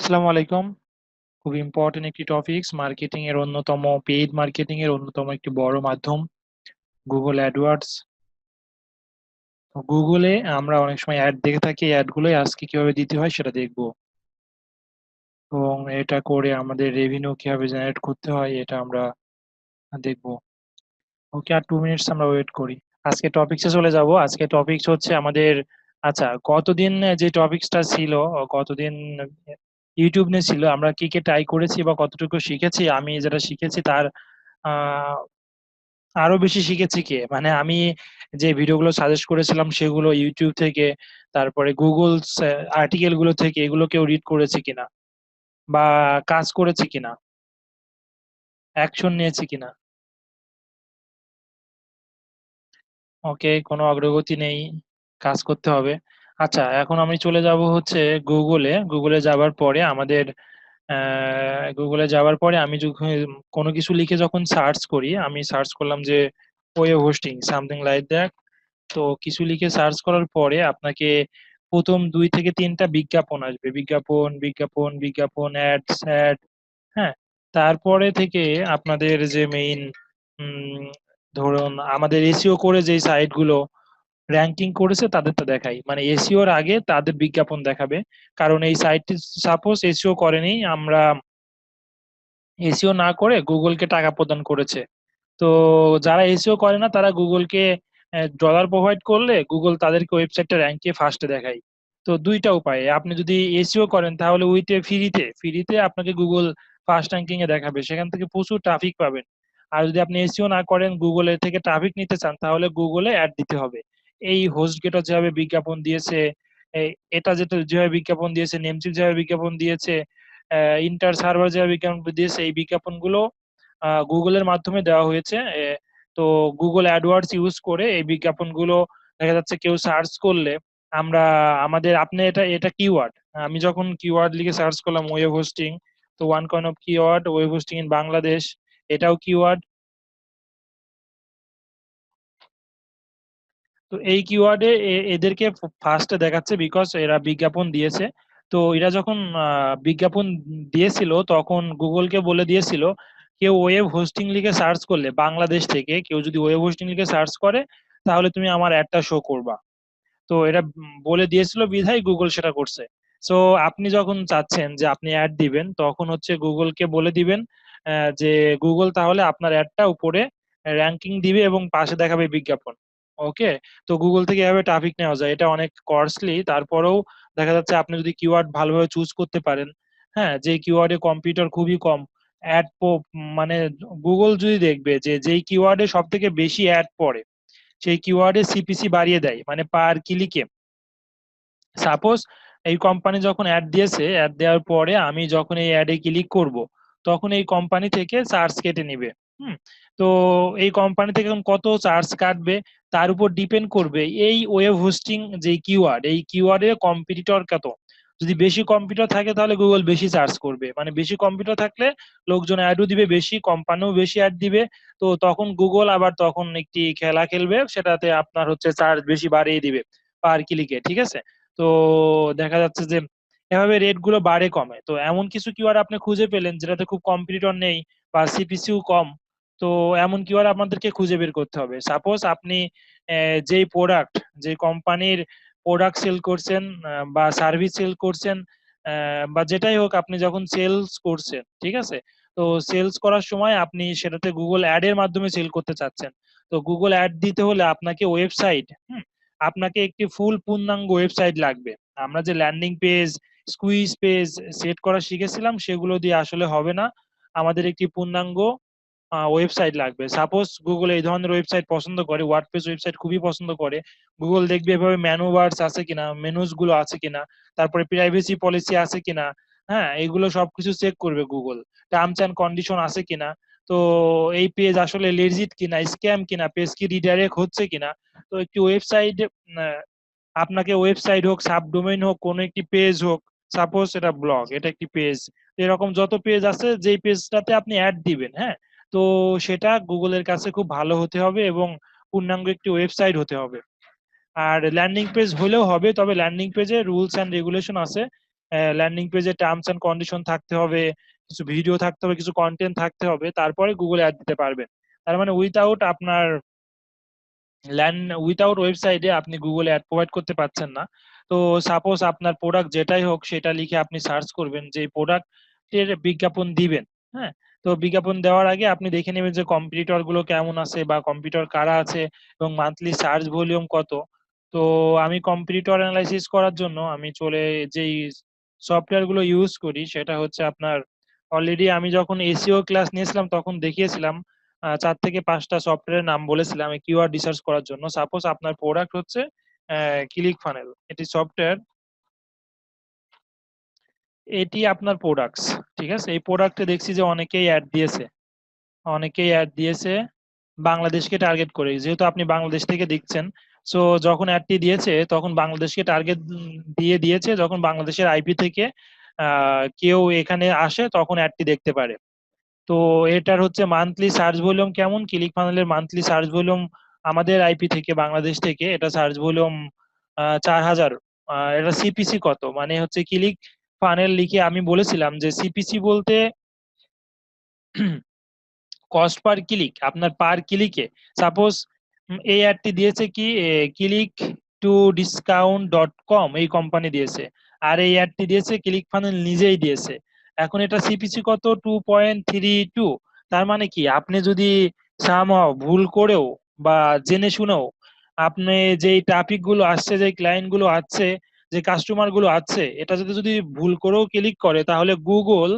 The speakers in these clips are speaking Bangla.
আসসালামু আলাইকুম। খুব ইম্পর্টেন্ট একটি টপিকস, মার্কেটিং এর অন্যতম, পেইড মার্কেটিং এর অন্যতম একটি বড় মাধ্যম গুগল অ্যাডওয়ার্ডস। গুগলে আমরা অনেক সময় অ্যাড দেখে থাকি, অ্যাড গুলোই আজকে কিভাবে দিতে হয় সেটা দেখবো, এবং এটা করে আমাদের রেভিনিউ কিভাবে জেনারেট করতে হয় এটা আমরা দেখবো। ওকে, আর 2 মিনিটস আমরা ওয়েট করি। আজকে টপিকসে চলে যাব। আজকে টপিকস হচ্ছে আমাদের, আচ্ছা, গতদিন যে টপিকসটা ছিল, গতদিন ইউটিউব নিয়ে ছিল, আমরা কি কি ট্রাই করেছি বা কতটুকু শিখেছি। আমি যেটা শিখেছি তার আহ আরো বেশি শিখেছি কে, মানে আমি যে ভিডিওগুলো সাজেস্ট করেছিলাম সেগুলো ইউটিউব থেকে, তারপরে গুগল আর্টিকেল গুলো থেকে, এগুলো কেউ রিড করেছে কিনা বা কাজ করেছে কিনা, অ্যাকশন নিয়েছে কিনা। ওকে, কোনো অগ্রগতি নেই, কাজ করতে হবে। আচ্ছা, এখন আমি চলে যাব হচ্ছে গুগলে। গুগলে যাবার পরে আমাদের, গুগলে যাওয়ার পরে আমি যখন কোনো কিছু লিখে যখন সার্চ করি, আমি সার্চ করলাম যে web hosting something like that. তো কিছু লিখে সার্চ করার পরে আপনাকে প্রথম 2 থেকে 3টা বিজ্ঞাপন আসবে, বিজ্ঞাপন বিজ্ঞাপন বিজ্ঞাপন, অ্যাডস অ্যাড। হ্যাঁ, তারপরে থেকে আপনাদের যে মেইন, ধরুন আমাদের এসইও করে যে সাইট গুলো র্যাঙ্কিং করেছে তাদেরটা দেখাই, মানে এসইওর আগে তাদের বিজ্ঞাপন দেখাবে। কারণ এই সাইটটি সাপোজ এসইও করেনি, আমরা এসইও না করে গুগলকে টাকা প্রদান করেছে। তো যারা এসইও করে না তারা গুগলকে ডলার প্রোভাইড করলে গুগল তাদেরকে ওয়েবসাইটটা র্যাঙ্কে ফার্স্টে দেখায়। তো 2টা উপায়, আপনি যদি এসইও করেন তাহলে উইটে ফ্রিতে ফ্রিতে আপনাকে গুগল ফার্স্ট র্যাঙ্কিং এ দেখাবে, সেখান থেকে প্রচুর ট্রাফিক পাবেন। আর যদি আপনি এসইও না করেন, গুগলের থেকে ট্রাফিক নিতে চান, তাহলে গুগলে অ্যাড দিতে হবে। এই হোস্ট গেটর যেভাবে বিজ্ঞাপন দিয়েছে, এটা যেটা যেভাবে বিজ্ঞাপন দিয়েছে, নেমচিপ যেভাবে বিজ্ঞাপন দিয়েছে, ইন্টার সার্ভার যেভাবে বিজ্ঞাপন দিয়েছে, এই বিজ্ঞাপনগুলো গুগলের মাধ্যমে দেওয়া হয়েছে। তো গুগল অ্যাডওয়ার্ডস ইউজ করে এই বিজ্ঞাপনগুলো দেখা যাচ্ছে কেউ সার্চ করলে, আমরা আমাদের, আপনি এটা এটা কিওয়ার্ড, আমি যখন কিওয়ার্ড লিখে সার্চ করলাম ওয়েব হোস্টিং, তো one kind of keyword web hosting in Bangladesh, এটাও কিওয়ার্ড। তো এই কিওয়ার্ডে এদেরকে ফার্স্টে দেখাচ্ছে, বিকজ এরা বিজ্ঞাপন দিয়েছে। তো এরা যখন বিজ্ঞাপন দিয়েছিল তখন গুগলকে বলে দিয়েছিল, কেউ ওয়েব হোস্টিং লিখে সার্চ করলে, বাংলাদেশ থেকে কেউ যদি ওয়েব হোস্টিং লিখে সার্চ করে, তাহলে তুমি আমার অ্যাডটা শো করবা। তো এটা বলে দিয়েছিল বিধায় গুগল সেটা করছে। সো আপনি যখন চাচ্ছেন যে আপনি অ্যাড দিবেন, তখন হচ্ছে গুগলকে বলে দিবেন যে গুগল তাহলে আপনার অ্যাডটা উপরে র্যাঙ্কিং দিবে এবং পাশে দেখাবে বিজ্ঞাপন। ওকে, তো গুগল থেকে এভাবে ট্রাফিক নেওয়া যায়, এটা অনেক কস্টলি। তারপরেও দেখা যাচ্ছে আপনি যদি কিওয়ার্ড ভালোভাবে চুজ করতে পারেন, হ্যাঁ, যে কিওয়ার্ডে কম্পিউটার খুবই কম, অ্যাড, মানে গুগল যদি দেখবে যে যেই কিওয়ার্ডে সব থেকে বেশি অ্যাড পড়ে, সেই কিওয়ার্ডে সিপিসি বাড়িয়ে দেয়, মানে পার ক্লিকে। সাপোজ এই কোম্পানি যখন অ্যাড দিয়েছে, অ্যাড দেওয়ার পরে আমি যখন এই অ্যাডে ক্লিক করব, তখন এই কোম্পানি থেকে চার্জ কেটে নিবে। হুম, তো এই কোম্পানি থেকে এখন কত চার্জ কাটবে তার উপর ডিপেন্ড করবে এই ওয়েব হোস্টিং যে কিওয়ার্ড, এই কিওয়ার্ডের কম্পিটিটর কত। যদি বেশি কম্পিউটার থাকে তাহলে গুগল বেশি চার্জ করবে, মানে বেশি কম্পিউটার থাকলে লোকজন অ্যাডও দিবে বেশি, কোম্পানিও বেশি অ্যাড দিবে। তো তখন গুগল আবার তখন একটি খেলা খেলবে, সেটাতে আপনার হচ্ছে চার্জ বেশি বাড়িয়ে দিবে পার ক্লিকে, ঠিক আছে। তো দেখা যাচ্ছে যে এভাবে রেট গুলো বাড়ে কমে। তো এমন কিছু কিওয়ার্ড আপনি খুঁজে পেলেন যেটাতে খুব কম্পিটিটর নেই বা সিপিসিও কম, তো এমন কিওয়ার্ড আপনাদেরকে খুঁজে বের করতে হবে। সাপোজ আপনি যেই প্রোডাক্ট, যে কোম্পানির প্রোডাক্ট সেল করছেন বা সার্ভিস সেল করছেন, বা যেটাই হোক, আপনি যখন সেলস করছেন, ঠিক আছে, তো সেলস করার সময় আপনি সেটাতে গুগল অ্যাড এর মাধ্যমে সেল করতে চাচ্ছেন। তো গুগল অ্যাড দিতে হলে আপনাকে ওয়েবসাইট, আপনাকে একটি ফুল পূর্ণাঙ্গ ওয়েবসাইট লাগবে। আমরা যে landing page, squeeze page set করা শিখেছিলাম সেগুলো দিয়ে আসলে হবে না, আমাদের একটি পূর্ণাঙ্গ ওয়েবসাইট লাগবে। সাপোজ গুগল এই ধরনের ওয়েবসাইট পছন্দ করে, ওয়ার্ডপ্রেস ওয়েবসাইট খুবই পছন্দ করে। গুগল দেখবে এভাবে মেনু বারস আছে কিনা, মেনুজ গুলো আছে কিনা, তারপরে প্রাইভেসি পলিসি আছে কিনা, হ্যাঁ, এগুলো সবকিছু চেক করবে গুগল। টার্মস এন্ড কন্ডিশন আছে কিনা, তো এই পেজ আসলে লেজিট কিনা, স্ক্যাম কিনা, পেজ কি রিডাইরেক্ট হচ্ছে কিনা। তো একটি ওয়েবসাইট, আপনাকে ওয়েবসাইট হোক, সাবডোমেইন হোক, কোনো একটি পেজ হোক, সাপোজ এটা ব্লগ, এটা একটি পেজ, এরকম যত পেজ আছে যেই পেজটাতে আপনি অ্যাড দিবেন, হ্যাঁ, তো সেটা গুগলের কাছে খুব ভালো হতে হবে এবং পূর্ণাঙ্গ একটি ওয়েবসাইট হতে হবে। আর ল্যান্ডিং পেজ হলেও হবে, তবে ল্যান্ডিং পেজে রুলস এন্ড রেগুলেশন আছে। ল্যান্ডিং পেজে টার্মস এন্ড কন্ডিশন থাকতে হবে, কিছু ভিডিও থাকতে হবে, কিছু কন্টেন্ট থাকতে হবে, তারপরে গুগলে অ্যাড দিতে পারবেন। তার মানে উইথাউট আপনার উইথাউট ওয়েবসাইটে আপনি গুগলে অ্যাড প্রোভাইড করতে পারছেন না। তো সাপোজ আপনার প্রোডাক্ট যেটাই হোক সেটা লিখে আপনি সার্চ করবেন যে প্রোডাক্টের বিজ্ঞাপন দিবেন। হ্যাঁ, তো বিজ্ঞাপন দেওয়ার আগে আপনি দেখে নেবেন যে কম্পিটিটর গুলো কেমন আছে বা কম্পিটিটর কারা আছে এবং মান্থলি সার্চ ভলিউম কত। তো আমি কম্পিটিটর অ্যানালাইসিস করার জন্য আমি যেই সফটওয়্যার গুলো ইউজ করি সেটা হচ্ছে আপনার, অলরেডি আমি যখন এসইও ক্লাস নিয়েছিলাম তখন দেখিয়েছিলাম, 4 থেকে 5টা সফটওয়্যারের নাম বলেছিলাম এই কিওয়ার্ড রিসার্চ করার জন্য। সাপোজ আপনার প্রোডাক্ট হচ্ছে ক্লিক ফানেল, এটি সফটওয়্যার, এটি আপনার প্রোডাক্টস। ঠিক আছে, এই প্রোডাক্টে দেখছি যে অনেকেই অ্যাড দিয়েছে বাংলাদেশকে টার্গেট করে, যেহেতু আপনি বাংলাদেশ থেকে দেখছেন। সো যখন অ্যাডটি দিয়েছে তখন বাংলাদেশকে টার্গেট দিয়ে দিয়েছে, যখন বাংলাদেশের আইপি থেকে কেউ এখানে আসে তখন অ্যাডটি দেখতে পারে। তো এটার হচ্ছে মান্থলি সার্চ ভলিউম কেমন, ক্লিক ফানেলের মান্থলি সার্চ ভলিউম আমাদের আইপি থেকে বাংলাদেশ থেকে এটা সার্চ ভলিউম 4,000। এটা সিপিসি কত, মানে হচ্ছে ক্লিক ফানেল লিখে আমি বলেছিলাম যে সিপিসি বলতে কস্ট পার ক্লিক, আপনার পার ক্লিকে। সাপোজ এই অ্যাডটি দিয়েছে কি ক্লিক টু ডিসকাউন্ট.com, এই কোম্পানি দিয়েছে, আর এই অ্যাডটি দিয়েছে ক্লিক ফানেল নিজেই দিয়েছে। এখন এটা সিপিসি কত, 2.32। তার মানে কি আপনি যদি সামহাও ভুল করেও বা জেনে শুনেও আপনি যেই ট্রাফিক গুলো আসছে, যে ক্লায়েন্ট গুলো আসছে, যে কাস্টমার গুলো আছে, এটা যদি ভুল করেও ক্লিক করে তাহলে গুগল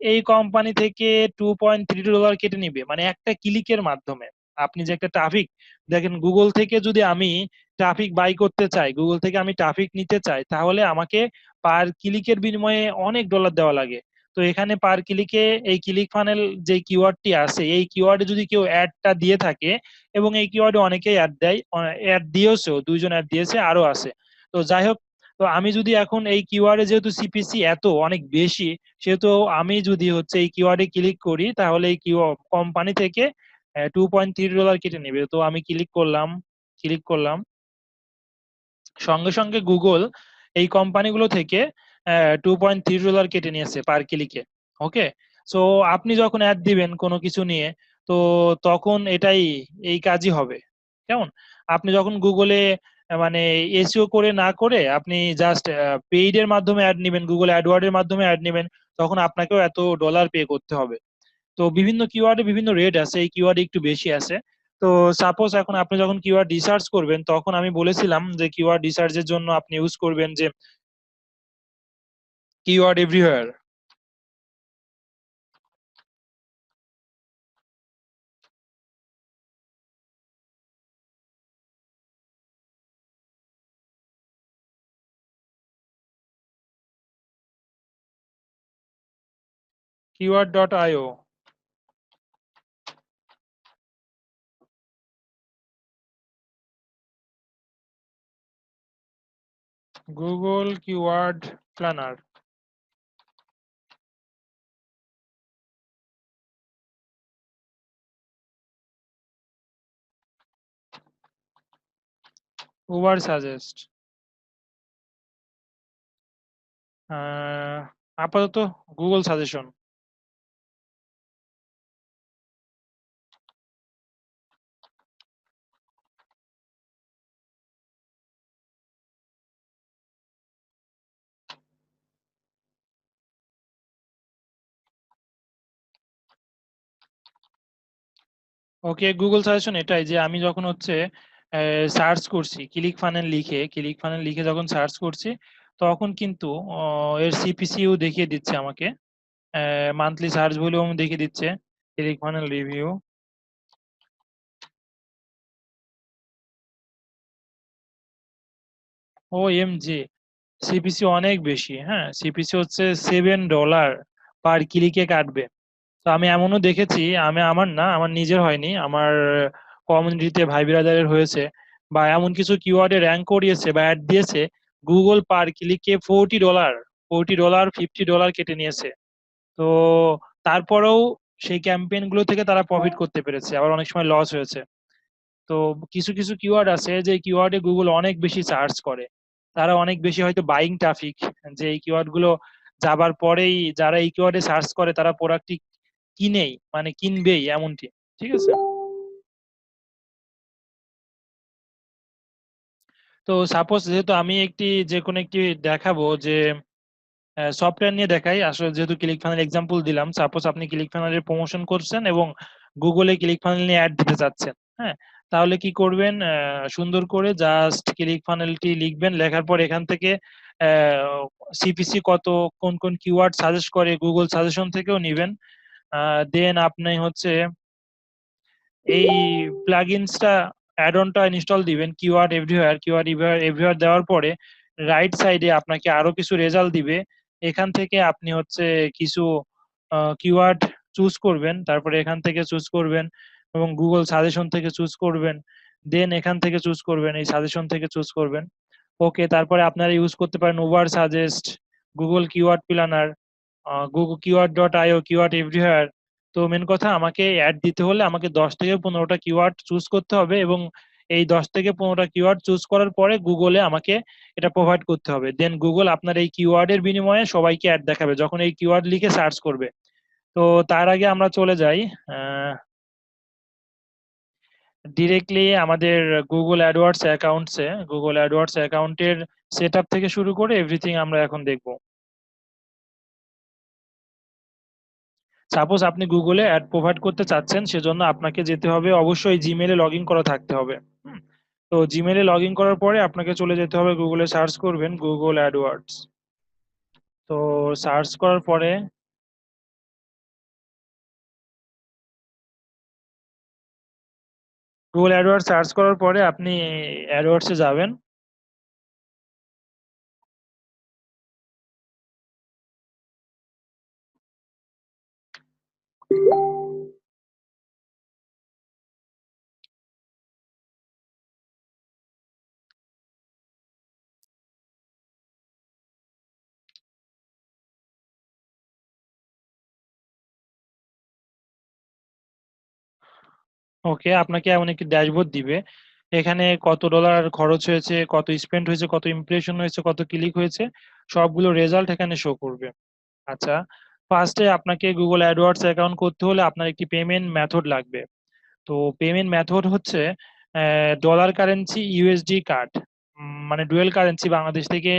এই কোম্পানি থেকে $2.32 কেটে নিবে, মানে একটা ক্লিকের মাধ্যমে। আপনি যে একটা ট্রাফিক দেখেন, গুগল থেকে যদি আমি ট্রাফিক বাই করতে চাই, গুগল থেকে আমি ট্রাফিক নিতে চাই, তাহলে আমাকে পার ক্লিকের বিনিময়ে অনেক ডলার দেওয়া লাগে। তো এখানে পার ক্লিকে এই ক্লিক ফানেল যে কিওয়ার্ডটি আছে, এই কিওয়ার্ডে যদি কেউ অ্যাডটা দিয়ে থাকে, এবং এই কিওয়ার্ডে অনেকেই অ্যাড দেয়, অ্যাড দিয়েছেও, 2জন অ্যাড দিয়েছে, আরো আছে। তো যাই হোক, তো আমি যদি এখন এই কিওয়ার্ডে যেহেতু সিপিসি এত অনেক বেশি, সেহেতু আমি যদি হচ্ছে এই কিওয়ার্ডে ক্লিক করি তাহলে এই কোম্পানি থেকে $2.3 কেটে নেবে। তো আমি ক্লিক করলাম, সঙ্গে সঙ্গে গুগল এই কোম্পানিগুলো থেকে $2.3 কেটে নিয়েছে পার ক্লিকে। ওকে, সো আপনি যখন অ্যাড দিবেন কোনো কিছু নিয়ে, তো তখন এটাই এই কাজই হবে। কেমন, আপনি যখন গুগলে মানে এসইও করে না করে আপনি জাস্ট পেইড এর মাধ্যমে অ্যাড নিবেন, গুগল অ্যাডওয়ার্ড এর মাধ্যমে অ্যাড নিবেন, তখন আপনাকেও এত ডলার পে করতে হবে। তো বিভিন্ন কিওয়ার্ডে বিভিন্ন রেট আছে, এই কিওয়ার্ডে একটু বেশি আছে। তো সাপোজ এখন আপনি যখন কিওয়ার্ড রিসার্চ করবেন, তখন আমি বলেছিলাম যে কিওয়ার্ড রিসার্চের জন্য আপনি ইউজ করবেন যে keyword everywhere, keyword.io, Google keyword planner, Ubersuggest, আপাতত Google suggestion. Okay, Google suggestion এটাই যে আমি যখন হচ্ছে সার্চ করছি ক্লিক ফানেল লিখে যখন সার্চ করছি, তখন কিন্তু এর সিপিসিও দেখিয়ে দিচ্ছে আমাকে, মান্থলি সার্চ ভলিউম দেখিয়ে দিচ্ছে, ক্লিক ফানেল রিভিউ। ও এম জি, সিপিসি অনেক বেশি। হ্যাঁ, সিপিসি হচ্ছে $7 পার ক্লিকে কাটবে। তো আমি এমনও দেখেছি, আমার না, আমার নিজের হয়নি, আমার কমিউনিটিতে ভাই বিরাদারের হয়েছে, বা এমন কিছু কিওয়ার্ডে র্যাঙ্ক করিয়েছে বা অ্যাড দিয়েছে, গুগল পার ক্লিকে $40 $50 কেটে নিয়েছে। তো তারপরেও সেই ক্যাম্পেইন গুলো থেকে তারা প্রফিট করতে পেরেছে, আবার অনেক সময় লস হয়েছে। তো কিছু কিছু কিওয়ার্ড আছে যে কিওয়ার্ডে গুগল অনেক বেশি চার্জ করে। তারা অনেক বেশি হয়তো বাইং ট্রাফিক, যে এই কিওয়ার্ড গুলো যাবার পরেই যারা এই কিওয়ার্ডে সার্চ করে তারা প্রোডাক্টটি কিনেই, মানে কিনবেই এমনটি। ঠিক আছে। তো সাপোজ যেহেতু আমি যে কোনো একটি দেখাবো যে সফটওয়্যার নিয়ে দেখাই, আসলে যেহেতু ক্লিক ফানেল এক্সাম্পল দিলাম, সাপোজ আপনি ক্লিক ফানেলের প্রমোশন করছেন এবং গুগলে ক্লিক ফানেল নিয়ে অ্যাড দিতে চাচ্ছেন। হ্যাঁ, তাহলে কি করবেন, সুন্দর করে জাস্ট ক্লিক ফানেলটি লিখবেন, লেখার পর এখান থেকে সিপিসি কত, কোন কোন কিওয়ার্ড সাজেস্ট করে গুগল সাজেশন থেকেও নিবেন। দেন আপনি হচ্ছে এই প্লাগইনসটা অ্যাড অনটা ইনস্টল দিবেন, কিওয়ার্ড এভরিওয়্যার দেওয়ার পরে রাইট সাইডে আপনাকে আরো কিছু রেজাল্ট দিবে। এখান থেকে আপনি হচ্ছে কিছু কিওয়ার্ড চুজ করবেন, তারপরে এখান থেকে চুজ করবেন এবং গুগল সাজেশন থেকে চুজ করবেন, দেন এখান থেকে চুজ করবেন, এই সাজেশন থেকে চুজ করবেন। ওকে, তারপরে আপনারা ইউজ করতে পারেন Ubersuggest, Google keyword planner, Google keyword dot io, keyword everywhere. তো মেন কথা, আমাকে অ্যাড দিতে হলে আমাকে 10 থেকে 15টা কিওয়ার্ড চুজ করতে হবে এবং এই 10 থেকে 15টা কিওয়ার্ড চুজ করার পরে গুগলে আমাকে এটা প্রোভাইড করতে হবে। দেন গুগল আপনার এই কিওয়ার্ডের বিনিময়ে সবাইকে অ্যাড দেখাবে যখন এই কিওয়ার্ড লিখে সার্চ করবে। তো তার আগে আমরা চলে যাই ডিরেক্টলি আমাদের গুগল অ্যাডওয়ার্ডস অ্যাকাউন্টসে। গুগল অ্যাডওয়ার্ডস অ্যাকাউন্টের সেট আপ থেকে শুরু করে এভরিথিং আমরা এখন দেখবো। সাপোজ আপনি গুগলে অ্যাড প্রোভাইড করতে চাচ্ছেন, সেজন্য আপনাকে যেতে হবে, অবশ্যই জিমেলে লগ ইন করা থাকতে হবে। হুম, তো জিমেলে লগ ইন করার পরে আপনাকে চলে যেতে হবে গুগলে, সার্চ করবেন গুগল অ্যাডওয়ার্ডস। তো সার্চ করার পরে গুগল অ্যাডওয়ার্ডস সার্চ করার পরে আপনি অ্যাডওয়ার্ডসে যাবেন। ওকে, আপনাকে এমন একটি ড্যাশবোর্ড দিবে, এখানে কত ডলার খরচ হয়েছে, কত স্পেন্ড হয়েছে, কত ইমপ্রেশন হয়েছে, কত ক্লিক হয়েছে, সবগুলো রেজাল্ট এখানে শো করবে। আচ্ছা, ফার্স্টে আপনাকে গুগল অ্যাডওয়ার্ডস অ্যাকাউন্ট করতে হলে আপনার একটি পেমেন্ট মেথড লাগবে। তো পেমেন্ট মেথড হচ্ছে ডলার কারেন্সি, ইউএসডি কার্ড, মানে ডুয়েল কারেন্সি। বাংলাদেশ থেকে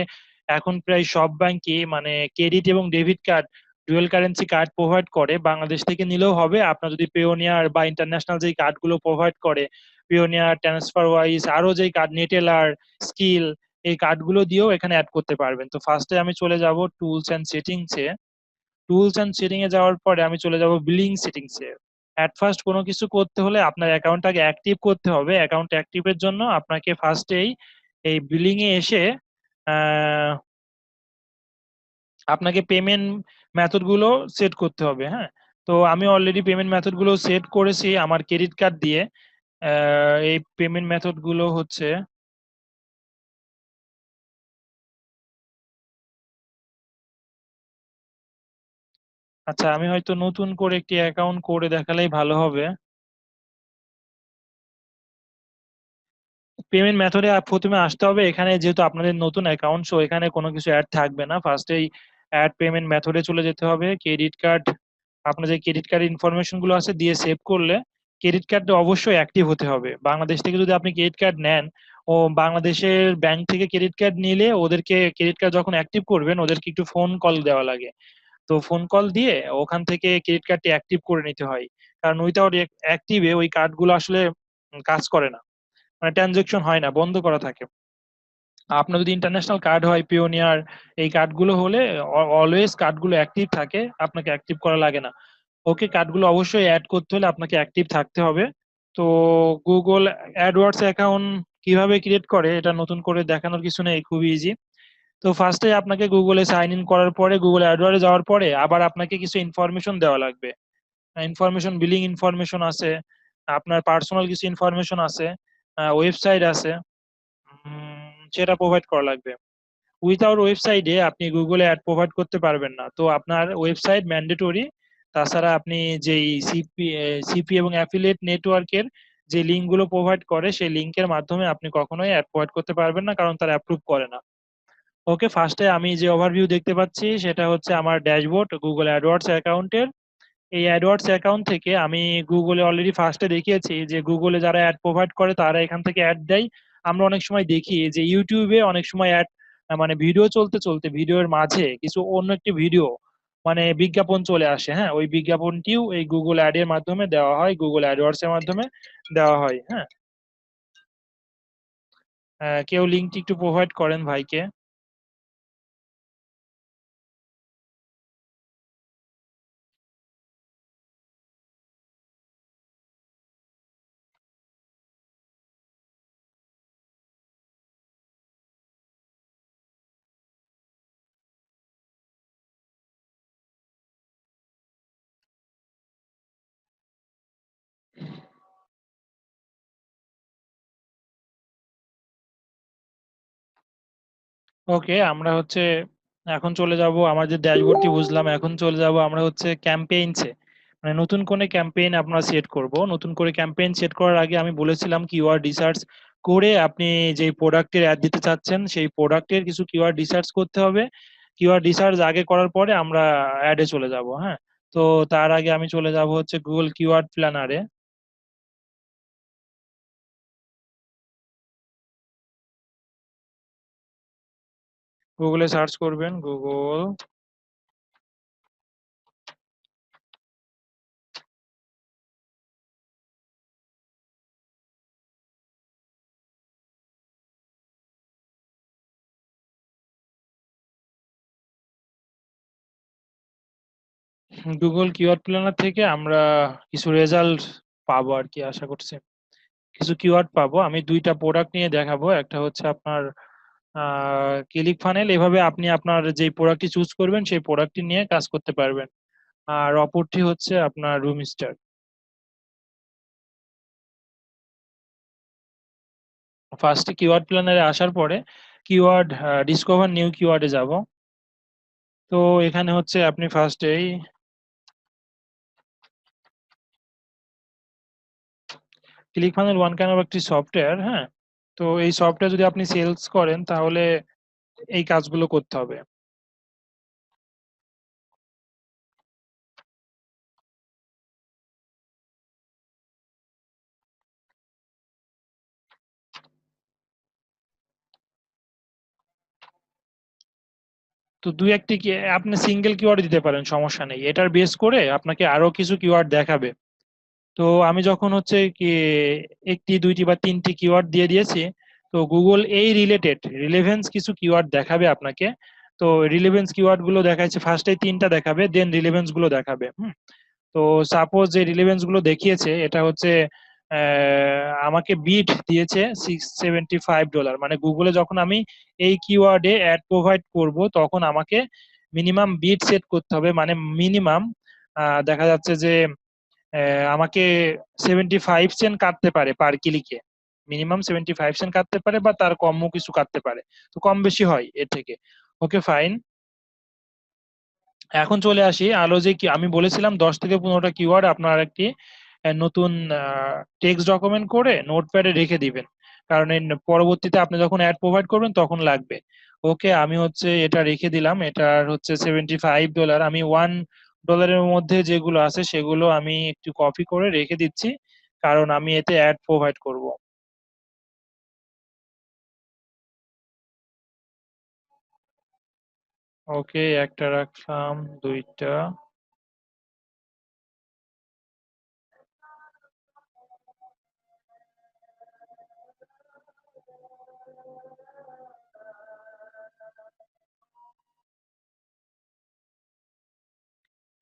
এখন প্রায় সব ব্যাংকই মানে ক্রেডিট এবং debit card, dual currency card provide করে। বাংলাদেশ থেকে নিলেও হবে, আপনার যদি পেওনিয়ার বা ইন্টারন্যাশনাল যেই কার্ডগুলো প্রোভাইড করে, পেওনিয়ার, ট্রান্সফার ওয়াইজ, আরো যেই কার্ড, নেটেলার, স্কিল, এই কার্ডগুলো দিয়েও এখানে অ্যাড করতে পারবেন। তো ফার্স্টে আমি চলে যাব টুলস অ্যান্ড সেটিংসে। টুলস অ্যান্ড সেটিং এ যাওয়ার পরে আমি চলে যাব billing settings A. At first কোনো কিছু করতে হলে আপনার অ্যাকাউন্টটাকে অ্যাক্টিভ করতে হবে। অ্যাকাউন্ট অ্যাক্টিভের জন্য আপনাকে ফার্স্টেই এই বিলিং এ এসে আহ, আপনাকে পেমেন্ট মেথড গুলো সেট করতে হবে। হ্যাঁ, তো আমি অলরেডি পেমেন্ট মেথড গুলো সেট করেছি আমার ক্রেডিট কার্ড দিয়ে। এই পেমেন্ট মেথড গুলো হচ্ছে, আচ্ছা আমি হয়তো নতুন করে একটি অ্যাকাউন্ট করে দেখালেই ভালো হবে। পেমেন্ট মেথডে প্রথমে আসতে হবে, এখানে যেহেতু আপনাদের নতুন অ্যাকাউন্ট, সো এখানে কোনো কিছু অ্যাড থাকবে না। ফার্স্টেই অ্যাড পেমেন্ট মেথডে চলে যেতে হবে। ক্রেডিট কার্ড, আপনার যে ক্রেডিট কার্ড ইনফরমেশন গুলো আছে দিয়ে সেভ করলে ক্রেডিট কার্ডটা অবশ্যই অ্যাক্টিভ হতে হবে। বাংলাদেশ থেকে যদি আপনি ক্রেডিট কার্ড নেন, ও বাংলাদেশের ব্যাংক থেকে ক্রেডিট কার্ড নিলে ওদেরকে ক্রেডিট কার্ড যখন অ্যাক্টিভ করবেন ওদেরকে একটু ফোন কল দেওয়া লাগে। তো ফোন কল দিয়ে ওখান থেকে ক্রেডিট কার্ডটি অ্যাক্টিভ করে নিতে হয়, কারণ উইথাউট অ্যাক্টিভে ওই কার্ডগুলো আসলে কাজ করে না, মানে ট্রানজেকশন হয় না, বন্ধ করা থাকে। আপনার যদি ইন্টারন্যাশনাল কার্ড হয়, পিওনিয়ার, এই কার্ডগুলো হলে অলওয়েজ কার্ডগুলো অ্যাক্টিভ থাকে, আপনাকে অ্যাক্টিভ করা লাগে না। ওকে, কার্ডগুলো অবশ্যই অ্যাড করতে হলে আপনাকে অ্যাক্টিভ থাকতে হবে। তো গুগল অ্যাডওয়ার্ডস অ্যাকাউন্ট কিভাবে ক্রিয়েট করে এটা নতুন করে দেখানোর কিছু নেই, খুবই ইজি। তো ফার্স্টে আপনাকে গুগলে সাইন ইন করার পরে, গুগল অ্যাডওয়ার্ডে যাওয়ার পরে আবার আপনাকে কিছু ইনফরমেশন দেওয়া লাগবে। ইনফরমেশন, বিলিং ইনফরমেশন আছে, আপনার পার্সোনাল কিছু ইনফরমেশন আছে, ওয়েবসাইট আছে, সেটা প্রোভাইড করা লাগবে। উইথাউট ওয়েবসাইটে আপনি গুগলে অ্যাড প্রোভাইড করতে পারবেন না, তো আপনার ওয়েবসাইট ম্যান্ডেটরি। তাছাড়া আপনি যেই সিপি এবং অ্যাফিলিয়েট নেটওয়ার্কের যে লিঙ্ক গুলো প্রোভাইড করে সেই লিঙ্কের মাধ্যমে আপনি কখনোই অ্যাড প্রোভাইড করতে পারবেন না, কারণ তারা অ্যাপ্রুভ করে না। ওকে, ফার্স্টে আমি যে ওভারভিউ দেখতে পাচ্ছি সেটা হচ্ছে আমার ড্যাশবোর্ড গুগল অ্যাডওয়ার্ডস অ্যাকাউন্টের। এই অ্যাডওয়ার্ডস অ্যাকাউন্ট থেকে আমি গুগলে অলরেডি ফার্স্টে দেখিয়েছি যে গুগলে যারা অ্যাড প্রোভাইড করে তারা এখান থেকে অ্যাড দেয়। আমরা অনেক সময় দেখি যে ইউটিউবে অনেক সময় অ্যাড, মানে ভিডিও চলতে চলতে ভিডিওর মাঝে কিছু অন্য একটি ভিডিও মানে বিজ্ঞাপন চলে আসে। হ্যাঁ, ওই বিজ্ঞাপনটিও এই গুগল অ্যাড এর মাধ্যমে দেওয়া হয়, গুগল অ্যাডওয়ার্ডস এর মাধ্যমে দেওয়া হয়। হ্যাঁ, কেউ লিঙ্কটি একটু প্রোভাইড করেন ভাইকে। ওকে, আমরা হচ্ছে এখন চলে যাব আমাদের ড্যাশবোর্ডটি বুঝলাম, এখন চলে যাব আমরা হচ্ছে ক্যাম্পেইনসে। মানে নতুন কোন ক্যাম্পেইন আমরা সেট করব। নতুন করে ক্যাম্পেইন সেট করার আগে আমি বলেছিলাম কিওয়ার্ড রিসার্চ করে আপনি যে প্রোডাক্টের অ্যাড দিতে চাচ্ছেন সেই প্রোডাক্টের কিছু কিওয়ার্ড রিসার্চ করতে হবে। কিওয়ার্ড রিসার্চ আগে করার পরে আমরা অ্যাডে চলে যাব। হ্যাঁ, তো তার আগে আমি চলে যাব হচ্ছে গুগল কিওয়ার্ড প্ল্যানারে। গুগলে সার্চ করবেন গুগল গুগল কিওয়ার্ড প্ল্যানার থেকে আমরা কিছু রেজাল্ট পাবো আর কি, আশা করছি কিছু কিওয়ার্ড পাবো। আমি দুইটা প্রোডাক্ট নিয়ে দেখাবো, একটা হচ্ছে আপনার ক্লিক ফানেল। এভাবে আপনি আপনার যে প্রোডাক্টটি চুজ করবেন সেই প্রোডাক্টটি নিয়ে কাজ করতে পারবেন। আর অপরটি হচ্ছে আপনার রুম স্টার। ফার্স্টে কিওয়ার্ড প্ল্যানারে আসার পরে কিওয়ার্ড ডিসকভার নিউ কিওয়ার্ডে যাব। তো এখানে হচ্ছে আপনি ফার্স্টেই click funnel one kind of একটি সফটওয়্যার। হ্যাঁ, তো এই সফটওয়্যার যদি আপনি সেলস করেন তাহলে এই কাজগুলো করতে হবে। তো দুই একটি কি আপনি সিঙ্গেল কিওয়ার্ড দিতে পারেন, সমস্যা নেই, এটার বেস করে আপনাকে আরো কিছু কিওয়ার্ড দেখাবে। তো আমি যখন হচ্ছে কি একটি দুইটি বা তিনটি কিওয়ার্ড দিয়ে দিয়েছি, তো গুগল এই রিলেভেন্স কিছু কিওয়ার্ড দেখাবে আপনাকে। তো রিলেভেন্স কিওয়ার্ড গুলো দেখাচ্ছে, ফার্স্টে তিনটা দেখাবে, দেন রিলেভেন্স গুলো দেখাবে। তো সাপোজ যে রিলেভেন্স গুলো দেখিয়েছে এটা হচ্ছে আমাকে বিট দিয়েছে $675। মানে গুগলে যখন আমি এই কিওয়ার্ডে অ্যাড প্রোভাইড করব তখন আমাকে মিনিমাম বিট সেট করতে হবে। মানে মিনিমাম দেখা যাচ্ছে যে আমাকে 75 সেন্ট কাটতে পারে পার ক্লিকে। মিনিমাম 75 সেন্ট কাটতে পারে বা তার কমও কিছু কাটতে পারে, তো কম বেশি হয় এর থেকে। ওকে, ফাইন। এখন চলে আসি আলো যে কি আমি বলেছিলাম 10 থেকে 15টা কিওয়ার্ড আপনার একটি নতুন টেক্সট ডকুমেন্ট করে নোটপ্যাডে রেখে দিবেন, কারণ এই পরবর্তীতে আপনি যখন অ্যাড প্রোভাইড করবেন তখন লাগবে। ওকে, আমি হচ্ছে এটা রেখে দিলাম, এটার হচ্ছে $75। আমি $1 মধ্যে যেগুলো আছে সেগুলো আমি একটু কপি করে রেখে দিচ্ছি, কারণ আমি এতে অ্যাড প্রোভাইড করব। ওকে, একটা রাখলাম, দুইটা।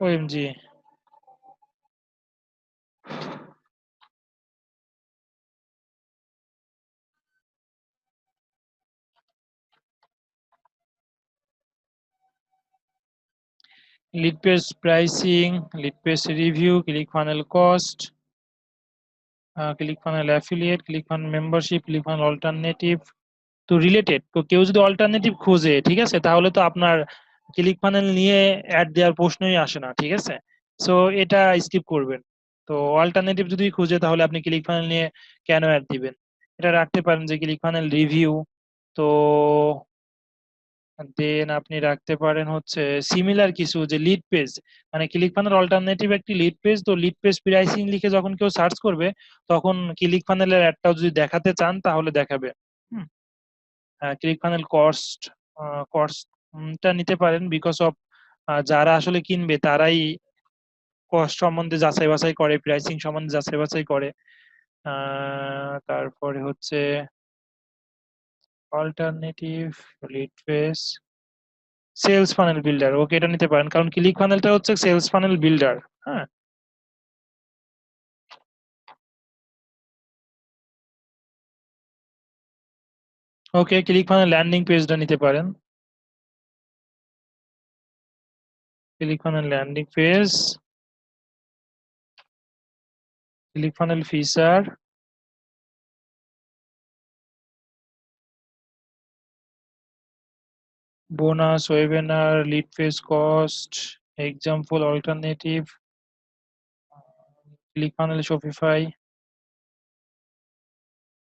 OMG. Lead page pricing, lead page review, click funnel cost, click funnel affiliate, click funnel membership, click funnel alternative. তো রিলেটেড, তো কেউ যদি অল্টারনেটিভ খোঁজে, ঠিক আছে, তাহলে তো আপনার ক্লিক ফানেল নিয়ে অ্যাড দেওয়ার প্রশ্নই আসে না, ঠিক আছে। সো এটা স্কিপ করবেন। তো অল্টারনেটিভ যদি খুঁজে তাহলে আপনি ক্লিক ফানেল নিয়ে কেন অ্যাড দিবেন। এটা রাখতে পারেন যে ক্লিক ফানেল রিভিউ। তো দেন আপনি রাখতে পারেন হচ্ছে সিমিলার কিছু, যে লিড পেজ, মানে ক্লিক ফানেল অল্টারনেটিভ একটি লিড পেজ। তো লিড পেজ প্রাইসিং লিখে যখন কেউ সার্চ করবে, তখন ক্লিক ফানেলের অ্যাডটাও যদি দেখাতে চান তাহলে দেখাবে। হুম। ক্লিক ফানেল কস্ট, কস্টটা নিতে পারেন, বিকজ অফ যারা আসলে কিনবে তারাই কস্ট সম্বন্ধে যাচাই বাছাই করে, প্রাইসিং সম্বন্ধে যাচাই বাছাই করে। তারপরে হচ্ছে alternative lead page, sales funnel builder, okay এটা নিতে পারেন, কারণ ক্লিক ফানেলটা হচ্ছে সেলস ফানেল বিল্ডার। হ্যাঁ। ওকে, ক্লিক ফানেল ল্যান্ডিং পেজটা নিতে পারেন। Click funnel landing page, click funnel feature, bonus, webinar, lead page cost, example alternative, click funnel Shopify.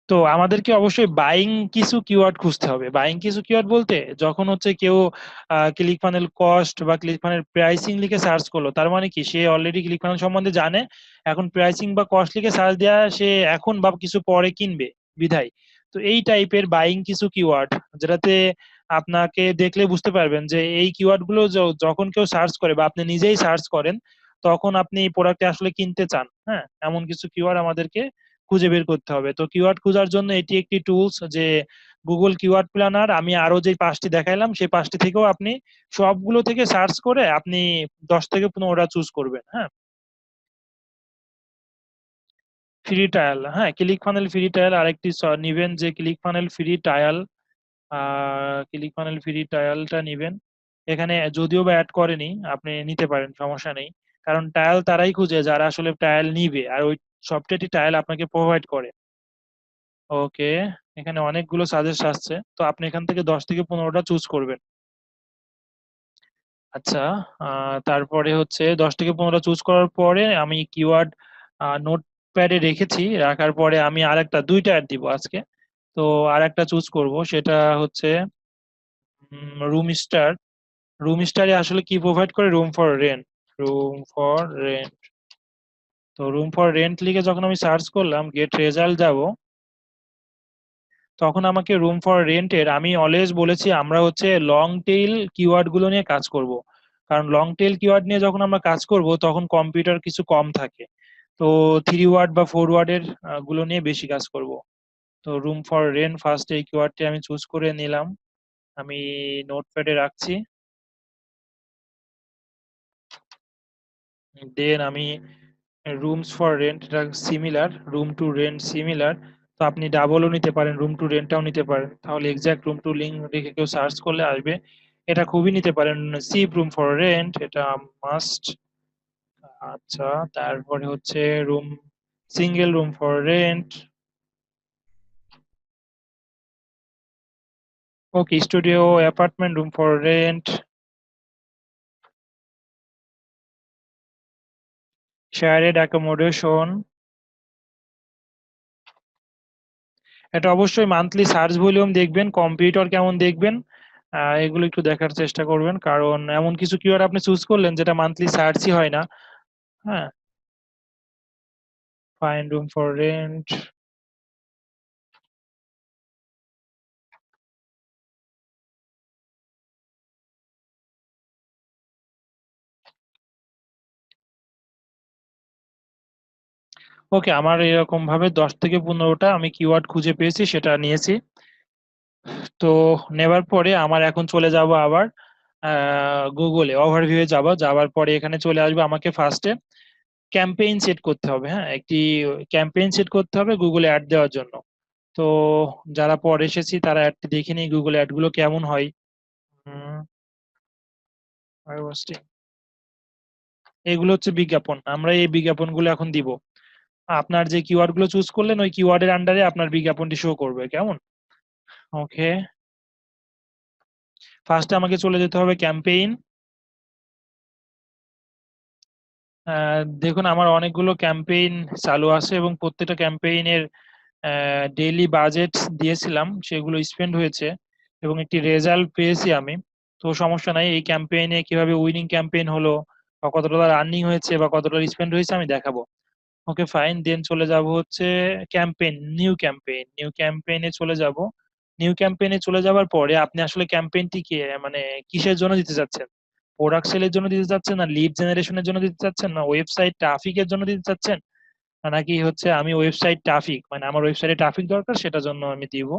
তো আমাদেরকে অবশ্যই বাইং কিছু কিওয়ার্ড খুঁজতে হবে। বাইং কিছু কিওয়ার্ড বলতে, যখন হচ্ছে কেউ ক্লিক ফানেল কস্ট বা ক্লিক ফানেল প্রাইসিং লিখে সার্চ করলো, তার মানে কি সে অলরেডি ক্লিক ফানেল সম্বন্ধে জানে, এখন প্রাইসিং বা কস্ট লিখে সার্চ দেওয়া সে এখন বা কিছু পরে কিনবে বিধায়। তো এই টাইপের বাইং কিছু কিওয়ার্ড, যেটাতে আপনাকে দেখলে বুঝতে পারবেন যে এই কিওয়ার্ড গুলো যখন কেউ সার্চ করে বা আপনি নিজেই সার্চ করেন, তখন আপনি প্রোডাক্টে আসলে কিনতে চান। হ্যাঁ, এমন কিছু কিওয়ার্ড আমাদেরকে খুঁজে বের করতে হবে। তো কিওয়ার্ড খোঁজার জন্য এটি একটি টুলস, যে গুগল কিওয়ার্ড প্ল্যানার। আমি আরো যে পাঁচটি দেখাইলাম সেই পাঁচটি থেকেও আপনি সবগুলো থেকে সার্চ করে আপনি 10 থেকে 15টা চুজ করবেন। হ্যাঁ। ফ্রি ট্রায়াল, হ্যাঁ ক্লিক ফানেল ফ্রি ট্রায়াল আরেকটি নিবেন, যে click funnel free trial. Click funnel free ট্রায়ালটা নিবেন। এখানে যদিও বা অ্যাড করেনি, আপনি নিতে পারেন, সমস্যা নেই। কারণ ট্রায়াল তারাই খুঁজে যারা আসলে ট্রায়াল নিবে, আর ওই সফটওয়্যারটি ট্রায়াল আপনাকে প্রোভাইড করে। ওকে, এখানে অনেকগুলো সাজেস্ট আসছে, তো আপনি এখান থেকে 10 থেকে 15টা চুজ করবেন। আচ্ছা, তারপরে হচ্ছে 10 থেকে 15টা চুজ করার পরে আমি কিওয়ার্ড নোট প্যাডে রেখেছি, রাখার পরে আমি আরেকটা দুইটা অ্যাড দিব আজকে। তো আরেকটা চুজ করব, সেটা হচ্ছে রুম স্টার। রুম স্টারে আসলে কি প্রোভাইড করে? Room for rent. Room for rent. তো রুম ফর রেন্ট লিখে যখন আমি সার্চ করলাম, গেট রেজাল্ট যাব, তখন আমাকে রুম ফর রেন্টের, আমি অলওয়েজ বলেছি আমরা হচ্ছে লং টেইল কিওয়ার্ড গুলো নিয়ে কাজ করব। কারণ লং টেইল কিওয়ার্ড নিয়ে যখন আমরা কাজ করব তখন কম্পিউটার কিছু কম থাকে। তো 3 ওয়ার্ড বা 4 ওয়ার্ডের গুলো নিয়ে বেশি কাজ করব। তো রুম ফর রেন্ট ফার্স্ট এই কিওয়ার্ডটি আমি চুজ করে নিলাম, আমি নোটপ্যাডে রাখছি। দেন আমি রুমস ফর রেন্ট, এটা similar, room two rent similar. তো আপনি ডাবলও নিতে পারেন, রুম টু রেন্টটাও নিতে পারেন, তাহলে এক্সাক্ট রুম টু লিঙ্ক রেখে কেউ সার্চ করলে আসবে। এটা খুবই নিতে পারেন, সিপ রুম ফর রেন্ট, এটা মাস্ট। আচ্ছা, তারপরে হচ্ছে room, single room for rent. Okay, studio apartment room for rent, শেয়ারেড accommodation. এটা অবশ্যই মান্থলি সার্চ ভলিউম দেখবেন, কম্পিউটার কেমন দেখবেন, এগুলো একটু দেখার চেষ্টা করবেন, কারণ এমন কিছু কিওয়ার্ড আপনি চুজ করলেন যেটা মান্থলি সার্চই হয় না। হ্যাঁ, ফাইন রুম ফর রেন্ট। ওকে, আমার এরকম ভাবে 10 থেকে 15টা আমি কিওয়ার্ড খুঁজে পেয়েছি, সেটা নিয়েছি। তো নেবার পরে আমার এখন চলে যাব আবার গুগলে ওভারভিউয়ে যাব, যাওয়ার পরে এখানে চলে আসবে, আমাকে ফার্স্টে ক্যাম্পেইন সেট করতে হবে। হ্যাঁ, একটি ক্যাম্পেইন সেট করতে হবে গুগলে অ্যাড দেওয়ার জন্য। তো যারা পরে এসেছি তারা অ্যাডটি দেখে নিই গুগল অ্যাড গুলো কেমন হয়। হুম, এগুলো হচ্ছে বিজ্ঞাপন, আমরা এই বিজ্ঞাপনগুলো এখন দিব। আপনার যে কিওয়ার্ড গুলো চুজ করলেন ওই কিওয়ার্ডের আন্ডারে আপনার বিজ্ঞাপনটি শো করবে, কেমন? ওকে, ফার্স্টে আমাকে চলে যেতে হবে ক্যাম্পেইন। দেখুন আমার অনেকগুলো ক্যাম্পেইন চালু আছে এবং প্রত্যেকটা ক্যাম্পেইনের ডেইলি বাজেট দিয়েছিলাম, সেগুলো স্পেন্ড হয়েছে এবং একটি রেজাল্ট পেয়েছি আমি। তো সমস্যা নাই, এই ক্যাম্পেইনে কিভাবে উইনিং ক্যাম্পেইন হলো বা কত ডলার আর্নিং হয়েছে বা কত ডলার স্পেন্ড হয়েছে আমি দেখাবো। ওকে ফাইন, দেন চলে যাব হচ্ছে ক্যাম্পেইন, নিউ ক্যাম্পেইনে চলে যাব। নিউ ক্যাম্পেইনে চলে যাওয়ার পরে আপনি আসলে ক্যাম্পেইনটি কি মানে কিসের জন্য দিতে চাচ্ছেন? প্রোডাক্ট সেলের জন্য দিতে চাচ্ছেন, না লিড জেনারেশনের জন্য দিতে চাচ্ছেন, না ওয়েবসাইট ট্রাফিকের জন্য দিতে চাচ্ছেন, নাকি হচ্ছে আমি ওয়েবসাইট ট্রাফিক মানে আমার ওয়েবসাইটে ট্রাফিক দরকার সেটার জন্য আমি দিব।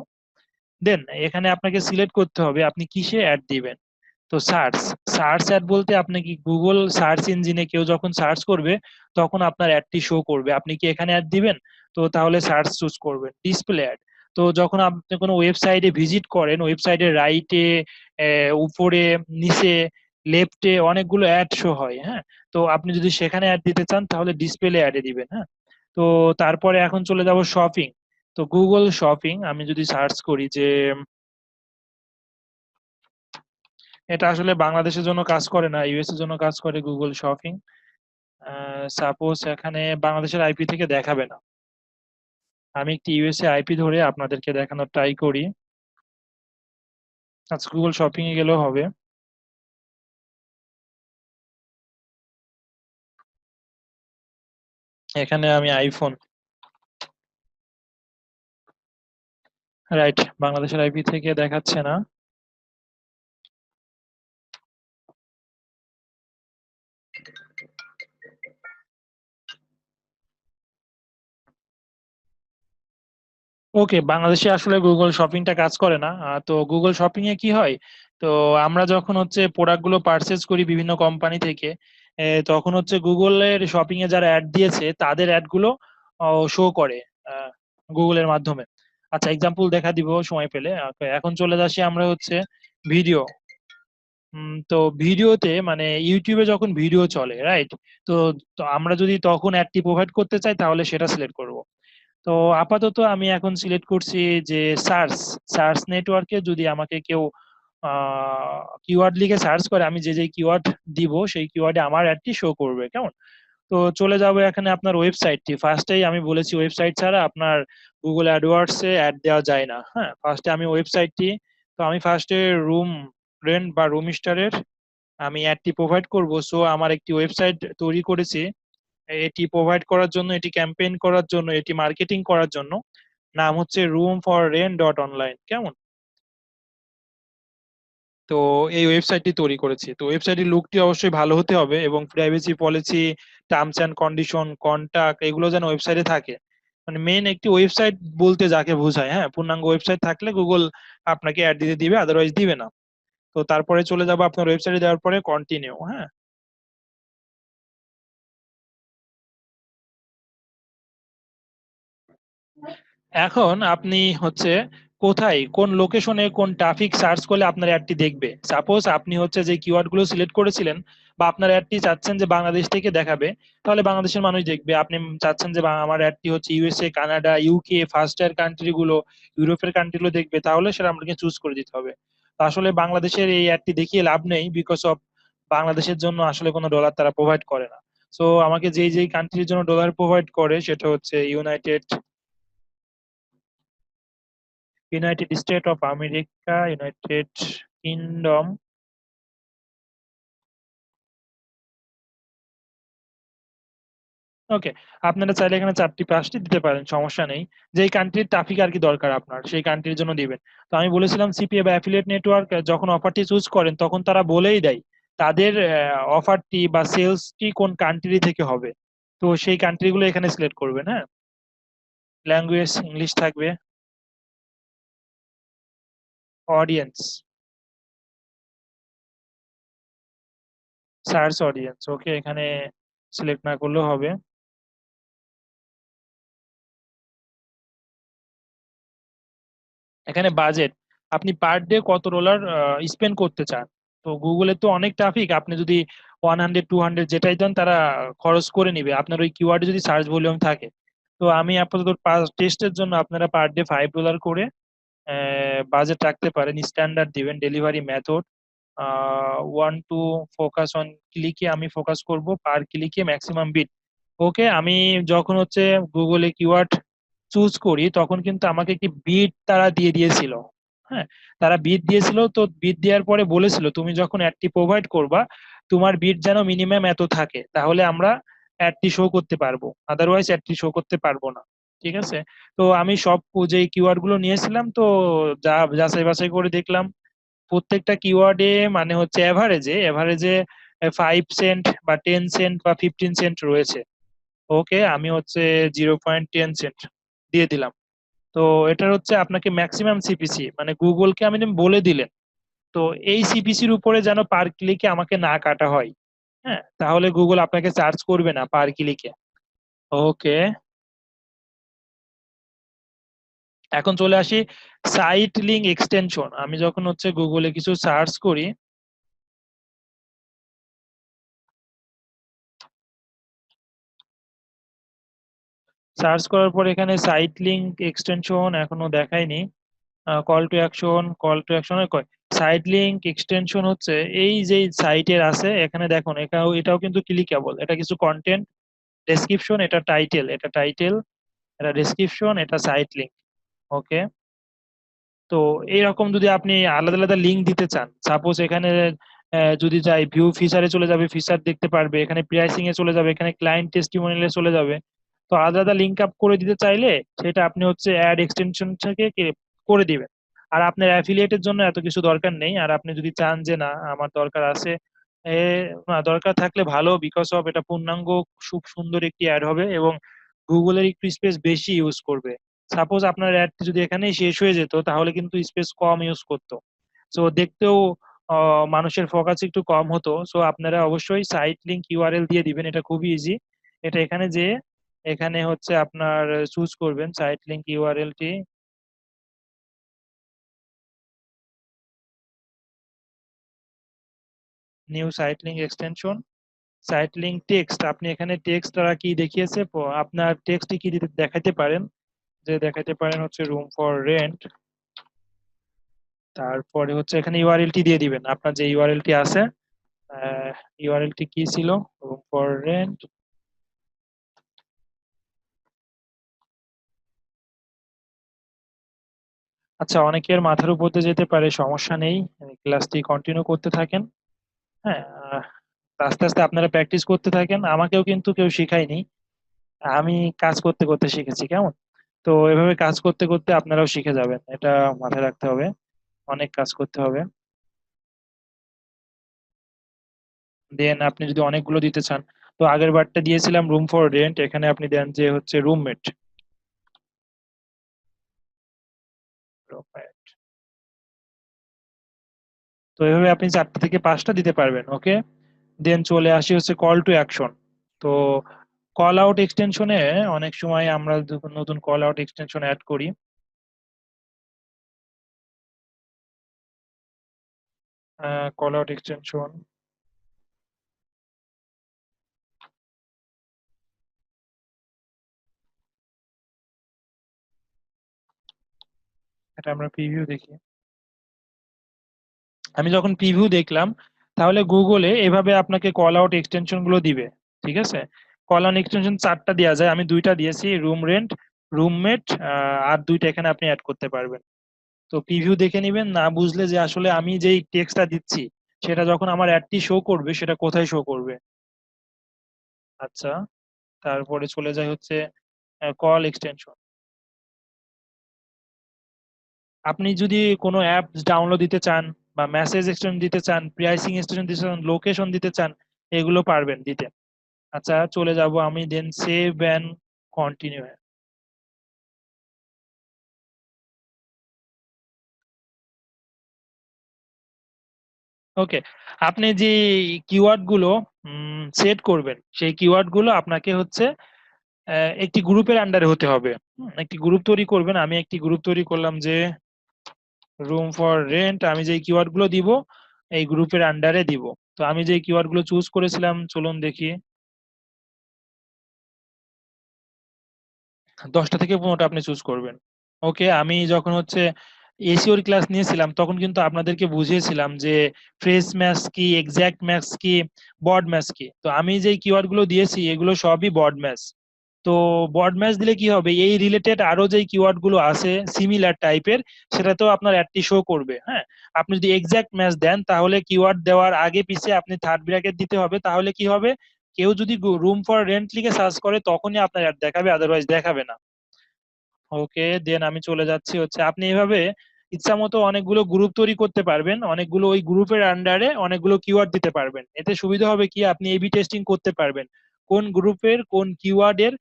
দেন এখানে আপনাকে সিলেক্ট করতে হবে আপনি কিসে অ্যাড দিবেন। তো সার্চ, সার্চ অ্যাড বলতে আপনি কি গুগল সার্চ ইঞ্জিনে কেউ যখন সার্চ করবে তখন আপনার অ্যাডটি শো করবে, আপনি কি এখানে অ্যাড দিবেন? তো তাহলে সার্চ চুজ করবেন, ডিসপ্লে অ্যাড। তো যখন আপনি কোনো ওয়েবসাইটে ভিজিট করেন, ওয়েবসাইটের রাইটে, উপরে, নিচে, লেফটে অনেকগুলো অ্যাড শো হয়, হ্যাঁ। তো আপনি যদি সেখানে অ্যাড দিতে চান তাহলে ডিসপ্লে অ্যাডে দিবেন, হ্যাঁ। তো তারপরে এখন চলে যাব শপিং। তো গুগল শপিং আমি যদি সার্চ করি যে, এটা আসলে বাংলাদেশের জন্য কাজ করে না, ইউএস এর জন্য কাজ করে গুগল শপিং। সাপোজ এখানে বাংলাদেশের আইপি থেকে দেখাবে না, আমি একটি ইউএসএ আইপি ধরে আপনাদেরকে দেখানোর ট্রাই করি। আচ্ছা, গুগল শপিং এ গেলেও হবে। এখানে আমি আইফোন, রাইট, বাংলাদেশের আইপি থেকে দেখাচ্ছে না। ওকে, বাংলাদেশে আসলে গুগল শপিংটা কাজ করে না। তো গুগল শপিং এ কি হয়, তো আমরা যখন হচ্ছে প্রোডাক্ট গুলো পারচেজ করি বিভিন্ন কোম্পানি থেকে, তখন হচ্ছে গুগলের শপিং এ যারা অ্যাড দিয়েছে তাদের অ্যাড গুলো শো করে গুগলের মাধ্যমে। আচ্ছা, এক্সাম্পল দেখা দিব সময় পেলে। এখন চলে যাচ্ছি আমরা হচ্ছে ভিডিও। তো ভিডিওতে মানে ইউটিউবে যখন ভিডিও চলে, রাইট, তো তো আমরা যদি তখন অ্যাডটি প্রোভাইড করতে চাই তাহলে সেটা সিলেক্ট করব। তো আপাতত আমি এখন সিলেক্ট করছি যে সার্চ, সার্চ নেটওয়ার্কে যদি আমাকে কেউ কিওয়ার্ড লিখে সার্চ করে, আমি যে যে কিওয়ার্ড দিব সেই কিওয়ার্ডে আমার অ্যাডটি শো করবে, কেমন। তো চলে যাবো এখানে আপনার ওয়েবসাইটটি, ফার্স্টেই আমি বলেছি ওয়েবসাইট ছাড়া আপনার গুগল অ্যাডওয়ার্ডস এ অ্যাড দেওয়া যায় না, হ্যাঁ। ফার্স্টে আমি ওয়েবসাইটটি, তো আমি ফার্স্টে রুম রেন্ট বা রুম স্টারের আমি অ্যাডটি প্রোভাইড করব। সো আমার একটি ওয়েবসাইট তৈরি করেছি এটি প্রোভাইড করার জন্য, এটি ক্যাম্পেইন করার জন্য, এটি মার্কেটিং করার জন্য। নাম হচ্ছে room4rent.online, কেমন। তো এই ওয়েবসাইটটি তৈরি করেছি, তো ওয়েবসাইটের লুকটি অবশ্যই ভালো হতে হবে এবং privacy policy, terms and condition, contact এগুলো যেন ওয়েবসাইটে থাকে। মানে মেন একটি ওয়েবসাইট বলতে যাকে বোঝায়, হ্যাঁ, পূর্ণাঙ্গ ওয়েবসাইট থাকলে গুগল আপনাকে অ্যাড দিতে দিবে, আদারওয়াইজ দিবে না। তো তারপরে চলে যাবো আপনার ওয়েবসাইটে দেওয়ার পরে কন্টিনিউ, হ্যাঁ। এখন আপনি হচ্ছে কোথায়, কোন লোকেশনে, কোন ট্রাফিক সার্চ করলে আপনার অ্যাডটি দেখবে। সাপোজ আপনি হচ্ছে যে কিওয়ার্ড গুলো সিলেক্ট করেছিলেন বা আপনার অ্যাডটি চাচ্ছেন যে বাংলাদেশ থেকে দেখাবে, তাহলে বাংলাদেশের মানুষ দেখবে। আপনি চাচ্ছেন যে আমার অ্যাডটি হচ্ছে USA, Canada, UK, first year country গুলো, ইউরোপের কান্ট্রি গুলো দেখবে, তাহলে সেটা আপনাকে চুজ করে দিতে হবে। তো আসলে বাংলাদেশের এই অ্যাডটি দেখিয়ে লাভ নেই, বিকজ অফ বাংলাদেশের জন্য আসলে কোনো ডলার তারা প্রোভাইড করে না। সো আমাকে যেই যেই কান্ট্রির জন্য ডলার প্রোভাইড করে সেটা হচ্ছে United State of America, United Kingdom. Okay, আপনারা চাইলে এখানে 4টি 5টি দিতে পারেন, সমস্যা নেই। যেই কান্ট্রির ট্রাফিক আর কি দরকার আপনার সেই কান্ট্রির জন্য দিবেন। তো আমি বলেছিলাম সিপিএ বা অ্যাফিলিয়েট নেটওয়ার্ক যখন অফারটি চুজ করেন তখন তারা বলেই দেয় তাদের অফারটি বা সেলসটি কোন কান্ট্রি থেকে হবে। তো সেই কান্ট্রিগুলো এখানে সিলেক্ট করবেন, হ্যাঁ। ল্যাঙ্গুয়েজ ইংলিশ থাকবে। অডিয়েন্স, সার্চ অডিয়েন্স, ওকে, এখানে সিলেক্ট না করলেও হবে। এখানে বাজেট, আপনি পার ডে কত ডলার স্পেন্ড করতে চান। তো গুগলে তো অনেক ট্রাফিক, আপনি যদি 100 200 যেটাই দেন তারা খরচ করে নিবে আপনার ওই কিওয়ার্ডে যদি সার্চ ভলিউম থাকে। তো আমি আপাতত টেস্টের জন্য আপনারা পার ডে $5 করে বাজেট রাখতে পারেন, স্ট্যান্ডার্ড দিবেন, delivery method 1 to focus on ক্লিকে, আমি ফোকাস করব পার ক্লিকে ম্যাক্সিমাম বিট। ওকে, আমি যখন হচ্ছে গুগলে কিওয়ার্ড চুজ করি তখন কিন্তু আমাকে কি বিট তারা দিয়ে দিয়েছিল, হ্যাঁ, তারা বিট দিয়েছিল, তো বিট দেওয়ার পরে বলেছিল তুমি যখন অ্যাডটি প্রোভাইড করবা তোমার বিট যেন মিনিমাম এত থাকে, তাহলে আমরা অ্যাডটি শো করতে পারবো, আদারওয়াইজ অ্যাডটি শো করতে পারবো না। ঠিক আছে। তো আমি সব যে কিওয়ার্ড গুলো নিয়েছিলাম, তো যা যাচাই বাছাই করে দেখলাম প্রত্যেকটা কিওয়ার্ডে মানে হচ্ছে এভারেজে 5 সেন্ট বা 10 সেন্ট বা 15 সেন্ট রয়েছে। ওকে, আমি হচ্ছে 0.10 সেন্ট দিয়ে দিলাম। তো এটার হচ্ছে আপনাকে ম্যাক্সিমাম সিপিসি মানে গুগলকে আমি বলে দিলেন, তো এই সিপিসির উপরে যেন পার ক্লিকে আমাকে না কাটা হয়। হ্যাঁ, তাহলে গুগল আপনাকে চার্জ করবে না পার ক্লিকে। ওকে, এখন চলে আসি সাইট লিঙ্ক এক্সটেনশন। আমি যখন হচ্ছে গুগলে কিছু সার্চ করি, সার্চ করার পর এখানে সাইট লিঙ্ক এক্সটেনশন এখনো দেখায়নি। কল টু অ্যাকশন কয় সাইট লিঙ্ক এক্সটেনশন হচ্ছে এই যে সাইটের আছে এখানে দেখুন, এটাও কিন্তু ক্লিকেবল। এটা কিছু কন্টেন্ট, ডেসক্রিপশন, এটা টাইটেল, এটা ডেসক্রিপশন, এটা সাইট লিঙ্ক। ওকে, তো এইরকম যদি আপনি আলাদা আলাদা লিঙ্ক দিতে চান, সাপোজ এখানে যদি যাই ভিউ ফিচারে চলে যাবে, ফিচার দেখতে পারবে, এখানে প্রাইসিং এ চলে যাবে, এখানে ক্লায়েন্ট টেস্টিমোনিয়ালে চলে যাবে। তো আলাদা আলাদা লিঙ্ক আপ করে দিতে চাইলে সেটা আপনি হচ্ছে অ্যাড এক্সটেনশন থেকে করে দিবেন। আর আপনার অ্যাফিলিয়েটের জন্য এত কিছু দরকার নেই। আর আপনি যদি চান যে না আমার দরকার আছে, এ, না দরকার থাকলে ভালো, বিকজ অফ এটা পূর্ণাঙ্গ খুব সুন্দর একটি অ্যাড হবে এবং গুগলের একটু স্পেস বেশি ইউজ করবে। সাপোজ আপনার অ্যাডটি যদি এখানেই শেষ হয়ে যেত তাহলে কিন্তু স্পেস কম ইউজ করতো, সো দেখতেও মানুষের ফোকাস একটু কম হতো। সো আপনারা অবশ্যই সাইট লিংক ইউআরএল দিয়ে দিবেন, এটা খুবই ইজি। এটা এখানে যে এখানে হচ্ছে আপনার চুজ করবেন সাইট লিংক ইউআরএলটি, new site link extension, site link text. আপনি এখানে টেক্সট দ্বারা কি দেখিয়েছে, আপনার টেক্সটে কি দেখাতে পারেন, যে দেখাতে পারেন হচ্ছে রুম ফর রেন্ট। তারপরে হচ্ছে এখানে ইউআরএলটি দিয়ে দিবেন, আপনার যে ইউআরএলটি আছে। ইউআরএলটি কি ছিল, রুম ফর রেন্ট। আচ্ছা, অনেকের মাথার উপর দিয়ে যেতে পারে, সমস্যা নেই, ক্লাসটি কন্টিনিউ করতে থাকেন। হ্যাঁ, আস্তে আস্তে আপনারা প্র্যাকটিস করতে থাকেন, আমাকেও কিন্তু কেউ শিখায়নি, আমি কাজ করতে করতে শিখেছি, কেমন? তো এভাবে কাজ করতে করতে আপনারাও শিখে যাবেন, এটা মাথায় রাখতে হবে, অনেক কাজ করতে হবে। দেন আপনি যদি অনেকগুলো দিতে চান, তো আগের বারটা দিয়েছিলাম রুম ফর রেন্ট, এখানে আপনি দেন যে হচ্ছে রুমমেট। তো এভাবে আপনি 4টা থেকে 5টা দিতে পারবেন। ওকে, দেন চলে আসি হচ্ছে কল টু অ্যাকশন। তো কল আউট এক্সটেনশনে অনেক সময় আমরা যখন নতুন কল আউট এক্সটেনশন অ্যাড করি, কল আউট এক্সটেনশন, এটা আমরা প্রিভিউ দেখি। আমি যখন প্রিভিউ দেখলাম, তাহলে গুগলে এভাবে আপনাকে কল আউট এক্সটেনশন গুলো দিবে। ঠিক আছে, কল আউট এক্সটেনশন 4টা দেওয়া যায়, আমি 2টা দিয়েছি, রুম রেন্ট, রুমমেট, আর 2টা এখানে আপনি অ্যাড করতে পারবেন। তো প্রিভিউ দেখে নিবেন, না বুঝলে যে আসলে আমি যেই টেক্সটটা দিচ্ছি সেটা যখন আমার অ্যাডটি শো করবে সেটা কোথায় শো করবে। আচ্ছা, তারপরে চলে যায় হচ্ছে কল এক্সটেনশন। আপনি যদি কোনো অ্যাপ ডাউনলোড দিতে চান বা মেসেজ এক্সটেনশন দিতে চান, প্রাইসিং এক্সটেনশন দিতে চান, লোকেশন দিতে চান, এগুলো পারবেন দিতে। আচ্ছা, চলে যাব আমি, দেন সেভ অ্যান্ড কন্টিনিউ। ওকে, আপনি যে কিওয়ার্ড গুলো সেট করবেন সেই কিওয়ার্ড গুলো আপনাকে হচ্ছে একটি গ্রুপের আন্ডারে হতে হবে। একটি গ্রুপ তৈরি করবেন, আমি একটি গ্রুপ তৈরি করলাম যে রুম ফর রেন্ট, আমি যে কিওয়ার্ড গুলো দিব এই গ্রুপের আন্ডারে দিব। তো আমি যে কিওয়ার্ড গুলো চুজ করেছিলাম চলুন দেখি, 10টা থেকে 15টা আপনি চুজ করবেন। ওকে, আমি যখন হচ্ছে এসিওর ক্লাস নিয়েছিলাম তখন কিন্তু আপনাদেরকে বুঝিয়েছিলাম যে ফ্রেশ ম্যাথস কি, এক্সাক্ট ম্যাথস কি, বড ম্যাথস কি। তো আমি যে কিওয়ার্ড গুলো দিয়েছি এগুলো সবই বড ম্যাথস। তো বড ম্যাচ দিলে কি হবে, এই রিলেটেড আরো যে কিওয়ার্ড গুলো আছে সিমিলার টাইপের সেটাতেও আপনার অ্যাডটি শো করবে। হ্যাঁ, আপনি যদি এক্সাক্ট ম্যাচ দেন তাহলে কিওয়ার্ড দেওয়ার আগে পিছে আপনি থার্ড ব্র্যাকেট দিতে হবে, তাহলে কি হবে, কেউ যদি রুম ফর রেন্ট লিখে সার্চ করে তখনই আপনার অ্যাড দেখাবে, আদারওয়াইজ দেখাবে না। ওকে, দেন আমি চলে যাচ্ছি হচ্ছে আপনি এভাবে ইচ্ছা মতো অনেকগুলো গ্রুপ তৈরি করতে পারবেন, অনেকগুলো ওই গ্রুপের আন্ডারে অনেকগুলো কিওয়ার্ড দিতে পারবেন। এতে সুবিধা হবে কি, আপনি এবি টেস্টিং করতে পারবেন কোন গ্রুপের কোন কিওয়ার্ডের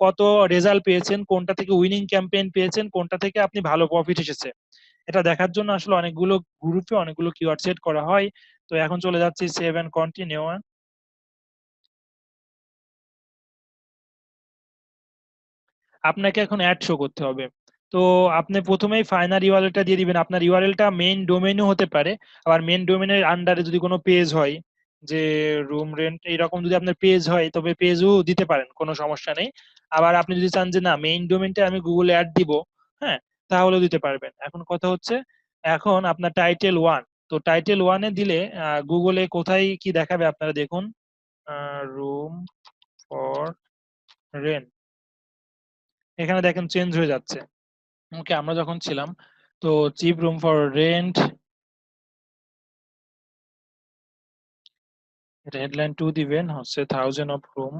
কত রেজাল্ট পেয়েছেন, কোনটা থেকে উইনিং ক্যাম্পেইন পেয়েছেন, কোনটা থেকে আপনি ভালো প্রফিট এসেছে। এটা দেখার জন্য আসলে অনেকগুলো গ্রুপে অনেকগুলো কিওয়ার্ড সেট করা হয়। তো এখন চলে যাচ্ছি সেভ এন্ড কন্টিনিউ। আপনাকে এখন অ্যাড শো করতে হবে। তো আপনি প্রথমেই ফাইনাল ইউআরএলটা দিয়ে দিবেন, আপনার ইউআরএলটা মেইন ডোমেইনও হতে পারে, আবার মেইন ডোমেইনের আন্ডারে যদি কোনো পেজ হয়, যে রুম রেন্ট এরকম যদি আপনার পেজ হয় তবে পেজও দিতে পারেন, কোনো সমস্যা নেই। আবার আপনি যদি চান যে না মেইন ডোমেইনটা আমি গুগলে অ্যাড দিব, হ্যাঁ, তাহলেও দিতে পারবেন। এখন কথা হচ্ছে, এখন আপনার টাইটেল ওয়ান, তো টাইটেল ওয়ানে দিলে গুগলে কোথায় কি দেখাবে আপনারা দেখুন, রুম ফর রেন্ট, এখানে দেখেন চেঞ্জ হয়ে যাচ্ছে। ওকে, আমরা যখন ছিলাম, তো চিপ রুম ফর রেন্ট, এটা হেডলাইন টু দিবেন হচ্ছে 1000 অফ রুম।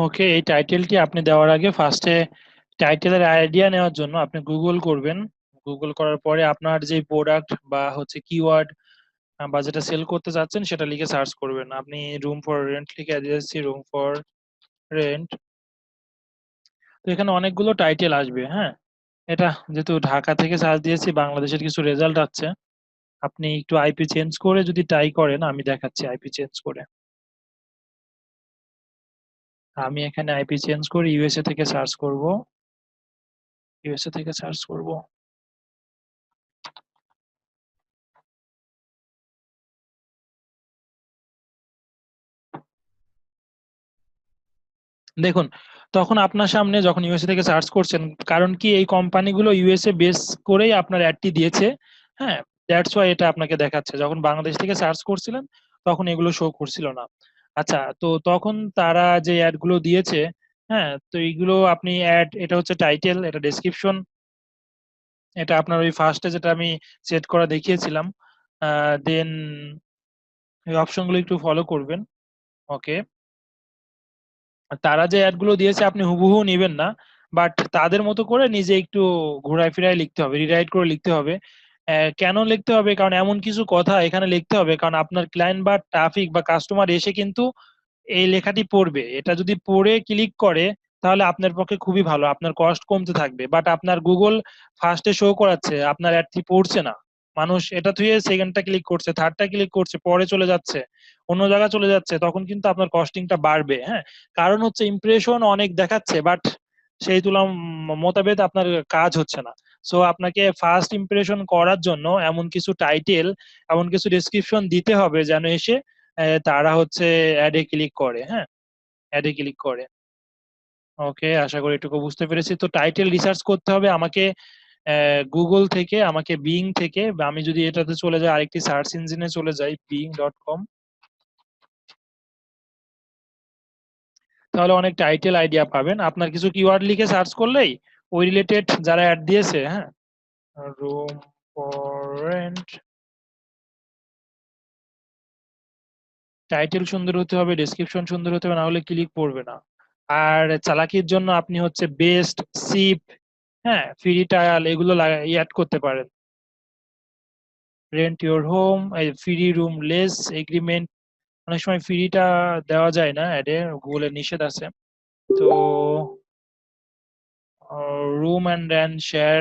ওকে, এই টাইটেলটি আপনি দেওয়ার আগে ফার্স্টে টাইটেলের আইডিয়া নেওয়ার জন্য আপনি গুগল করবেন। গুগল করার পরে আপনার যে প্রোডাক্ট বা হচ্ছে কিওয়ার্ড বা যেটা সেল করতে চাচ্ছেন সেটা লিখে সার্চ করবেন। আপনি রুম ফর রেন্ট লিখে দিয়েছি, রুম ফর রেন্ট। তো এখানে অনেকগুলো টাইটেল আসবে। হ্যাঁ, এটা যেহেতু ঢাকা থেকে সার্চ দিয়েছি, বাংলাদেশের কিছু রেজাল্ট আছে। আপনি একটু আইপি চেঞ্জ করে যদি ট্রাই করেন, আমি দেখাচ্ছি আইপি চেঞ্জ করে। আমি এখানে আইপি চেঞ্জ করে ইউএসএ থেকে সার্চ করব, ইউএসএ থেকে সার্চ করব। দেখুন, তখন আপনার সামনে যখন ইউএসএ থেকে সার্চ করছেন, কারণ কি এই কোম্পানিগুলো ইউএসএ বেস করেই আপনার অ্যাডটি দিয়েছে। হ্যাঁ, দ্যাটস ওয়াই এটা আপনাকে দেখাচ্ছে। যখন বাংলাদেশ থেকে সার্চ করছিলেন তখন এগুলো শো করছিল না। আচ্ছা, তো তখন তারা যে অ্যাড গুলো দিয়েছে, হ্যাঁ, তো এইগুলো আপনি অ্যাড, এটা হচ্ছে টাইটেল, এটা ডেসক্রিপশন, এটা আপনার ওই ফার্স্টে যেটা আমি সেট করা দেখিয়েছিলাম। দেন এই অপশনগুলো একটু ফলো করবেন। ওকে, তারা যে অ্যাড গুলো দিয়েছে আপনি হুবহু নিবেন না, বাট তাদের মতো করে নিজে একটু ঘোরায় ফিরায় লিখতে হবে, রিরাইট করে লিখতে হবে। কেন লিখতে হবে, কারণ এমন কিছু কথা এখানে লিখতে হবে, কারণ আপনার ক্লায়েন্ট বা ট্রাফিক বা কাস্টমার এসে কিন্তু এই লেখাটি পড়বে। এটা যদি পড়ে ক্লিক করে তাহলে আপনার পক্ষে খুবই ভালো, আপনার কস্ট কমতে থাকবে। বাট আপনার গুগল ফার্স্টে শো করাচ্ছে আপনার অ্যাডটি পড়ছে না, মানুষ এটা থুয়ে সেকেন্ডটা ক্লিক করছে, থার্ডটা ক্লিক করছে, পরে চলে যাচ্ছে, অন্য জায়গায় চলে যাচ্ছে, তখন কিন্তু আপনার কস্টিংটা বাড়বে। হ্যাঁ, কারণ হচ্ছে ইমপ্রেশন অনেক দেখাচ্ছে বাট সেই তুলনা মোতাবেক আপনার কাজ হচ্ছে না। সো আপনাকে ফার্স্ট ইমপ্রেশন করার জন্য এমন কিছু টাইটেল, এমন কিছু ডেসক্রিপশন দিতে হবে যেন এসে তারা হচ্ছে অ্যাডে ক্লিক করে। হ্যাঁ, অ্যাডে ক্লিক করে। ওকে, আশা করি এটুকু বুঝতে পেরেছি। তো টাইটেল রিসার্চ করতে হবে আমাকে গুগল থেকে, আমাকে বিং থেকে, বা আমি যদি এটাতে চলে যাই আরেকটি সার্চ ইঞ্জিনে চলে যাই bing.com, তাহলে অনেক টাইটেল আইডিয়া পাবেন। আপনার কিছু কিওয়ার্ড লিখে সার্চ করলেই ওই রিলেটেড যারা অ্যাড দিয়েছে, হ্যাঁ, রুম ফর রেন্ট, টাইটেল সুন্দর হতে হবে, ডেসক্রিপশন সুন্দর হতে হবে, না হলে ক্লিক পড়বে না। আর চালাকির জন্য আপনি হচ্ছে বেস্ট, সিপ, হ্যাঁ, ফ্রি ট্রায়াল এগুলো অ্যাড করতে পারেন। রেন্ট ইওর হোম, এই ফ্রি রুম লেস এগ্রিমেন্ট, অনেক সময় ফ্রিটা দেওয়া যায় না অ্যাডে, গুগলের নিষেধ আছে। তো room and rent share,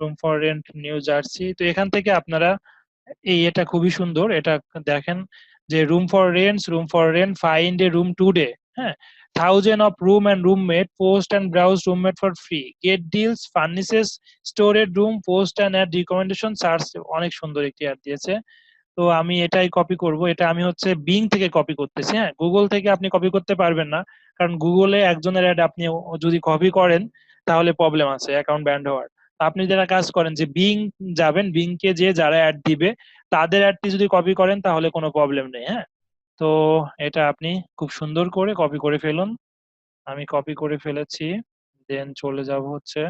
room for rent new jersey, তো এখান থেকে আপনারা এটা খুবই সুন্দর, এটা দেখেন যে room for rent find a room today, হ্যাঁ, 1000 of room and roommate, post and browse roommate for free, get deals, furnishes, stored room, post and add recommendation, search, অনেক সুন্দর একটি অ্যাড দিয়েছে। তো আমি এটাই কপি করব। এটা আমি হচ্ছে বিং থেকে কপি করতেছি। হ্যাঁ, গুগল থেকে আপনি কপি করতে পারবেন না, কারণ গুগলে একজনের অ্যাড আপনি যদি কপি করেন তাহলে প্রবলেম আছে অ্যাকাউন্ট ব্যান্ড হওয়ার। তো আপনি যারা কাজ করেন যে বিং যাবেন, বিং কে যে যারা অ্যাড দিবে তাদের অ্যাডটি যদি কপি করেন তাহলে কোনো প্রবলেম নেই। হ্যাঁ, তো এটা আপনি খুব সুন্দর করে কপি করে ফেলুন। আমি কপি করে ফেলেছি। দেন চলে যাব হচ্ছে,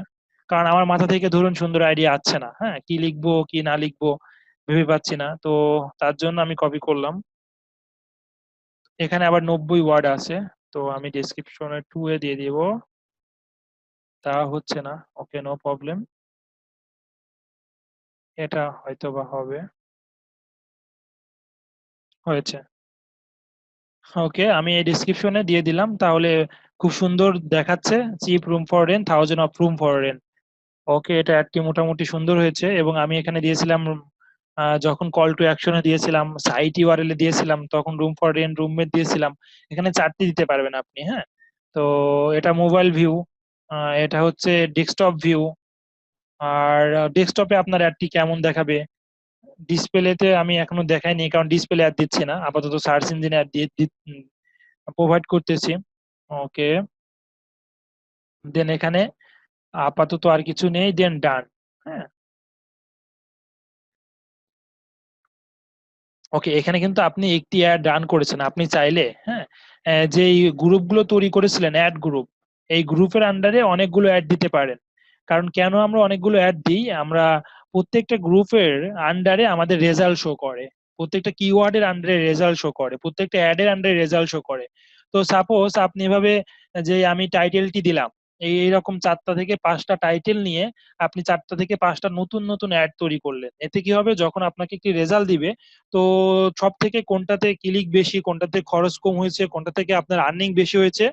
কারণ আমার মাথা থেকে ধরুন সুন্দর আইডিয়া আসছে না, হ্যাঁ, কি লিখবো কি না লিখবো ভেবে পাচ্ছি না, তো তার জন্য আমি কপি করলাম। এখানে আবার 90 ওয়ার্ড আছে, তো আমি ডেসক্রিপশনে 2 এ দিয়ে দিব। তা হচ্ছে না, ওকে, নো প্রবলেম, এটা হয়তো বা হবে। হয়েছে। ওকে, আমি এই ডেসক্রিপশনে দিয়ে দিলাম, তাহলে খুব সুন্দর দেখাচ্ছে, cheap room for rent, 1000 of room for rent. Okay, এটা একটি মোটামুটি সুন্দর হয়েছে। এবং আমি এখানে দিয়েছিলাম যখন কল টু অ্যাকশনে দিয়েছিলাম, সাইট ইউআরএল এ দিয়েছিলাম, তখন রুম ফর রেন্ট, রুমমেট দিয়েছিলাম। এখানে 4টি দিতে পারবেন আপনি। হ্যাঁ, তো এটা মোবাইল ভিউ, এটা হচ্ছে ডেস্কটপ ভিউ। আর ডেস্কটপে আপনার অ্যাডটি কেমন দেখাবে, ডিসপ্লেতে আমি এখনো দেখাইনি, কারণ ডিসপ্লে অ্যাড দিচ্ছি না, আপাতত সার্চ ইঞ্জিনে অ্যাড দিয়ে প্রোভাইড করতেছি। ওকে, দেন এখানে আপাতত আর কিছু নেই, দেন ডান। হ্যাঁ, ওকে, এখানে কিন্তু আপনি একটি অ্যাড রান করেছেন। আপনি চাইলে, হ্যাঁ, যে গ্রুপগুলো তৈরি করেছিলেন, অ্যাড গ্রুপ, এই গ্রুপের আন্ডারে অনেকগুলো অ্যাড দিতে পারেন। কারণ কেন আমরা অনেকগুলো অ্যাড দিই, আমরা প্রত্যেকটা গ্রুপের আন্ডারে আমাদের রেজাল্ট শো করে, প্রত্যেকটা কিওয়ার্ডের আন্ডারে রেজাল্ট শো করে, প্রত্যেকটা অ্যাডের আন্ডারে রেজাল্ট শো করে। তো সাপোজ আপনি এভাবে, যে আমি টাইটেলটি দিলাম, এইরকম 4টা থেকে 5টা টাইটেল নিয়ে আপনি 4টা থেকে 5টা নতুন নতুন অ্যাড তৈরি করলেন। এতে কি হবে, যখন আপনাকে একটি রেজাল্ট দিবে, তো সব থেকে কোনটাতে ক্লিক বেশি, কোনটাতে খরচ কম হয়েছে, কোনটা থেকে আপনার আর্নিং বেশি হয়েছে,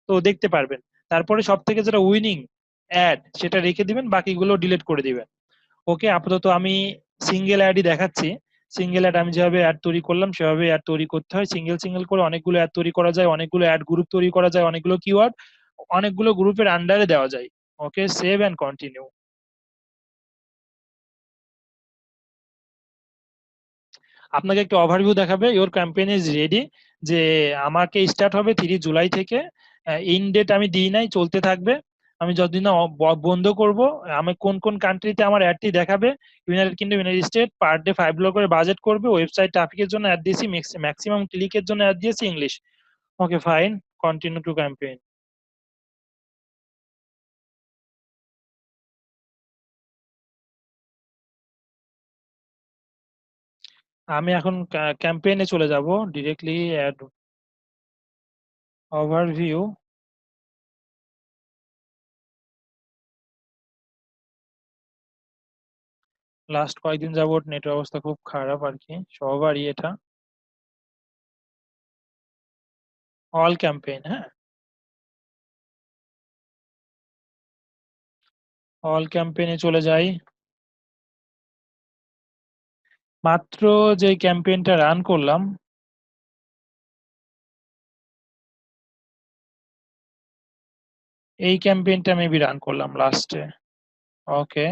তো দেখতে পারবেন। তারপরে সব থেকে যেটা উইনিং অ্যাড সেটা রেখে দিবেন, বাকিগুলো ডিলিট করে দিবেন। ওকে, আপাতত আমি সিঙ্গেল অ্যাডই দেখাচ্ছি। সিঙ্গেল অ্যাড আমি যেভাবে অ্যাড তৈরি করলাম সেভাবে অ্যাড তৈরি করতে হয়। সিঙ্গেল সিঙ্গেল করে অনেকগুলো অ্যাড তৈরি করা যায়, অনেকগুলো অ্যাড গ্রুপ তৈরি করা যায়, অনেকগুলো কিওয়ার্ড অনেকগুলো গ্রুপের আন্ডারে দেওয়া যায়। ওকে, সেভ অ্যান্ড কন্টিনিউ। আপনাকে একটা ওভারভিউ দেখাবে, ইওর ক্যাম্পেইন ইজ রেডি, যে আমাকে স্টার্ট হবে 3 জুলাই থেকে, ইন ডেট আমি দিই নাই, চলতে থাকবে। আমি যতদিন না বন্ধ করব, আমি কোন কোন কান্ট্রিতে আমার অ্যাডটি দেখাবে, United kingdom, United state, per day $5 করে বাজেট করবে, ওয়েবসাইট ট্রাফিকের জন্য অ্যাড দিয়েছি, ম্যাক্সিমাম ক্লিকের জন্য অ্যাড দিয়েছি English. Okay, fine, continue to campaign. আমি এখন ক্যাম্পেইনে চলে যাব ডিরেক্টলি, অ্যাড ওভারভিউ। লাস্ট কয়েকদিন যাবত নেটের অবস্থা খুব খারাপ আর কি, সবারই এটা। অল ক্যাম্পেইন, হ্যাঁ, অল ক্যাম্পেইনে চলে যাই। মাত্র যে ক্যাম্পেইনটা রান করলাম, এই ক্যাম্পেইনটা মেবি রান করলাম লাস্টে। ওকে,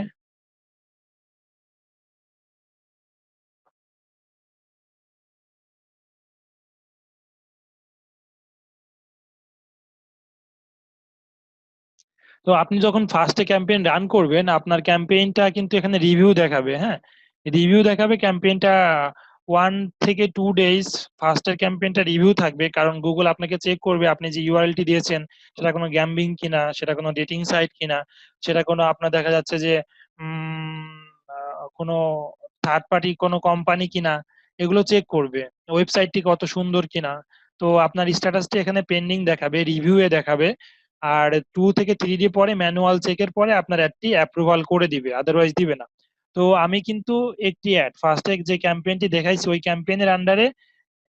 তো আপনি যখন ফার্স্টে ক্যাম্পেইন রান করবেন, আপনার ক্যাম্পেইনটা কিন্তু এখানে রিভিউ দেখাবে। হ্যাঁ, রিভিউ দেখাবে ক্যাম্পেইনটা 1 থেকে 2 ডেজ। ফার্স্টের ক্যাম্পেইনটা রিভিউ থাকবে, কারণ গুগল আপনাকে চেক করবে আপনি যে ইউআরএলটি দিয়েছেন সেটা কোনো গ্যাম্বিং কিনা, সেটা কোনো ডেটিং সাইট কিনা, সেটা কোনো আপনার দেখা যাচ্ছে যে কোনো থার্ড পার্টি কোনো কোম্পানি কিনা, এগুলো চেক করবে, ওয়েবসাইটটি কত সুন্দর কিনা। তো আপনার স্ট্যাটাসটি এখানে পেন্ডিং দেখাবে, রিভিউয়ে দেখাবে। আর 2 থেকে 3 ডে পরে ম্যানুয়াল চেকের পরে আপনার অ্যাডটি অ্যাপ্রুভাল করে দিবে, আদারওয়াইজ দিবে না। তো আমি কিন্তু একটি অ্যাড ফার্স্টে যে ক্যাম্পেইনটি দেখাইছি ওই ক্যাম্পেইনের আন্ডারে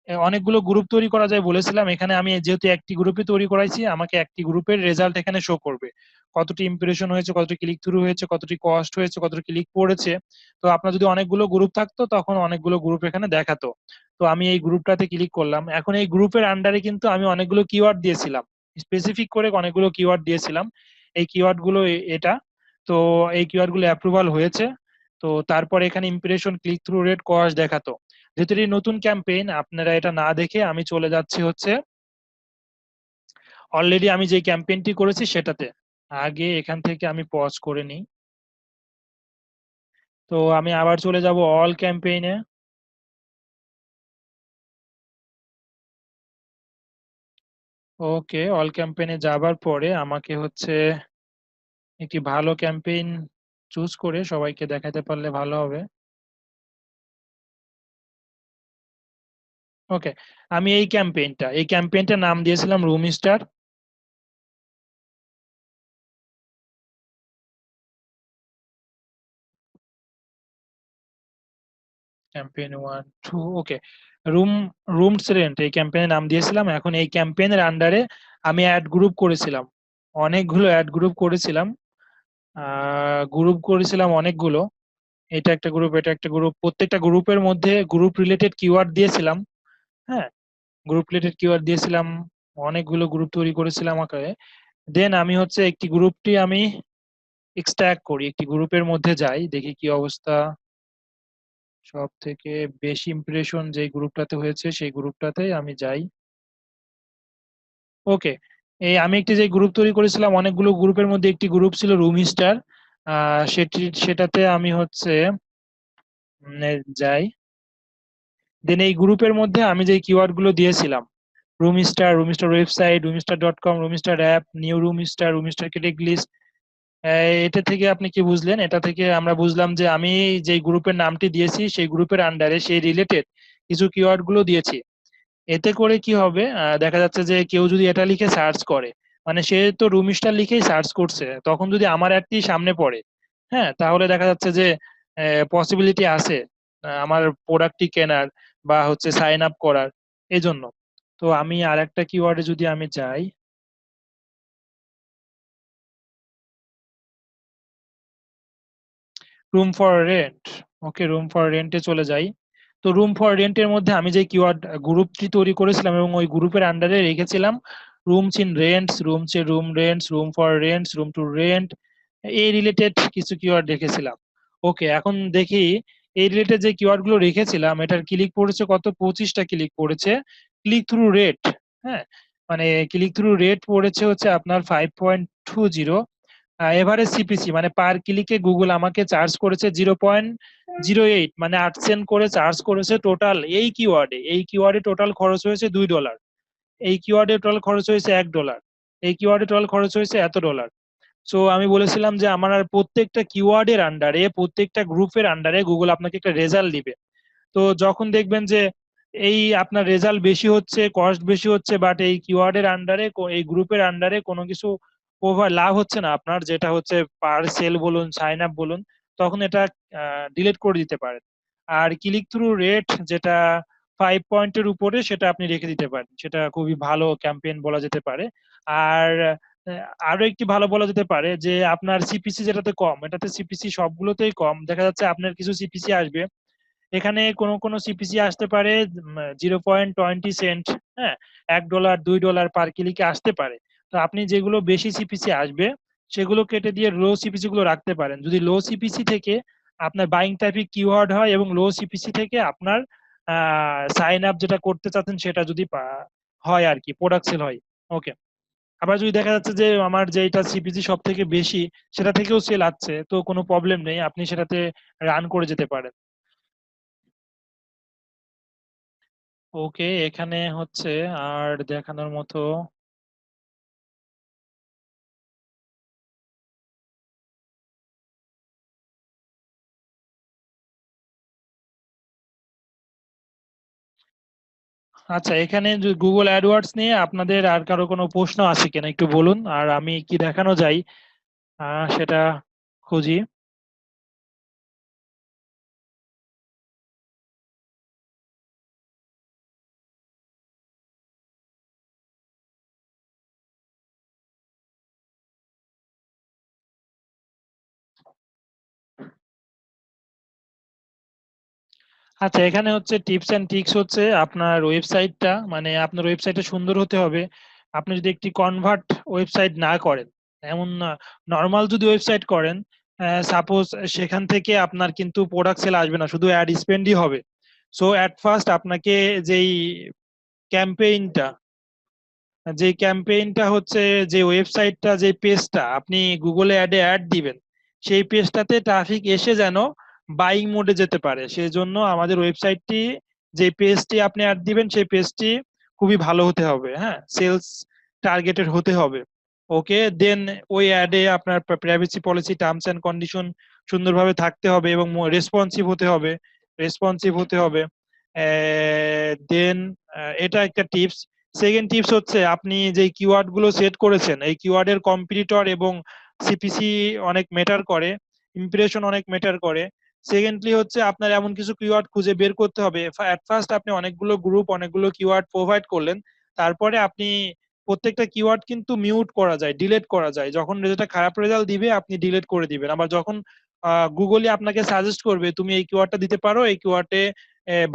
অনেকগুলো গ্রুপ তৈরি করা যায় বলেছিলাম। এখানে আমি যেহেতু একটি গ্রুপে তৈরি করাইছি, আমাকে একটি গ্রুপের রেজাল্ট এখানে শো করবে, কতটি ইমপ্রেশন হয়েছে, কতটি ক্লিক থ্রু হয়েছে, কতটি কস্ট হয়েছে, কতটি ক্লিক পড়েছে। তো আপনার যদি অনেকগুলো গ্রুপ থাকতো তখন অনেকগুলো গ্রুপ এখানে দেখাতো। তো আমি এই গ্রুপটাতে ক্লিক করলাম। এখন এই গ্রুপের আন্ডারে কিন্তু আমি অনেকগুলো কিওয়ার্ড দিয়েছিলাম, স্পেসিফিক করে অনেকগুলো কিওয়ার্ড দিয়েছিলাম। এই কিওয়ার্ড গুলো এটা, তো এই কিওয়ার্ড গুলো অ্যাপ্রুভাল হয়েছে। তো তারপর এখানে impression, click through rate, cost দেখাতো। যেহেতু এই নতুন ক্যাম্পেইন, আপনারা এটা না দেখে আমি চলে যাচ্ছি হচ্ছে অলরেডি আমি যে ক্যাম্পেইনটি করেছি সেটাতে। আগে এখান থেকে আমি পজ করে নিই। তো আমি আবার চলে যাব অল ক্যাম্পেইনে। ওকে, অল ক্যাম্পেইনে যাবার পরে আমাকে হচ্ছে একটি ভালো ক্যাম্পেইন চুজ করে সবাইকে দেখাতে পারলে ভালো হবে। ওকে, আমি এই ক্যাম্পেইনটার নাম দিয়েছিলাম রুম স্টার। ক্যাম্পেইন 1 2, ওকে। রুম রুমস রেন্ট এই ক্যাম্পেইনের নাম দিয়েছিলাম। এখন এই ক্যাম্পেইনের আন্ডারে আমি অ্যাড গ্রুপ করেছিলাম, অনেকগুলো অ্যাড গ্রুপ করেছিলাম। গ্রুপ করেছিলাম অনেকগুলো। এটা একটা গ্রুপ, এটা একটা গ্রুপ, প্রত্যেকটা গ্রুপের মধ্যে গ্রুপ রিলেটেড কিওয়ার্ড দিয়েছিলাম। হ্যাঁ, গ্রুপ রিলেটেড কিওয়ার্ড দিয়েছিলাম, অনেকগুলো গ্রুপ তৈরি করেছিলাম আকারে। দেন আমি হচ্ছে একটি গ্রুপটি আমি এক্সট্রাক্ট করি, একটি গ্রুপের মধ্যে যাই, দেখি কি অবস্থা। সব থেকে বেশি ইমপ্রেশন যে গ্রুপটাতে হয়েছে সেই গ্রুপটাতেই আমি যাই। ওকে, এই আমি একটি যে গ্রুপ তৈরি করেছিলাম অনেকগুলো গ্রুপের মধ্যে একটি গ্রুপ ছিল রুম স্টার। সেটাতে আমি হচ্ছে যাই। দেন এই গ্রুপের মধ্যে আমি যে কিওয়ার্ড গুলো দিয়েছিলাম, room star website, roomstar.com, Roomstar app, new room star category list. এটা থেকে আপনি কি বুঝলেন? এটা থেকে আমরা বুঝলাম যে আমি যে গ্রুপের নামটি দিয়েছি সেই গ্রুপের আন্ডারে সেই রিলেটেড কিছু কিওয়ার্ড গুলো দিয়েছি। এতে করে কি হবে, দেখা যাচ্ছে যে কেউ যদি এটা লিখে সার্চ করে, মানে সে তো রুম স্টার লিখেই সার্চ করছে, তখন যদি আমার অ্যাডটি সামনে পড়ে, হ্যাঁ, তাহলে দেখা যাচ্ছে যে পসিবিলিটি আছে আমার প্রোডাক্টটি কেনার বা হচ্ছে সাইন আপ করার। এই জন্য তো আমি আর একটা কিওয়ার্ডে যদি আমি যাই, room for rent. Okay, room for রেন্টে চলে যাই। তো রুম ফর রেন্টের মধ্যে আমি যে কিওয়ার্ড গ্রুপটি তৈরি করেছিলাম এবং ওই গ্রুপের আন্ডারে রেখেছিলাম rooms in rents, room rents, room for rents, room two rent, এই রিলেটেড কিছু কিওয়ার্ড রেখেছিলাম। ওকে, এখন দেখি এই রিলেটেড যে কিওয়ার্ড গুলো রেখেছিলাম এটার ক্লিক পড়েছে কত, 25টা ক্লিক পড়েছে। ক্লিক থ্রু রেট, হ্যাঁ, মানে ক্লিক থ্রু রেট পড়েছে হচ্ছে আপনার 5.20। এভারেজ সিপিসি মানে পার ক্লিকে গুগল আমাকে চার্জ করেছে 0.08, মানে 8 সেন্ট করে চার্জ করেছে টোটাল। এই কিওয়ার্ডে টোটাল খরচ হয়েছে $2। এই কিওয়ার্ডে টোটাল খরচ হয়েছে $1। এই কিওয়ার্ডে টোটাল খরচ হয়েছে এত ডলার। সো আমি বলেছিলাম যে আমার আর প্রত্যেকটা কিওয়ার্ডের আন্ডারে, প্রত্যেকটা গ্রুপের আন্ডারে গুগল আপনাকে একটা রেজাল্ট দিবে। তো যখন দেখবেন যে এই আপনার রেজাল্ট বেশি হচ্ছে, কস্ট বেশি হচ্ছে, বাট এই কিওয়ার্ডের আন্ডারে, এই গ্রুপের আন্ডারে কোনো কিছু ওভার লাভ হচ্ছে না আপনার, যেটা হচ্ছে পার সেল বলুন, সাইন আপ বলুন, তখন এটা ডিলিট করে দিতে পারেন। আর ক্লিক থ্রু রেট যেটা 5 পয়েন্টের উপরে, সেটা আপনি রেখে দিতে পারেন, সেটা খুবই ভালো ক্যাম্পেইন বলা যেতে পারে। আর আরো একটি ভালো বলা যেতে পারে যে আপনার সিপিসি যেটাতে কম, এটাতে সিপিসি সবগুলোতেই কম। দেখা যাচ্ছে আপনার কিছু সিপিসি আসবে, এখানে কোনো কোনো সিপিসি আসতে পারে 0.20 সেন্ট, হ্যাঁ, $1 $2 পার ক্লিকে আসতে পারে। তো আপনি যেগুলো বেশি সিপিসি আসবে সেগুলো কেটে দিয়ে লো সিপিসি গুলো রাখতে পারেন। যদি লো সিপিসি থেকে আপনার বাইং ট্রাফিক কিওয়ার্ড হয় এবং লো সিপিসি থেকে আপনার সাইন আপ যেটা করতে চাচ্ছেন সেটা যদি হয় আর কি, প্রোডাক্ট সেল হয়। ওকে, আবার যদি দেখা যাচ্ছে যে আমার যেটা সিপিসি সব থেকে বেশি সেটা থেকেও সেল আসছে, তো কোনো প্রবলেম নেই, আপনি সেটাতে রান করে যেতে পারেন। ওকে, এখানে হচ্ছে আর দেখানোর মতো, আচ্ছা, এখানে গুগল অ্যাডওয়ার্ডস নিয়ে আপনাদের আর কারো কোনো প্রশ্ন আছে কিনা একটু বলুন, আর আমি কি দেখানো যায় সেটা খুঁজি। আচ্ছা, এখানে হচ্ছে টিপস এন্ড ট্রিক্স হচ্ছে আপনার ওয়েবসাইটটা, মানে আপনার ওয়েবসাইটটা সুন্দর হতে হবে। আপনি যদি একটি কনভার্ট ওয়েবসাইট না করেন, এমন নর্মাল যদি ওয়েবসাইট করেন, সাপোজ সেখান থেকে আপনার কিন্তু প্রোডাক্ট সেল আসবে না, শুধু অ্যাড স্পেন্ডই হবে। সো অ্যাট ফার্স্ট আপনাকে যেই ক্যাম্পেইনটা হচ্ছে, যে ওয়েবসাইটটা, যে পেজটা আপনি গুগলে অ্যাড দিবেন, সেই পেজটাতে ট্রাফিক এসে যেন বাইং মোডে যেতে পারে, সেই জন্য আমাদের ওয়েবসাইটটি, যে পেজটি আপনি অ্যাড দিবেন সেই পেজটি খুবই ভালো হতে হবে, হ্যাঁ, সেলস টার্গেটেড হতে হবে। ওকে, দেন ওই অ্যাডে আপনার privacy policy, terms and condition সুন্দরভাবে থাকতে হবে এবং রেসপন্সিভ হতে হবে। দেন এটা একটা টিপস। সেকেন্ড টিপস হচ্ছে, আপনি যে কিওয়ার্ড গুলো সেট করেছেন, এই কিওয়ার্ডের কম্পিটিটর এবং সিপিসি অনেক ম্যাটার করে, ইমপ্রেশন অনেক ম্যাটার করে। সেকেন্ডলি হচ্ছে, আপনার এমন কিছু কিওয়ার্ড খুঁজে বের করতে হবে। এট ফার্স্ট আপনি অনেকগুলো গ্রুপ, অনেকগুলো কিওয়ার্ড প্রোভাইড করলেন, তারপরে আপনি প্রত্যেকটা কিওয়ার্ড কিন্তু মিউট করা যায়, ডিলিট করা যায়। যখন যেটা খারাপ রেজাল্ট দিবে আপনি ডিলিট করে দিবেন। আবার যখন গুগলই আপনাকে সাজেস্ট করবে তুমি এই কিওয়ার্ডটা দিতে পারো, এই কিওয়ার্ডে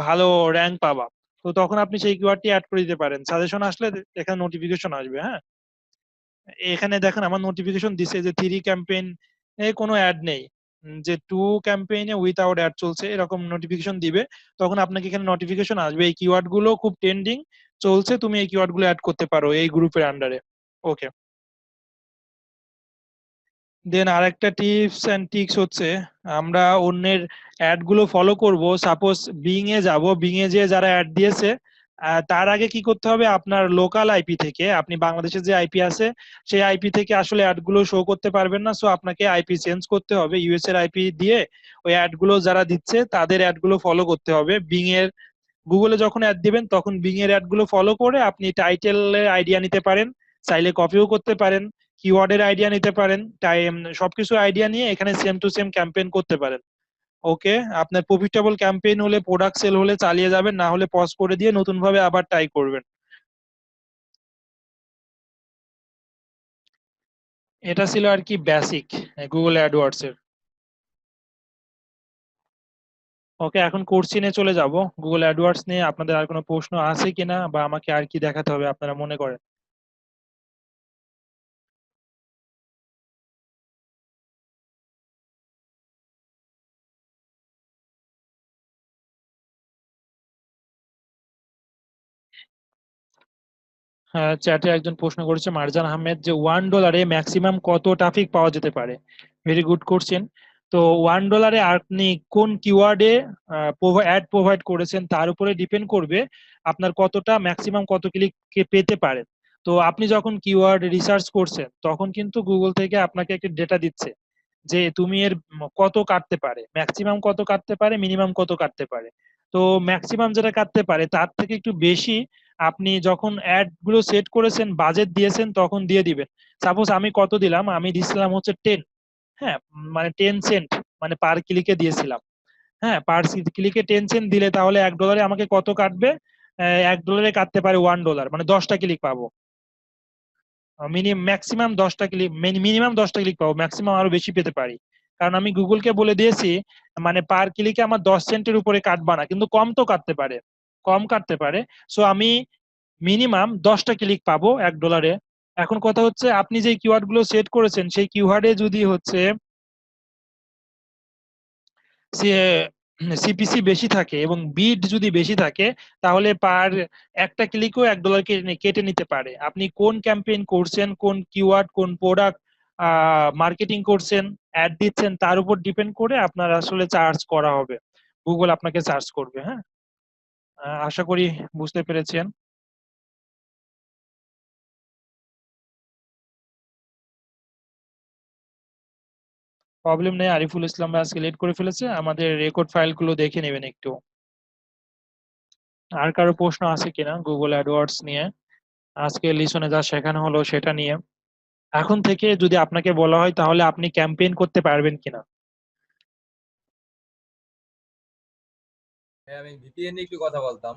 ভালো র্যাঙ্ক পাবা, তো তখন আপনি সেই কিওয়ার্ডটি অ্যাড করে দিতে পারেন। সাজেশন আসলে এখানে নোটিফিকেশন আসবে, হ্যাঁ। এখানে দেখেন আমার নোটিফিকেশন দিছে যে 3 ক্যাম্পেইন এ কোনো অ্যাড নেই, যে 2 ক্যাম্পেইনে উইথাউট অ্যাড চলছে, এরকম নোটিফিকেশন দিবে। তখন আপনাকে এখানে নোটিফিকেশন আসবে এই কিওয়ার্ড গুলো খুব ট্রেন্ডিং চলছে, তুমি এই কিওয়ার্ড গুলো অ্যাড করতে পারো এই গ্রুপের আন্ডারে। ওকে, দেন আরেকটা টিপস এন্ড ট্রিক্স হচ্ছে, আমরা অন্যের অ্যাড গুলো ফলো করব। সাপোজ বিং এ যাব, বিং এ যে যারা অ্যাড দিয়েছে, তার আগে কি করতে হবে, আপনার লোকাল আইপি থেকে, আপনি বাংলাদেশের যে আইপি আছে সেই আইপি থেকে আসলে অ্যাড গুলো শো করতে পারবেন না, সো আপনাকে আইপি চেঞ্জ করতে হবে, ইউএস এর আইপি দিয়ে ওই অ্যাড গুলো যারা দিচ্ছে তাদের অ্যাড গুলো ফলো করতে হবে। বিং এর, গুগলে যখন অ্যাড দিবেন তখন বিং এর অ্যাড গুলো ফলো করে আপনি টাইটেলের আইডিয়া নিতে পারেন, চাইলে কপিও করতে পারেন, কিওয়ার্ডের আইডিয়া নিতে পারেন, টাইম, সবকিছু আইডিয়া নিয়ে এখানে সেম টু সেম ক্যাম্পেইন করতে পারেন। ওকে, আপনার প্রফিটেবল ক্যাম্পেইন হলে, প্রোডাক্ট সেল হলে চালিয়ে যাবেন, না হলে পজ করে দিয়ে নতুন ভাবে আবার ট্রাই করবেন। এটা ছিল আর কি বেসিক গুগল অ্যাডওয়ার্ডস এর। ওকে, এখন কোর্সিনে চলে যাব। গুগল অ্যাডওয়ার্ডস নিয়ে আপনাদের আর কোনো প্রশ্ন আছে কিনা, বা আমাকে আর কি দেখাতে হবে আপনারা মনে করেন? হ্যাঁ, চ্যাটে একজন প্রশ্ন করেছে, মারজান আহমেদ, যে $1 ম্যাক্সিমাম কত ট্রাফিক পাওয়া যেতে পারে? Very good question. তো $1 আপনি কোন কিওয়ার্ডে অ্যাড প্রোভাইড করেছেন তার উপরে ডিপেন্ড করবে আপনার কতটা ম্যাক্সিমাম কত ক্লিক পেতে পারেন। তো আপনি যখন কিওয়ার্ড রিসার্চ করছেন তখন কিন্তু গুগল থেকে আপনাকে একটা ডেটা দিচ্ছে যে তুমি এর কত কাটতে পারে, ম্যাক্সিমাম কত কাটতে পারে, মিনিমাম কত কাটতে পারে। তো ম্যাক্সিমাম যেটা কাটতে পারে তার থেকে একটু বেশি আপনি যখন অ্যাড গুলো সেট করেছেন, বাজেট দিয়েছেন, তখন দিয়ে দিবেন। সাপোজ আমি কত দিলাম, আমি দিছিলাম হচ্ছে 10, হ্যাঁ, মানে 10 সেন্ট, মানে পার ক্লিকে দিয়েছিলাম। হ্যাঁ, পার ক্লিকে 10 সেন্ট দিলে তাহলে $1 আমাকে কত কাটবে? $1 কাটতে পারে $1, মানে 10টা ক্লিক পাবো। ম্যাক্সিমাম 10টা ক্লিক, মিনিমাম 10টা ক্লিক পাবো, ম্যাক্সিমাম আরো বেশি পেতে পারি। কারণ আমি গুগলকে বলে দিয়েছি মানে পার ক্লিকে আমার 10 সেন্টের উপরে কাটবা না, কিন্তু কম তো কাটতে পারে, কম কাটতে পারে। সো আমি মিনিমাম 10টা ক্লিক পাবো $1। এখন কথা হচ্ছে, আপনি যে কিওয়ার্ড গুলো সেট করেছেন সেই কিওয়ার্ডে যদি হচ্ছে সিপিসি বেশি থাকে এবং বিট যদি বেশি থাকে, তাহলে পার একটা ক্লিকও $1 কেটে নিতে পারে। আপনি কোন ক্যাম্পেইন করছেন, কোন কিওয়ার্ড, কোন প্রোডাক্ট মার্কেটিং করছেন, অ্যাড দিচ্ছেন, তার উপর ডিপেন্ড করে আপনার আসলে চার্জ করা হবে, গুগল আপনাকে চার্জ করবে, হ্যাঁ। আশা করি বুঝতে পেরেছেন। প্রবলেম নেই, আরিফুল ইসলাম ভাই আজকে লেট করে ফেলেছে, আমাদের রেকর্ড ফাইল গুলো দেখে নেবেন একটু। আর কারো প্রশ্ন আছে কিনা গুগল অ্যাডওয়ার্ডস নিয়ে, আজকে লিসনে যা শেখানো হলো সেটা নিয়ে? এখন থেকে যদি আপনাকে বলা হয় তাহলে আপনি ক্যাম্পেইন করতে পারবেন কিনা? হ্যাঁ, আমি ভিপিএন নিয়ে একটু কথা বলতাম।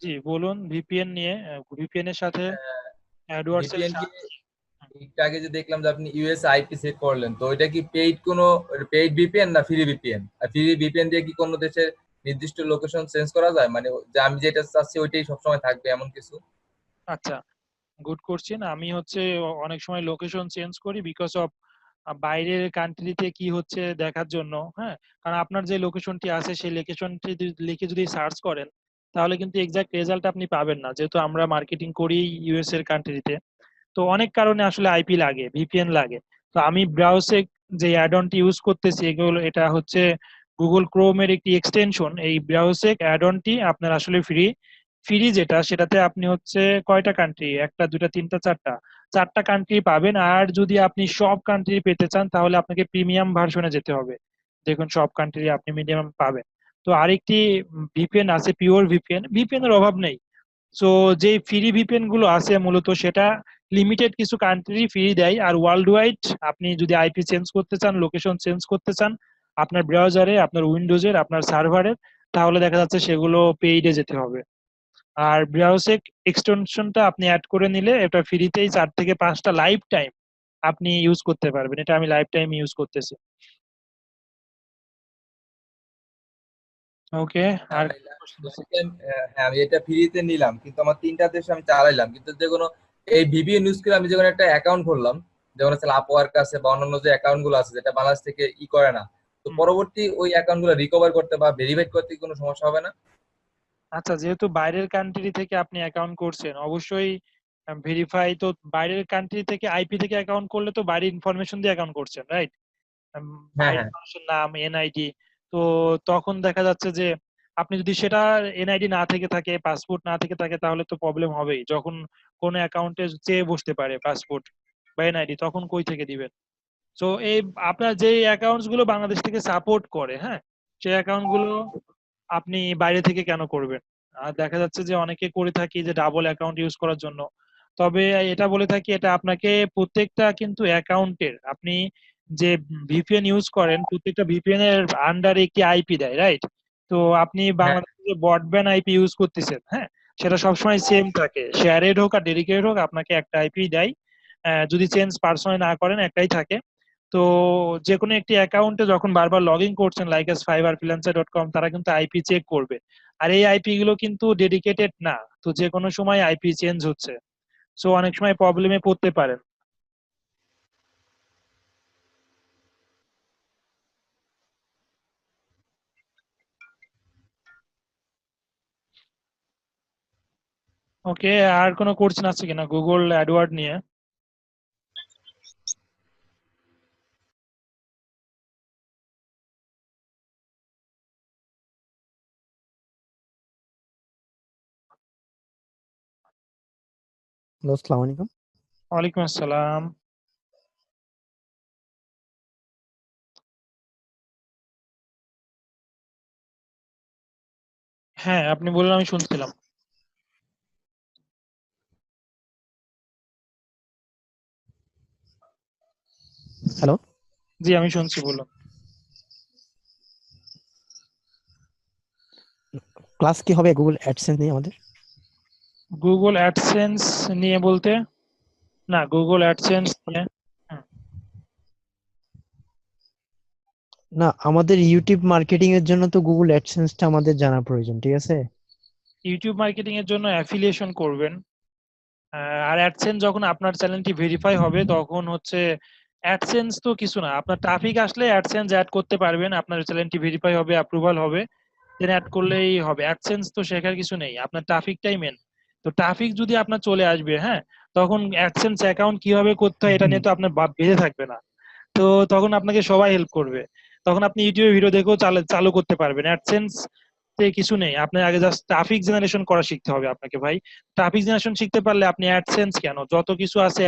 জি বলুন, ভিপিএন নিয়ে। ভিপিএন এর সাথে অ্যাডওয়ার্ডস এর ভিপিএন কি, একটু আগে যে দেখলাম যে আপনি ইউএস আইপি সেট করলেন, তো এটা কি পেইড কোনো পেইড ভিপিএন না ফ্রি ভিপিএন? আর ফ্রি ভিপিএন দিয়ে কি কোনো দেশের নির্দিষ্ট লোকেশন চেঞ্জ করা যায়, মানে যে আমি যেটা চাচ্ছি ওইটাই সবসময় থাকবে এমন কিছু? আচ্ছা, গুড কোশ্চেন। আমি হচ্ছে অনেক সময় লোকেশন চেঞ্জ করি বিকজ অফ বাইরের কান্ট্রিতে কি হচ্ছে দেখার জন্য, হ্যাঁ। কারণ আপনার যে লোকেশনটি আছে সেই লোকেশনটি লিখে যদি সার্চ করেন তাহলে কিন্তু এক্সাক্ট রেজাল্ট আপনি পাবেন না, যেহেতু আমরা মার্কেটিং করি ইউএস এর কান্ট্রিতে। তো অনেক কারণে আসলে আইপি লাগে, ভিপিএন লাগে। তো আমি ব্রাউজে যে অ্যাড অনটি ইউজ করতেছি এগুলো, এটা হচ্ছে গুগল ক্রোমের একটি এক্সটেনশন। এই ব্রাউজে অ্যাড অনটি আপনার আসলে ফ্রি। ফ্রি যেটা, সেটাতে আপনি হচ্ছে কয়টা কান্ট্রি, একটা দুটা তিনটা চারটা, চারটা কান্ট্রি পাবেন। আর যদি আপনি সব কান্ট্রি পেতে চান তাহলে আপনাকে প্রিমিয়াম ভার্সনে যেতে হবে। দেখুন সব কান্ট্রি আপনি মিনিমাম পাবেন। তো আরেকটি ভিপিএন আছে, পিওর ভিপিএন। ভিপিএন এর অভাব নেই। সো যে ফ্রি ভিপিএন গুলো আছে মূলত সেটা লিমিটেড কিছু কান্ট্রি ফ্রি দেয়, আর ওয়ার্ল্ড ওয়াইড আপনি যদি আইপি চেঞ্জ করতে চান, লোকেশন চেঞ্জ করতে চান আপনার ব্রাউজারে, আপনার উইন্ডোজের, আপনার সার্ভারের, তাহলে দেখা যাচ্ছে সেগুলো পেইডে যেতে হবে। আর ব্রাউজার এক্সটেনশনটা আপনি অ্যাড করে নিলে এটা ফ্রিতেই 4 থেকে 5টা লাইফ টাইম আপনি ইউজ করতে পারবেন। এটা আমি লাইফ টাইম ইউজ করতেছি। ওকে। হ্যাঁ আর ভাই, হ্যাঁ আমি এটা ফ্রিতে নিলাম, কিন্তু আমার 3টা দেশে আমি চালাইলাম, কিন্তু যে কোনো এই ভিপিএন ইউজ করে আমি যে কোনো একটা অ্যাকাউন্ট খুললাম, যেমন হচ্ছে আপওয়ার্ক আছে বা অন্যান্য যে অ্যাকাউন্ট গুলো আছে যেটা বাংলাদেশ থেকে করে না, তো হুম। পরবর্তী ওই অ্যাকাউন্ট গুলো রিকভার করতে বা ভেরিফাই করতে কি কোনো সমস্যা হবে না? আচ্ছা, যেহেতু বাইরের কান্ট্রি থেকে আপনি অ্যাকাউন্ট করছেন অবশ্যই ভেরিফাই তো। বাইরের কান্ট্রি থেকে আইপি থেকে অ্যাকাউন্ট করলে তো বাইরের ইনফরমেশন দিয়ে অ্যাকাউন্ট করছেন, রাইট? হ্যাঁ বাইরের হ্যাঁ। মানুষের নাম, এনআইডি। তো তখন দেখা যাচ্ছে যে আপনি যদি সেটা এনআইডি না থেকে থাকে, পাসপোর্ট না থেকে থাকে, তাহলে তো প্রবলেম হবেই। যখন কোনো অ্যাকাউন্টে চেয়ে বসতে পারে পাসপোর্ট বা এনআইডি, তখন কই থেকে দিবেন? সো এই আপনার যে অ্যাকাউন্টস গুলো বাংলাদেশ থেকে সাপোর্ট করে, হ্যাঁ, সেই অ্যাকাউন্ট গুলো আপনি বাইরে থেকে কেন করবেন? আর দেখা যাচ্ছে যে অনেকে করে থাকি যে ডাবল অ্যাকাউন্ট ইউজ করার জন্য। তবে এটা বলে থাকি, এটা আপনাকে প্রত্যেকটা কিন্তু অ্যাকাউন্টের আপনি যে ভিপিএন ইউজ করেন প্রত্যেকটা ভিপিএন এর আন্ডারে একটি আইপি দেয়, রাইট? তো আপনি হ্যাঁ বাংলাদেশে যে ব্রডব্যান্ড আইপি ইউজ করতেছেন, হ্যাঁ, সেটা সবসময় সেম থাকে। শেয়ারেড হোক আর ডেডিকেটেড হোক, আপনাকে একটা আইপি দেয়। যদি চেঞ্জ পার্সোনালি না করেন একটাই থাকে। তো যে কোনো একটি অ্যাকাউন্টে যখন বারবার লগ ইন করছেন, লাইক এস ফাইবার ফ্রিল্যান্সার.কম, তারা কিন্তু আইপি চেক করবে। আর এই আইপি গুলো কিন্তু ডেডিকেটেড না, তো যে কোনো সময় আইপি চেঞ্জ হচ্ছে। সো অনেক সময় প্রবলেমে পড়তে পারেন। ওকে। আর কোনো কোশ্চেন আছে কিনা গুগল অ্যাডওয়ার্ড নিয়ে? হ্যালো, আসসালামু আলাইকুম। ওয়ালাইকুম আসসালাম। হ্যাঁ, আপনি বললেন, আমি শুনছিলাম। হ্যালো। জি, আমি শুনছি, বলুন। ক্লাস কি হবে গুগল অ্যাডসেন্স নিয়ে আমাদের? গুগল অ্যাডসেন্স নিয়ে বলতে? না, গুগল অ্যাডসেন্স নিয়ে। হুম। না, আমাদের ইউটিউব মার্কেটিং এর জন্য তো গুগল অ্যাডসেন্সটা আমাদের জানা প্রয়োজন, ঠিক আছে? ইউটিউব মার্কেটিং এর জন্য অ্যাফিলিয়েশন করবেন। আর অ্যাডসেন্স যখন আপনার চ্যানেলটি ভেরিফাই হবে তখন হচ্ছে, অ্যাডসেন্স তো কিছু না, আপনার ট্রাফিক আসলে অ্যাডসেন্স অ্যাড করতে পারবেন, আপনার চ্যানেলটি ভেরিফাই হবে, অ্যাপ্রুভাল হবে, দেন অ্যাড করলেই হবে। অ্যাডসেন্স তো শেখার কিছু নেই, আপনার ট্রাফিকটাই মেন। তো ট্রাফিক যদি আপনার চলে আসবে, হ্যাঁ, তখন অ্যাডসেন্স অ্যাকাউন্ট কিভাবে করতে হয় এটা হুম। নিয়ে তো আপনার বেঁধে থাকবে না। তো তখন আপনাকে সবাই হেল্প করবে। তখন আপনি ইউটিউবে ভিডিও দেখেও চালু করতে পারবেন। অ্যাডসেন্স তে কিছু নেই, আপনার আগে জাস্ট ট্রাফিক জেনারেশন করা শিখতে হবে আপনাকে, ভাই। ট্রাফিক জেনারেশন শিখতে পারলে আপনি অ্যাডসেন্স কেন, যত কিছু আছে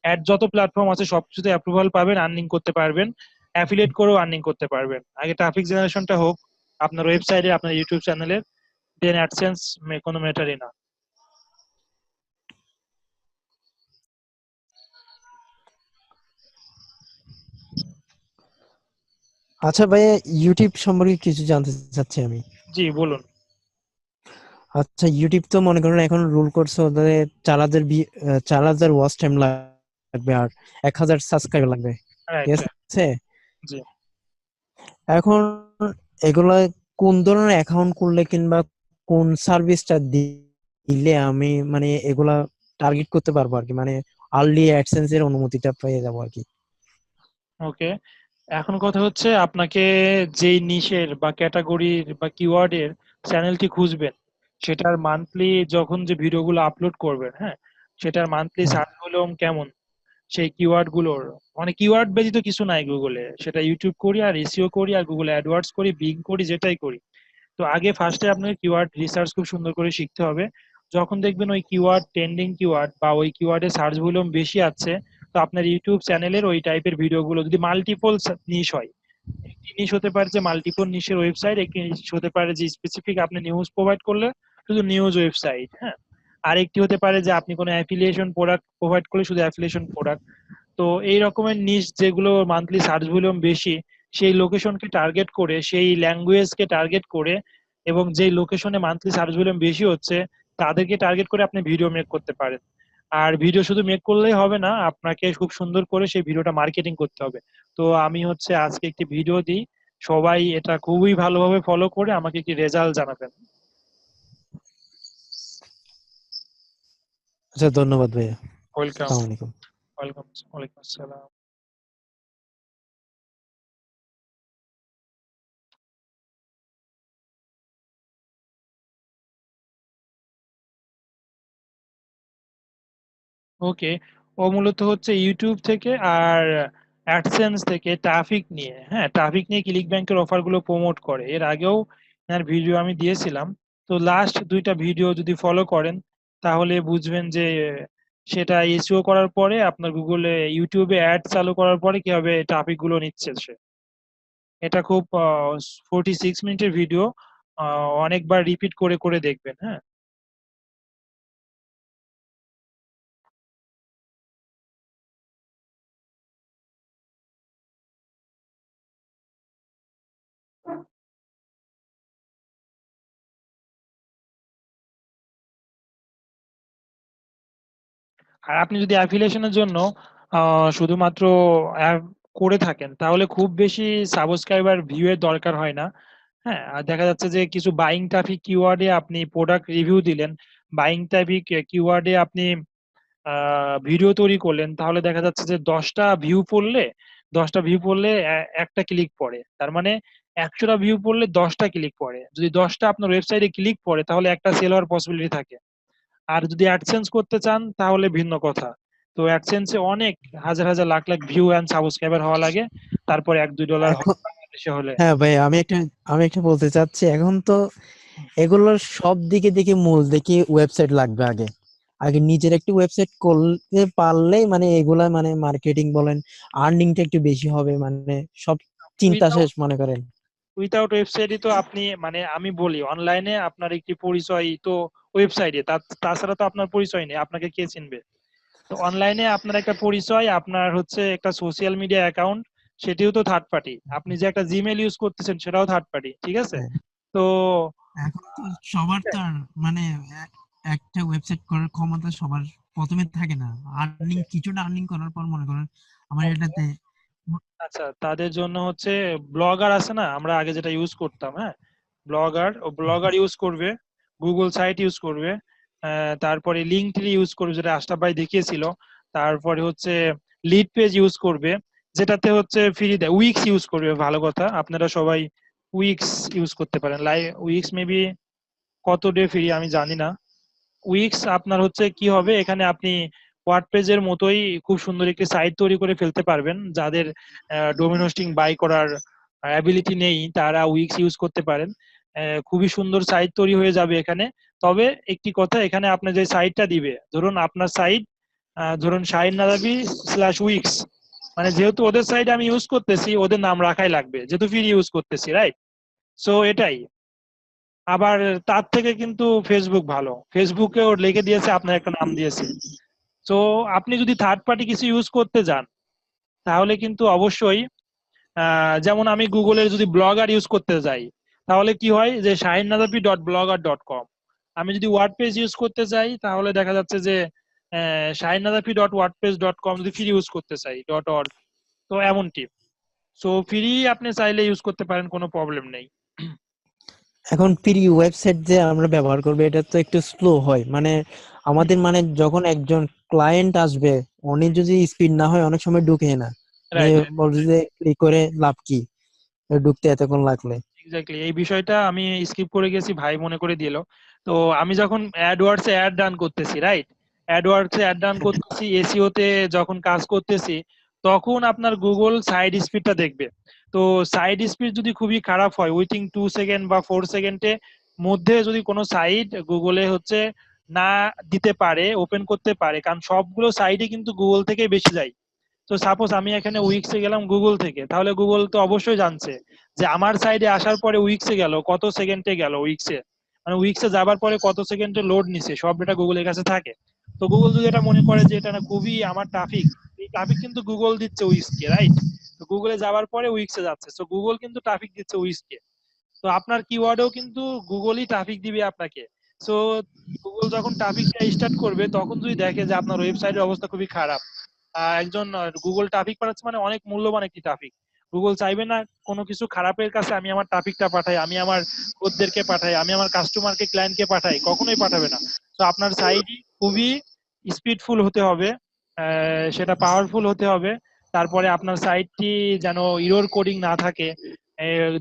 অ্যাড যত প্ল্যাটফর্ম আছে সবকিছুতে অ্যাপ্রুভাল পাবেন, আর্নিং করতে পারবেন, অ্যাফিলিয়েট করেও আর্নিং করতে পারবেন। আগে ট্রাফিক জেনারেশনটা হোক আপনার ওয়েবসাইটে, আপনার ইউটিউব চ্যানেলের, দেন অ্যাডসেন্স কোনো ম্যাটারই না। আচ্ছা ভাইয়া, ইউটিউব সম্পর্কে কিছু জানতে চাচ্ছি আমি। জি, বলুন। আচ্ছা, ইউটিউব তো মনে করেন এখন রুল করছে ওদের 4,000 ওয়াচ টাইম লাগবে আর 1,000 সাবস্ক্রাইবার লাগবে, ঠিক রাইট, রাইট। আছে? জি। এখন এগুলা কোন ধরনের অ্যাকাউন্ট করলে কিংবা কোন সার্ভিসটা দিলে আমি মানে এগুলা টার্গেট করতে পারবো আর কি, মানে আর্লি অ্যাডসেন্স এর অনুমতিটা পেয়ে যাবো আর কি? ওকে, এখন কথা হচ্ছে আপনাকে যেই নিশের বা ক্যাটাগরির বা কিওয়ার্ডের চ্যানেলটি খুঁজবেন, সেটার মান্থলি যখন যে ভিডিওগুলো আপলোড করবেন, হ্যাঁ, সেটার মান্থলি হ্যাঁ। সার্চ ভলিউম কেমন, সেই কিওয়ার্ড গুলোর, মানে কিওয়ার্ড ব্যতীত কিছু নাই গুগলে, সেটা ইউটিউব করি আর এসইও করি আর গুগল অ্যাডওয়ার্ডস করি, বিং করি, যেটাই করি। তো আগে ফার্স্টে আপনাকে কিওয়ার্ড রিসার্চ খুব সুন্দর করে শিখতে হবে। যখন দেখবেন ওই কিওয়ার্ড ট্রেন্ডিং কিওয়ার্ড বা ওই কিওয়ার্ডের সার্চ ভলিউম বেশি আছে, তো আপনার ইউটিউব চ্যানেলের ওই টাইপের ভিডিওগুলো যদি মাল্টিপল নিশ হয়, একটি নিশ হতে পারে যে মাল্টিপল নিশের ওয়েবসাইট, একটি নিশ হতে পারে যে স্পেসিফিক আপনি নিউজ প্রোভাইড করলে শুধু নিউজ ওয়েবসাইট, হ্যাঁ, আরেকটি হতে পারে যে আপনি কোনো অ্যাফিলিয়েশন প্রোডাক্ট প্রোভাইড করলে শুধু অ্যাফিলিয়েশন প্রোডাক্ট। তো এই রকমের নিশ যেগুলো মান্থলি সার্চ ভলিউম বেশি, সেই লোকেশনকে টার্গেট করে, সেই ল্যাঙ্গুয়েজকে টার্গেট করে, এবং যেই লোকেশনে মান্থলি সার্চ ভলিউম বেশি হচ্ছে তাদেরকে টার্গেট করে আপনি ভিডিও মেক করতে পারেন। আর ভিডিও শুধু মেক করলেই হবে না, আপনাকে খুব সুন্দর করে সেই ভিডিওটা মার্কেটিং করতে হবে। তো আমি হচ্ছে আজকে একটি ভিডিও দিই, সবাই এটা খুবই ভালোভাবে ফলো করে আমাকে কি রেজাল্ট জানাবেন। আচ্ছা, ধন্যবাদ ভাইয়া। ওয়েলকাম। আসসালামু আলাইকুম। ওয়েলকাম। ওয়ালাইকুম আসসালাম। ওকে, ও মূলত হচ্ছে ইউটিউব থেকে আর অ্যাডসেন্স থেকে ট্রাফিক নিয়ে, হ্যাঁ, ট্রাফিক নিয়ে ক্লিক ব্যাংকের অফার গুলো প্রমোট করে। এর আগেও এর ভিডিও আমি দিয়েছিলাম। তো লাস্ট দুইটা ভিডিও যদি ফলো করেন তাহলে বুঝবেন যে সেটা এসইও করার পরে আপনার গুগলে ইউটিউবে অ্যাড চালু করার পরে কিভাবে ট্রাফিক গুলো নিচ্ছে সে। এটা খুব 46 মিনিটের ভিডিও, অনেকবার রিপিট করে করে দেখবেন, হ্যাঁ। আর আপনি যদি অ্যাফিলিয়েশনের জন্য শুধুমাত্র করে থাকেন তাহলে খুব বেশি সাবস্ক্রাইবার ভিউ এর দরকার হয় না। হ্যাঁ, আর দেখা যাচ্ছে যে কিছু বাইং ট্রাফিক কিওয়ার্ডে আপনি প্রোডাক্ট রিভিউ দিলেন, বাইং ট্রাফিক কিওয়ার্ডে আপনি ভিডিও তৈরি করলেন, তাহলে দেখা যাচ্ছে যে 10টা ভিউ পড়লে একটা ক্লিক পড়ে, তার মানে 100টা ভিউ পড়লে 10টা ক্লিক পড়ে। যদি 10টা আপনার ওয়েবসাইটে ক্লিক পড়ে তাহলে একটা সেল হওয়ার পসিবিলিটি থাকে। আর যদি অ্যাডসেন্স করতে চান তাহলে ভিন্ন কথা। তো অ্যাডসেন্সে অনেক হাজার হাজার lakh lakh view and subscriber হওয়া লাগে, তারপর $1-2 হয় এখন বাংলাদেশে হলে। হ্যাঁ ভাই, আমি একটা বলতে চাচ্ছি, এখন তো এগুলোর সব দিকে দেখে মূল দেখে ওয়েবসাইট লাগবে আগে। আগে নিজের একটি ওয়েবসাইট করতে পারলেই মানে এগুলা মানে মার্কেটিং বলেন, আর্নিংটা একটু বেশি হবে, মানে সব চিন্তা উইথাউট শেষ মনে করেন। উইথাউট ওয়েবসাইটই তো আপনি, মানে আমি বলি অনলাইনে আপনার একটি পরিচয় তো ওয়েবসাইটে, তাছাড়া তো আপনার পরিচয় নেই, আপনাকে কে চিনবে? তো অনলাইনে আপনার একটা পরিচয়, আপনার হচ্ছে একটা সোশ্যাল মিডিয়া অ্যাকাউন্ট, সেটিও তো থার্ড পার্টি। আপনি যে একটা জিমেল ইউজ করতেছেন সেটাও থার্ড পার্টি, ঠিক আছে? হ্যাঁ, তো এখন তো সবার তো আর মানে একটা ওয়েবসাইট করার ক্ষমতা সবার প্রথমে থাকে না। কিছুটা আর্নিং করার পর মনে করেন আমার ওকে, এটাতে আচ্ছা, তাদের জন্য হচ্ছে ব্লগার আছে না, আমরা আগে যেটা ইউজ করতাম, হ্যাঁ, ব্লগার ইউজ করবে, গুগল সাইট ইউজ করবে, তারপরে লিঙ্কডইন ইউজ করবে যেটা আশরাফ ভাই দেখিয়েছিল, তারপরে হচ্ছে লিড পেজ ইউজ করবে, যেটাতে হচ্ছে ফ্রি দেয়, উইক্স ইউজ করবে, ভালো কথা, আপনারা সবাই উইক্স ইউজ করতে পারেন। উইক্স মেবি কত ডে ফ্রি আমি জানি না। উইক্স আপনার হচ্ছে কি হবে, এখানে আপনি ওয়ার্ডপ্রেজের মতোই খুব সুন্দর একটি সাইট তৈরি করে ফেলতে পারবেন। যাদের ডোমেন হোস্টিং বাই করার অ্যাবিলিটি নেই তারা উইক্স ইউজ করতে পারেন। খুবই সুন্দর সাইট তৈরি হয়ে যাবে এখানে। তবে একটি কথা, এখানে আপনি যে সাইটটা দিবে, ধরুন আপনার সাইট, ধরুন শাহিন নাদাবি স্ল্যাশ উইক্স, মানে যেহেতু ওদের সাইট আমি ইউজ করতেছি ওদের নাম রাখাই লাগবে, যেহেতু ফ্রি ইউজ করতেছি, রাইট? সো এটাই। আবার তার থেকে কিন্তু ফেসবুক ভালো, ফেসবুকেও লিখে দিয়েছে আপনার একটা নাম দিয়েছে। তো আপনি যদি থার্ড পার্টি কিছু ইউজ করতে যান তাহলে কিন্তু অবশ্যই, যেমন আমি গুগলের যদি ব্লগার ইউজ করতে যাই তাহলে কি হয় যে shahinnazafi.blogger.com, আমি যদি ওয়ার্ডপ্রেস ইউজ করতে চাই তাহলে দেখা যাচ্ছে যে shahinnazafi.wordpress.com, যদি ফ্রি ইউজ করতে চাই .org, তো এমনটি। সো ফ্রি আপনি চাইলে ইউজ করতে পারেন, কোনো প্রবলেম নেই। এখন ফ্রি ওয়েবসাইট যে আমরা ব্যবহার করবো এটা তো একটু স্লো হয়, মানে আমাদের মানে যখন একজন ক্লায়েন্ট আসবে উনি যদি স্পিড না হয় অনেক সময় ঢুকে না। রাইট, বলছে যে ক্লিক করে লাভ কি, ঢুকতে এতক্ষণ লাগলে। এক্স্যাক্টলি এই বিষয়টা আমি স্কিপ করে গেছি, ভাই মনে করে দিল। তো আমি যখন অ্যাডওয়ার্ডস এ অ্যাড রান করতেছি, রাইট, অ্যাডওয়ার্ডস এ অ্যাড রান করতেছি, এসইও তে যখন কাজ করতেছি, তখন আপনার গুগল সাইড স্পিডটা দেখবে। তো সাইড স্পিড যদি খুবই খারাপ হয়, উইথিন 2 সেকেন্ড বা 4 সেকেন্ডে মধ্যে যদি কোনো সাইট গুগলে হচ্ছে না দিতে পারে, ওপেন করতে পারে, কারণ সবগুলো সাইটই কিন্তু গুগল থেকে বেশি যায়। তো সাপোজ আমি এখানে উইক্সে গেলাম গুগল থেকে, তাহলে গুগল তো অবশ্যই জানছে যে আমার সাইডে আসার পরে উইক্সে গেল কত সেকেন্ডে গেল, উইক্সে মানে উইক্সে যাবার পরে কত সেকেন্ডে লোড নিছে, সব ডেটা গুগলের কাছে থাকে। তো গুগল যদি এটা মনে করে যে এটা না খুবই আমার ট্রাফিক, এই ট্রাফিক কিন্তু গুগল দিচ্ছে উইক্সকে, রাইট। তো গুগলে যাওয়ার পরে উইক্সে যাচ্ছে, তো গুগল কিন্তু ট্রাফিক দিচ্ছে উইক্সকে। তো আপনার কিওয়ার্ডেও কিন্তু গুগলই ট্রাফিক দিবে আপনাকে। সো গুগল যখন ট্রাফিক দেওয়া স্টার্ট করবে, তখন যদি দেখে যে আপনার ওয়েবসাইটের অবস্থা খুবই খারাপ, একজন গুগল ট্রাফিক পাঠাচ্ছে মানে অনেক মূল্যবান একটি ট্রাফিক। গুগল চাইবে না কোনো কিছু খারাপের কাছে আমি আমার ট্রাফিকটা পাঠাই, আমি আমার খদ্দেরকে পাঠাই, আমি আমার কাস্টমারকে ক্লায়েন্টকে পাঠাই, কখনোই পাঠাবে না। তো আপনার সাইটই খুবই স্পিডফুল হতে হবে, সেটা পাওয়ারফুল হতে হবে। তারপরে আপনার সাইটটি যেন ইরর কোডিং না থাকে,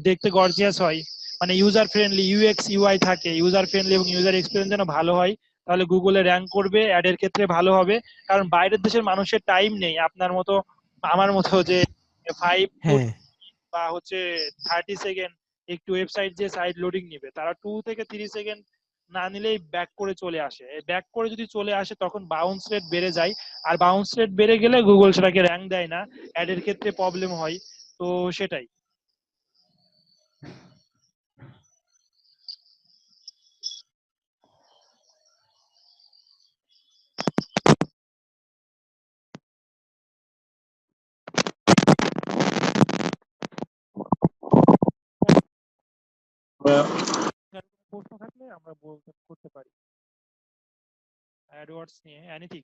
দেখতে গর্জিয়াস হয়, মানে ইউজার ফ্রেন্ডলি ইউএক্স ইউআই থাকে, ইউজার ফ্রেন্ডলি এবং ইউজার এক্সপিরিয়েন্স যেন ভালো হয়, তাহলে গুগলে র্যাঙ্ক করবে, অ্যাডের ক্ষেত্রে ভালো হবে। কারণ বাইরের দেশের মানুষের টাইম নেই আপনার মতো আমার মতো যে 5 to হ্যাঁ, বা হচ্ছে 30 সেকেন্ড একটু ওয়েবসাইট যে সাইট লোডিং নিবে, তারা 2 থেকে 3 সেকেন্ড না নিলেই ব্যাক করে চলে আসে। ব্যাক করে যদি চলে আসে তখন বাউন্স রেট বেড়ে যায়, আর বাউন্স রেট বেড়ে গেলে গুগল সেটাকে র্যাঙ্ক দেয় না, অ্যাডের ক্ষেত্রে প্রবলেম হয়। তো সেটাই। প্রশ্ন থাকলে আমরা বলতে করতে পারি অ্যাডওয়ার্ডস নিয়ে এনিথিং।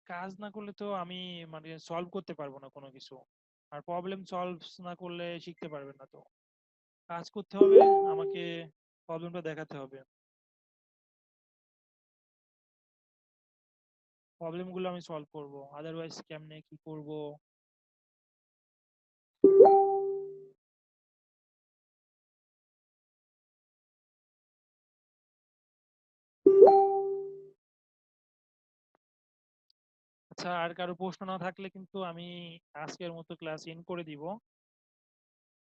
কাজ না করলে তো আমি মানে সলভ করতে পারবো না কোনো কিছু, আর প্রবলেম সলভ না করলে শিখতে পারবেন না। তো কাজ করতে হবে, আমাকে প্রবলেমটা দেখাতে হবে, প্রবলেমগুলো আমি সলভ করব, আদারওয়াইজ কেমনে কি করব। আচ্ছা, আর কারো প্রশ্ন না থাকলে কিন্তু আমি আজকের মতো ক্লাস এন্ড করে দিব।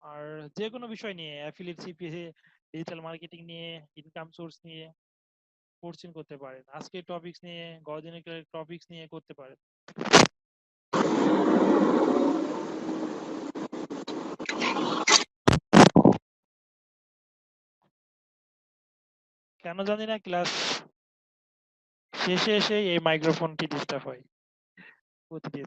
আর যে কোনো বিষয় নিয়ে, অ্যাফিলিয়েট সিপিএ, ডিজিটাল মার্কেটিং নিয়ে, ইনকাম সোর্স নিয়ে কোর্সিং করতে পারেন, আজকে টপিকস নিয়ে, গদিনের টপিকস নিয়ে করতে পারেন। কেন জানি না ক্লাস শেষে এসে এই মাইক্রোফোনটি ডিস্টার্ব হয় প্রতিদিন।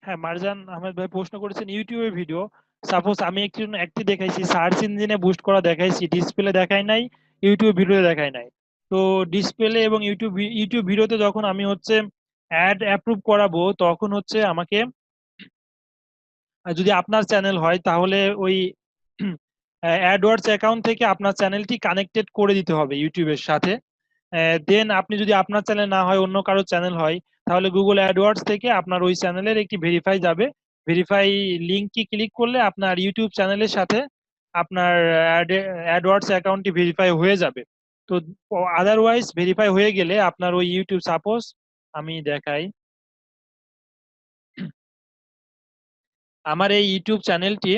হ্যাঁ, মারজান আহমেদ ভাই প্রশ্ন করেছেন ইউটিউবে ভিডিও। সাপোজ আমি একটি দেখাইছি, সার্চ ইঞ্জিনে বুস্ট করা দেখাইছি, ডিসপ্লে দেখাই নাই, ইউটিউব ভিডিওতে দেখাই নাই। তো ডিসপ্লে এবং ইউটিউব ভিডিওতে যখন আমি হচ্ছে অ্যাড অ্যাপ্রুভ করাবো, তখন হচ্ছে আমাকে যদি আপনার চ্যানেল হয় তাহলে ওই অ্যাডওয়ার্ডস অ্যাকাউন্ট থেকে আপনার চ্যানেলটি কানেক্টেড করে দিতে হবে ইউটিউবের সাথে। দেন আপনি যদি আপনার চ্যানেল না হয় অন্য কারো চ্যানেল হয়, তাহলে গুগল অ্যাডওয়ার্ডস থেকে আপনার ওই চ্যানেলের একটি ভেরিফাই যাবে, ভেরিফাই লিঙ্কটি ক্লিক করলে আপনার ইউটিউব চ্যানেলের সাথে আপনার অ্যাডওয়ার্ডস অ্যাকাউন্টটি ভেরিফাই হয়ে যাবে। তো আদারওয়াইজ ভেরিফাই হয়ে গেলে আপনার ওই ইউটিউব, সাপোজ আমি দেখাই, আমার এই ইউটিউব চ্যানেলটি,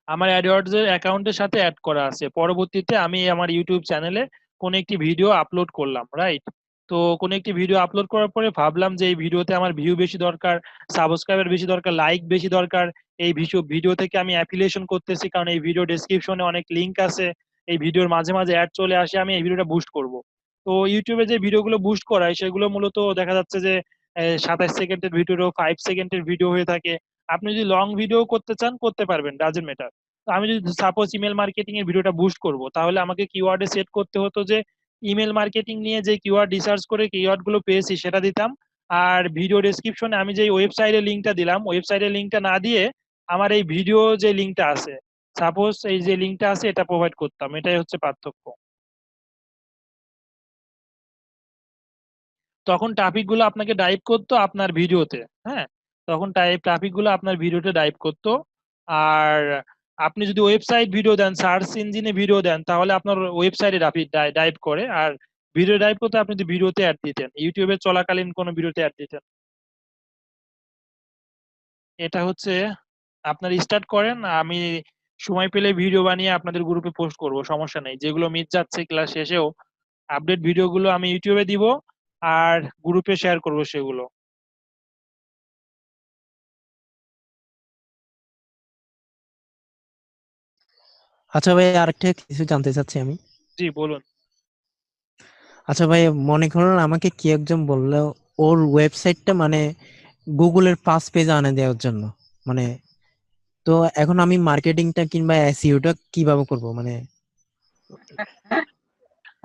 আমার অ্যাডওয়ার্ডস এর অ্যাকাউন্টের সাথে অ্যাড করা আছে। পরবর্তীতে আমি আমার ইউটিউব চ্যানেলে কোন একটি ভিডিও আপলোড করলাম, রাইট। তো কোন একটি ভিডিও আপলোড করার পরে ভাবলাম যে এই ভিডিওতে আমার ভিউ বেশি দরকার, সাবস্ক্রাইবার বেশি দরকার, লাইক বেশি দরকার। এই ভিডিও থেকে আমি অ্যাফিলিয়েশন করতেছি, কারণ এই ভিডিও ডেসক্রিপশনে অনেক লিংক আছে, এই ভিডিওর মাঝে মাঝে অ্যাড চলে আসে, আমি এই ভিডিওটা বুস্ট করব। তো ইউটিউবে যে ভিডিওগুলো বুস্ট করায় সেগুলো মূলত দেখা যাচ্ছে যে 27 সেকেন্ডের ভিডিও, 5 সেকেন্ডের ভিডিও হয়ে থাকে। আপনি যদি লং ভিডিও করতে চান করতে পারবেন, ডাজেন্ট ম্যাটার। তো আমি যদি সাপোজ ইমেল মার্কেটিং এর ভিডিওটা বুস্ট করব, তাহলে আমাকে কিওয়ার্ডে সেট করতে হতো যে ইমেল মার্কেটিং নিয়ে যে কিওয়ার্ড রিসার্চ করে কিওয়ার্ড গুলো পেয়েছি সেটা দিতাম। আর ভিডিও ডেসক্রিপশনে আমি যে ওয়েবসাইটের লিঙ্কটা দিলাম, ওয়েবসাইটের লিঙ্কটা না দিয়ে আমার এই ভিডিও যে লিঙ্কটা আছে, সাপোজ এই যে লিঙ্কটা আছে এটা প্রোভাইড করতাম। এটাই হচ্ছে পার্থক্য। তখন ট্রাফিক গুলো আপনাকে ডাইভ করতো আপনার ভিডিওতে। হ্যাঁ, তখন ট্রাফিক গুলো আপনার ভিডিওতে ডাইভ করতো। আর আপনি যদি ওয়েবসাইট ভিডিও দেন, সার্চ ইঞ্জিনে ভিডিও দেন, তাহলে আপনার ওয়েবসাইটে ডাইভ করে। আর ভিডিও ডাইভ করতে আপনি যদি ভিডিওতে অ্যাড দিতেন, ইউটিউবে চলাকালীন কোনো ভিডিওতে অ্যাড দিতেন। এটা হচ্ছে আপনার স্টার্ট করেন, আমি সময় পেলে ভিডিও বানিয়ে আপনাদের গ্রুপে পোস্ট করব, সমস্যা নেই। যেগুলো মিস যাচ্ছে ক্লাস শেষেও আপডেট ভিডিওগুলো আমি ইউটিউবে দিব আর গ্রুপে শেয়ার করব সেগুলো। আচ্ছা ভাই, আরেকটা কিছু জানতে চাচ্ছি আমি। জি বলুন। আচ্ছা ভাই, মনে করুন আমাকে কি একজন বললো ওর ওয়েবসাইটটা মানে গুগলের ফার্স্ট পেজে আনে দেওয়ার জন্য, মানে তো এখন আমি মার্কেটিংটা কিংবা এসইওটা কিভাবে করব মানে?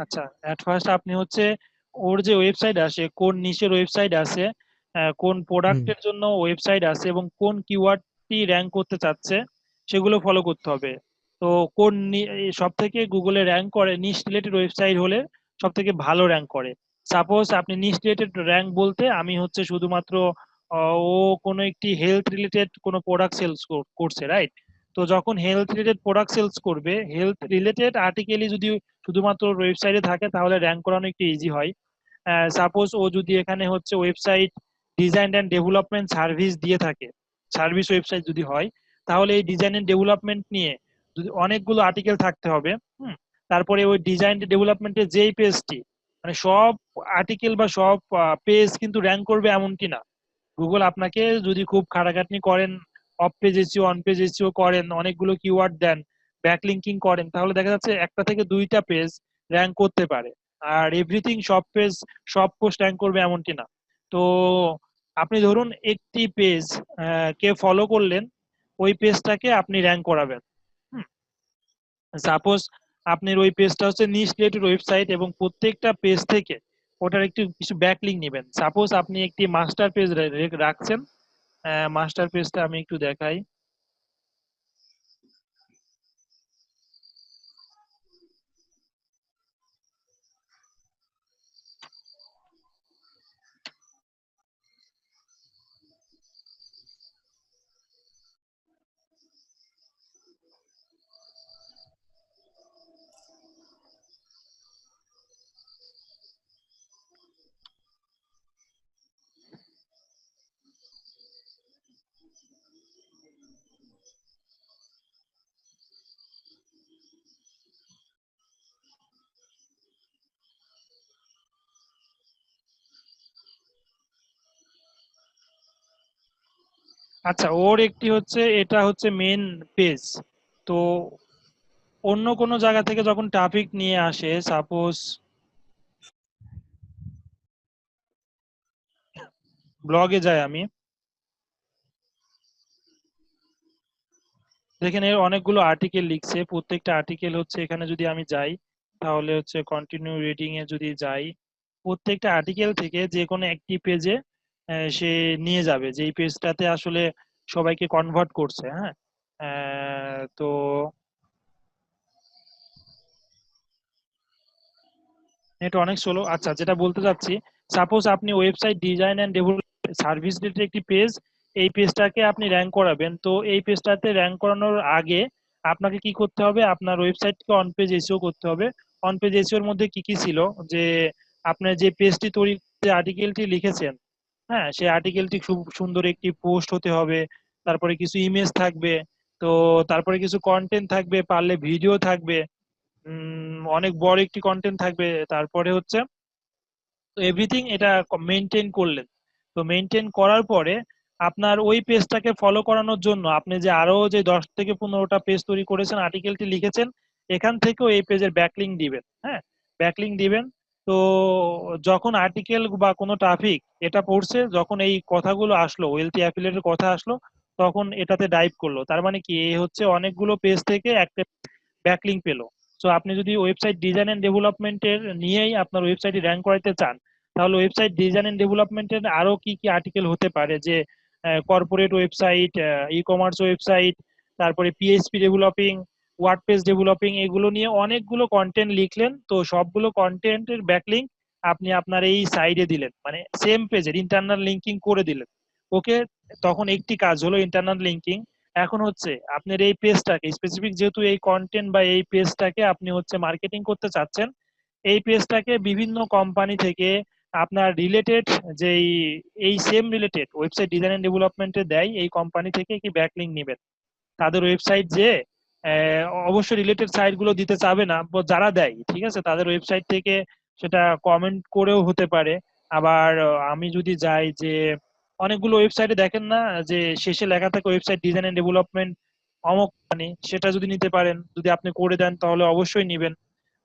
আচ্ছা, এট ফার্স্ট আপনি হচ্ছে ওর যে ওয়েবসাইট আছে, কোন নিশের ওয়েবসাইট আছে, কোন হুম। প্রোডাক্টের জন্য ওয়েবসাইট আছে এবং কোন কিওয়ার্ডটি র্যাঙ্ক করতে চাচ্ছে সেগুলো ফলো করতে হবে। তো কোন সব থেকে গুগলে র্যাঙ্ক করে নিশ রিলেটেড ওয়েবসাইট হলে সব থেকে ভালো র্যাঙ্ক করে। সাপোজ আপনি নিশ রিলেটেড র্যাঙ্ক বলতে আমি হচ্ছে শুধুমাত্র ও কোনো একটি হেলথ রিলেটেড কোনো প্রোডাক্ট সেলস করছে, রাইট? তো যখন হেলথ রিলেটেড প্রোডাক্ট সেলস করবে, হেলথ রিলেটেড আর্টিকেলই যদি শুধুমাত্র ওয়েবসাইটে থাকে তাহলে র্যাঙ্ক করানো একটু ইজি হয়। সাপোজ ও যদি এখানে হচ্ছে website design and development service দিয়ে থাকে, সার্ভিস ওয়েবসাইট যদি হয়, তাহলে এই ডিজাইন এন্ড ডেভেলপমেন্ট নিয়ে যদি অনেকগুলো আর্টিকেল থাকতে হবে। হুম। তারপরে ওই ডিজাইন ডেভেলপমেন্টের যেই পেজটি, মানে সব আর্টিকেল বা সব পেজ কিন্তু র্যাঙ্ক করবে এমনটি না। গুগল আপনাকে যদি খুব খাটাখাটনি করেন, of page SEO on page SEO করেন, অনেকগুলো কিওয়ার্ড দেন, ব্যাকলিঙ্কিং করেন, তাহলে দেখা যাচ্ছে একটা থেকে দুইটা পেজ র্যাঙ্ক করতে পারে। আর এভরিথিং সব পেজ সব পোস্ট র্যাঙ্ক করবে এমনটি না। তো আপনি ধরুন একটি পেজ কে ফলো করলেন, ওই পেজটাকে আপনি র্যাঙ্ক করাবেন। সাপোজ আপনার ওই পেজটা হচ্ছে নিশ রিলেটেড ওয়েবসাইট এবং প্রত্যেকটা পেজ থেকে ওটার একটু কিছু ব্যাকলিঙ্ক নেবেন। সাপোজ আপনি একটি মাস্টার পেজ রাখছেন। মাস্টার পেজটা আমি একটু দেখাই। আচ্ছা, ওর একটি হচ্ছে এটা হচ্ছে মেন পেজ। তো অন্য কোনো জায়গা থেকে যখন ট্রাফিক নিয়ে আসে, সাপোজ ব্লগে যাই আমি, দেখেন এর অনেকগুলো আর্টিকেল লিখছে, প্রত্যেকটা আর্টিকেল হচ্ছে এখানে যদি আমি যাই তাহলে হচ্ছে কন্টিনিউ রিডিং এ যদি যাই, প্রত্যেকটা আর্টিকেল থেকে যে কোনো একটি পেজে সে নিয়ে যাবে যেই পেজটাতে আসলে সবাইকে কনভার্ট করছে। হ্যাঁ, তো নেট অনেক স্লো। আচ্ছা, যেটা বলতে চাচ্ছি, সাপোজ আপনি website design and development service related একটি পেজ, এই পেজটাকে আপনি র্যাঙ্ক করাবেন। তো এই পেজটাতে র্যাঙ্ক করানোর আগে আপনাকে কি করতে হবে, আপনার ওয়েবসাইটকে অন পেজ এসইও করতে হবে। অন পেজ এসইওর মধ্যে কি কি ছিল, যে আপনার যে পেজটি তৈরি, যে আর্টিকেলটি লিখেছেন, হ্যাঁ সেই আর্টিকেলটি খুব সুন্দর একটি পোস্ট হতে হবে, তারপরে কিছু ইমেজ থাকবে, তো তারপরে কিছু কন্টেন্ট থাকবে, পারলে ভিডিও থাকবে, অনেক বড় একটি কন্টেন্ট থাকবে। তারপরে হচ্ছে তো এভরিথিং এটা মেনটেন করলেন। তো মেনটেন করার পরে আপনার ওই পেজটাকে ফলো করানোর জন্য আপনি যে আরো যে 10 থেকে 15টা পেজ তৈরি করেছেন, আর্টিকেলটি লিখেছেন, এখান থেকেও এই পেজের ব্যাকলিঙ্ক দিবেন। হ্যাঁ, ব্যাকলিঙ্ক দিবেন। তো যখন আর্টিকেল বা কোনো ট্রাফিক এটা পড়ছে, যখন এই কথাগুলো আসলো, ওয়েলথি অ্যাফিলিয়েটের কথা আসলো, তখন এটাতে ডাইভ করলো, তার মানে কি এ হচ্ছে অনেকগুলো পেজ থেকে একটা ব্যাকলিংক পেলো। সো আপনি যদি ওয়েবসাইট ডিজাইন এন্ড ডেভেলপমেন্টের নিয়েই আপনার ওয়েবসাইটে র্যাঙ্ক করাতে চান, তাহলে ওয়েবসাইট ডিজাইন এন্ড ডেভেলপমেন্টের আরো কি কি আর্টিকেল হতে পারে, যে corporate website, e commerce website, তারপরে পিএইচপি ডেভেলপিং, ওয়ার্ডপ্রেস ডেভেলপিং, এগুলো নিয়ে অনেকগুলো কন্টেন্ট লিখলেন, তো সবগুলো কন্টেন্টের ব্যাকলিংক আপনি আপনার এই সাইডে দিলেন, মানে সেম পেজের ইন্টারনাল লিঙ্কিং করে দিলেন। ওকে, তখন একটি কাজ হলো ইন্টারনাল লিঙ্কিং। এখন হচ্ছে আপনার এই পেজটাকে স্পেসিফিক, যেহেতু এই কন্টেন্ট বা এই পেজটাকে আপনি হচ্ছে মার্কেটিং করতে চাচ্ছেন, এই পেজটাকে বিভিন্ন কোম্পানি থেকে আপনার রিলেটেড, যেই এই same related website design and ডেভেলপমেন্টে দেয় এই কোম্পানি থেকে কি ব্যাকলিংক নেবেন। তাদের ওয়েবসাইট যে অবশ্যই রিলেটেড সাইট গুলো দিতে চাবে না, যারা দেয় ঠিক আছে তাদের ওয়েবসাইট থেকে সেটা কমেন্ট করেও হতে পারে। আবার আমি যদি যাই যে অনেকগুলো ওয়েবসাইটে দেখেন না যে শেষে লেখা থাকে ওয়েবসাইট ডিজাইন এন্ড ডেভেলপমেন্ট অমুক, মানে সেটা যদি নিতে পারেন, যদি আপনি করে দেন তাহলে অবশ্যই নিবেন।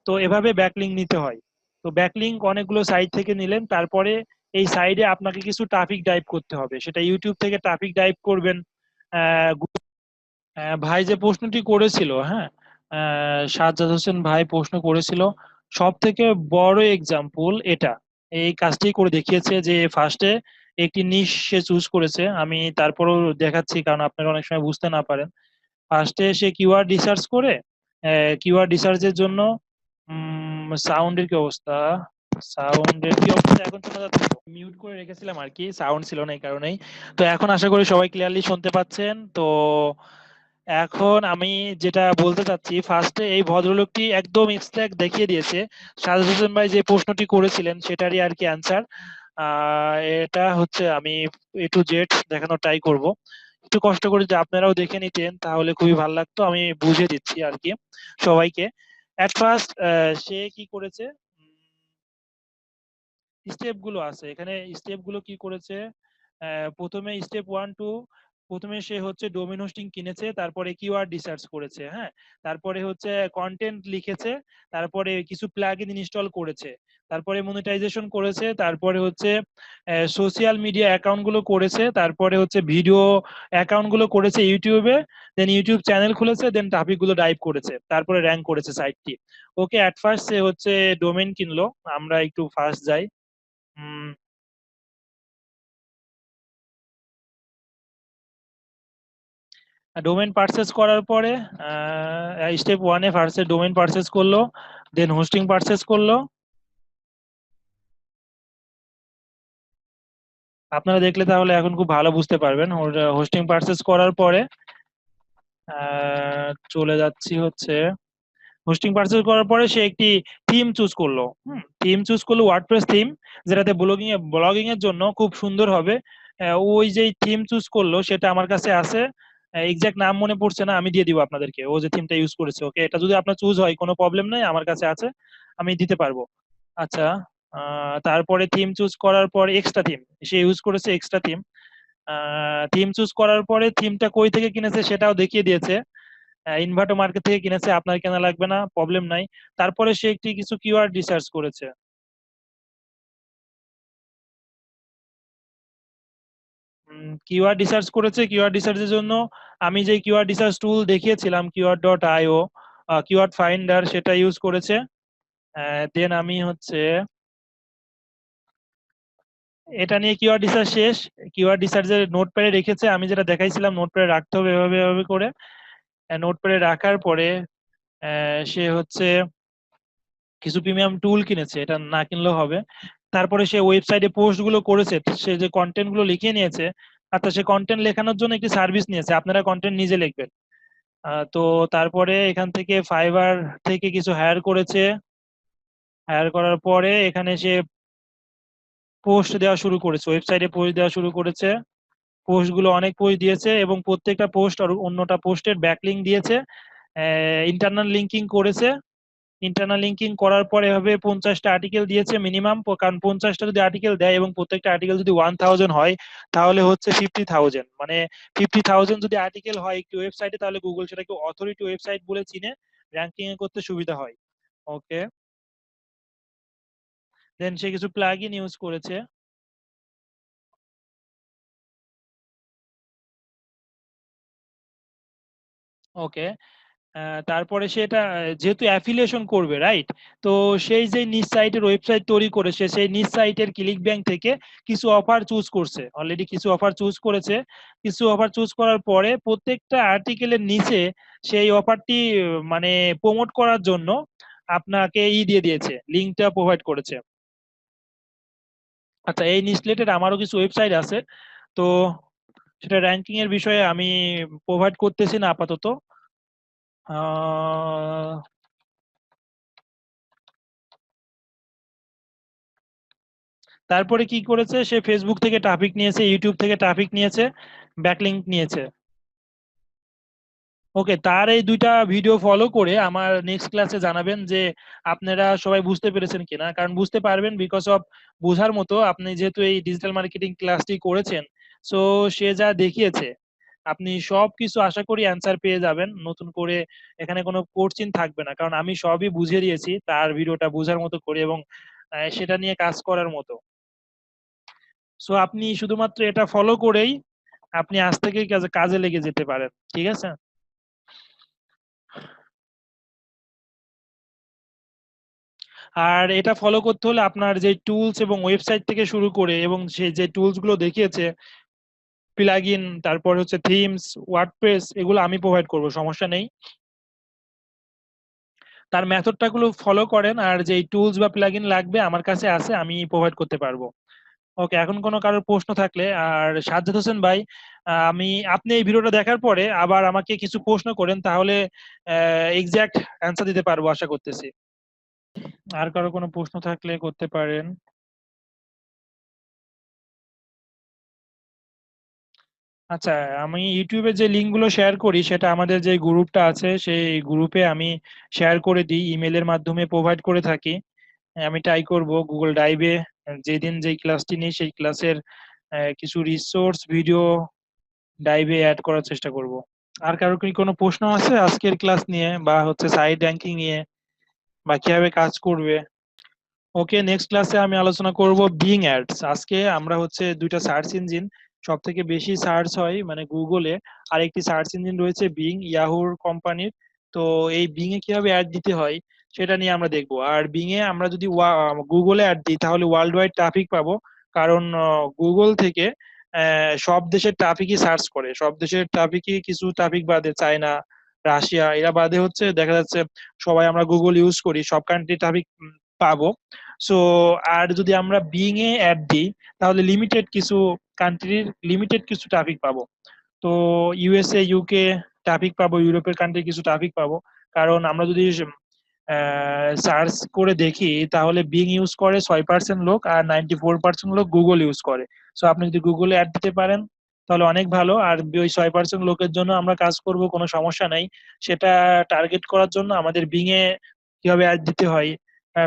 তো এভাবে ব্যাকলিংক নিতে হয়। তো ব্যাকলিংক অনেকগুলো সাইট থেকে নিলেন, তারপরে এই সাইডে আপনাকে কিছু ট্রাফিক ড্রাইভ করতে হবে, সেটা ইউটিউব থেকে ট্রাফিক ড্রাইভ করবেন। ভাই যে প্রশ্নটি করেছিল, হ্যাঁ, সাজ্জাদ হোসেন ভাই প্রশ্ন করেছিল, সব থেকে বড় এক্সাম্পল এটা, এই কাজটি করে দেখিয়েছে যে ফার্স্টে একটি নিশ সে চুজ করেছে। আমি তারপরেও দেখাচ্ছি কারণ আপনারা অনেক সময় বুঝতে না পারেন। ফার্স্টে সে কিওয়ার্ড রিসার্চ করে, কিওয়ার্ড রিসার্চের জন্য সাউন্ডের কি অবস্থা, সাউন্ডের কি অবস্থা এখন শোনা যাচ্ছে? মিউট করে রেখেছিলাম আর কি, সাউন্ড ছিল না এই কারণেই। তো এখন আশা করি সবাই ক্লিয়ারলি শুনতে পাচ্ছেন। তো এখন আমি যেটা বলতে চাচ্ছি, ফার্স্টে এই ভদ্রলোকটি একদম এক্সাক্ট দেখিয়ে দিয়েছে সাজেদ হোসেন ভাই যে প্রশ্নটি করেছিলেন সেটারই আর কি অ্যান্সার। এটা হচ্ছে আমি এ টু জেড দেখানোর ট্রাই করব। একটু কষ্ট করে যে আপনারাও দেখে নিতেন তাহলে খুবই ভালো লাগতো, আমি বুঝিয়ে দিচ্ছি আর কি সবাইকে। এট ফার্স্ট সে কি করেছে, স্টেপ গুলো আছে এখানে, স্টেপ গুলো কি করেছে, প্রথমে স্টেপ 1 2, প্রথমে সে হচ্ছে ডোমেইন হোস্টিং কিনেছে, তারপরে কিওয়ার্ড রিসার্চ করেছে, হ্যাঁ, তারপরে হচ্ছে কন্টেন্ট লিখেছে, তারপরে কিছু প্লাগইন ইনস্টল করেছে, তারপরে মনিটাইজেশন করেছে, তারপরে হচ্ছে সোশ্যাল মিডিয়া অ্যাকাউন্ট গুলো করেছে, তারপরে হচ্ছে ভিডিও অ্যাকাউন্ট গুলো করেছে ইউটিউবে, দেন ইউটিউব চ্যানেল খুলেছে, দেন টপিক গুলো ডাইভ করেছে, তারপরে র্যাঙ্ক করেছে সাইটটি। ওকে, অ্যাট ফার্স্ট সে হচ্ছে ডোমেইন কিনলো, আমরা একটু ফার্স্ট যাই। ডোমেইন পারচেজ করার পরে স্টেপ 1-এ ফার্স্টে ডোমেইন পারচেজ করলো, দেন হোস্টিং পারচেজ করলো। আপনারা দেখলে তাহলে এখন খুব ভালো বুঝতে পারবেন। হোস্টিং পারচেজ করার পরে চলে যাচ্ছি হচ্ছে, হোস্টিং পারচেজ করার পরে সে একটি থিম চুজ করলো, থিম চুজ করলো ওয়ার্ডপ্রেস থিম, যেটাতে ব্লগিং এর জন্য খুব সুন্দর হবে। ওই যে থিম চুজ করলো সেটা আমার কাছে আছে, এক্সাক্ট নাম মনে পড়ছে না, আমি দিয়ে দিব আপনাদেরকে, ও যে থিমটা ইউজ করেছে। ওকে, এটা যদি আপনার চুজ হয় কোনো প্রবলেম নাই, আমার কাছে আছে, আমি দিতে পারবো। আচ্ছা, তারপরে থিম চুজ করার পর এক্সট্রা থিম সে ইউজ করেছে, এক্সট্রা থিম। থিম চুজ করার পরে থিমটা কই থেকে কিনেছে সেটাও দেখিয়ে দিয়েছে, ইনভার্টো মার্কেট থেকে কিনেছে, আপনার কেনা লাগবে না, প্রবলেম নাই। তারপরে সে একটি কিছু কিওয়ার্ড রিসার্চ করেছে। কিওয়ার্ড রিসার্চ করেছে, কিওয়ার্ড রিসার্চের জন্য আমি যে কিওয়ার্ড রিসার্চ টুল দেখিয়েছিলাম keyword.io, কিওয়ার্ড ফাইন্ডার, সেটা ইউজ করেছে। দেন আমি হচ্ছে এটা নিয়ে কিওয়ার্ড রিসার্চ শেষ, কিওয়ার্ড রিসার্চের নোটপ্যাডে রেখেছে, আমি যেটা দেখাইছিলাম নোটপ্যাডে রাখতে হবে এভাবে এভাবে করে। নোটপ্যাডে রাখার পরে সে হচ্ছে কিছু প্রিমিয়াম টুল কিনেছে, এটা না কিনলেও হবে। তারপরে সে ওয়েবসাইটে পোস্ট গুলো করেছে, সে যে কন্টেন্ট গুলো লিখে নিয়েছে, অর্থাৎ সে কন্টেন্ট লেখানোর জন্য একটি সার্ভিস নিয়েছে, আপনারা কন্টেন্ট নিজে লিখবেন। তো তারপরে এখান থেকে ফাইবার থেকে কিছু হায়ার করেছে, হায়ার করার পরে এখানে সে পোস্ট দেওয়া শুরু করেছে, ওয়েবসাইটে পোস্ট দেওয়া শুরু করেছে। পোস্ট গুলো অনেক পোস্ট দিয়েছে এবং প্রত্যেকটা পোস্ট আর অন্যটা পোস্টের ব্যাকলিংক দিয়েছে, ইন্টারনাল লিঙ্কিং করেছে। ইন্টারনাল লিঙ্কিং করার পরে এভাবে 50টা আর্টিকেল দিয়েছে মিনিমাম, কারণ 50টা যদি আর্টিকেল দেয় এবং প্রত্যেকটা আর্টিকেল যদি 1000 হয় তাহলে হচ্ছে 50,000, মানে 50,000 যদি আর্টিকেল হয় একটি ওয়েবসাইটে, তাহলে গুগল সেটাকে অথরিটি ওয়েবসাইট বলে চিনে র্যাঙ্কিং এ করতে সুবিধা হয়। ওকে, দেন সে কিছু প্লাগইন ইউজ করেছে। ওকে, তারপরে সেটা যেহেতু অ্যাফিলিয়েশন করবে, রাইট? তো সেই যে নিজ সাইটের ওয়েবসাইট তৈরি করেছে, সেই নিজ সাইটের ক্লিক ব্যাংক থেকে কিছু অফার চুজ করছে, অলরেডি কিছু অফার চুজ করেছে। কিছু অফার চুজ করার পরে প্রত্যেকটা আর্টিকেলের নিচে সেই অফারটি মানে প্রমোট করার জন্য আপনাকে দিয়ে দিয়েছে, লিঙ্কটা প্রোভাইড করেছে। আচ্ছা, এই নিউজ রিলেটেড আমারও কিছু ওয়েবসাইট আছে, তো সেটা র্যাঙ্কিং এর বিষয়ে আমি প্রোভাইড করতেছি না আপাতত। আহ, তারপরে কি করেছে, সে ফেসবুক থেকে ট্রাফিক নিয়েছে, ইউটিউব থেকে ট্রাফিক নিয়েছে, ব্যাকলিংক নিয়েছে। ওকে, তার এই দুইটা ভিডিও ফলো করে আমার নেক্সট ক্লাসে জানাবেন যে আপনারা সবাই বুঝতে পেরেছেন কিনা, কারণ বুঝতে পারবেন বিকজ অফ বোঝার মতো আপনি যেহেতু এই ডিজিটাল মার্কেটিং ক্লাসটি করেছেন। সো সে যা দেখিয়েছে আপনি সব কিছু আশা করি অ্যান্সার পেয়ে যাবেন, নতুন করে এখানে কোনো কোশ্চিন থাকবে না, কারণ আমি সবই বুঝিয়ে দিয়েছি তার ভিডিওটা বোঝার মতো করে এবং সেটা নিয়ে কাজ করার মতো। সো আপনি শুধুমাত্র এটা ফলো করেই আপনি আজ থেকে কাজে কাজে লেগে যেতে পারেন, ঠিক আছে? আর এটা ফলো করতে হলে আপনার যে টুলস এবং ওয়েবসাইট থেকে শুরু করে এবং সে যে টুলস গুলো দেখিয়েছে, প্লাগইন, তারপর হচ্ছে থিমস, ওয়ার্ডপ্রেস, এগুলো আমি প্রোভাইড করব, সমস্যা নেই। তার মেথডটা গুলো ফলো করেন, আর যে টুলস বা প্লাগইন লাগবে আমার কাছে আছে, আমি প্রোভাইড করতে পারবো। ওকে, এখন কোনো কারোর প্রশ্ন থাকলে, আর সাজ্জাদ হোসেন ভাই, আমি আপনি এই ভিডিওটা দেখার পরে আবার আমাকে কিছু প্রশ্ন করেন, তাহলে এক্সাক্ট অ্যান্সার দিতে পারবো আশা করতেছি। আর কারো কোনো প্রশ্ন থাকলে করতে পারেন। আচ্ছা, আমি ইউটিউবে যে লিঙ্ক গুলো শেয়ার করি সেটা আমাদের যে গ্রুপটা আছে সেই গ্রুপে আমি শেয়ার করে দিই, ইমেলের মাধ্যমে প্রোভাইড করে থাকি। আমি ট্রাই করব গুগল ড্রাইভে যেদিন যেই ক্লাসটি নিই সেই ক্লাসের কিছু রিসোর্স ভিডিও ড্রাইভে অ্যাড করার চেষ্টা করব। আর কারো কি কোনো প্রশ্ন আছে আজকের ক্লাস নিয়ে, বা হচ্ছে সাইট র্যাঙ্কিং নিয়ে, বা কিভাবে কাজ করবে? ওকে, নেক্সট ক্লাসে আমি আলোচনা করব বিং অ্যাডস। আজকে আমরা হচ্ছে দুইটা সার্চ ইঞ্জিন সব থেকে বেশি সার্চ হয় মানে গুগলে, আর একটি সার্চ ইঞ্জিন রয়েছে বিং, ইয়াহুর কোম্পানির। তো এই বিং এ কিভাবে অ্যাড দিতে হয় সেটা নিয়ে আমরা দেখবো। আর বিং এ আমরা যদি গুগলে অ্যাড দিই তাহলে ওয়ার্ল্ড ওয়াইড ট্রাফিক পাবো, কারণ গুগল থেকে সব দেশের ট্রাফিকই সার্চ করে, সব দেশের ট্রাফিকই, কিছু ট্রাফিক বাদে চায়না, রাশিয়া, এরা বাদে হচ্ছে দেখা যাচ্ছে সবাই আমরা গুগল ইউজ করি, সব কান্ট্রি ট্রাফিক পাবো। সো আর যদি আমরা বিং এ অ্যাড দিই তাহলে লিমিটেড কিছু কান্ট্রির লিমিটেড কিছু ট্রাফিক পাবো। তো ইউএসএ, ইউকে ট্রাফিক পাবো, ইউরোপের কান্ট্রি কিছু ট্রাফিক পাবো। কারণ আমরা যদি সার্চ করে দেখি তাহলে বিং ইউজ করে 6% লোক, আর 94% লোক গুগল ইউজ করে। সো আপনি যদি গুগলে অ্যাড দিতে পারেন তাহলে অনেক ভালো। আর ওই 6% লোকের জন্য আমরা কাজ করব, কোনো সমস্যা নাই। সেটা টার্গেট করার জন্য আমাদের বিং এ কিভাবে অ্যাড দিতে হয়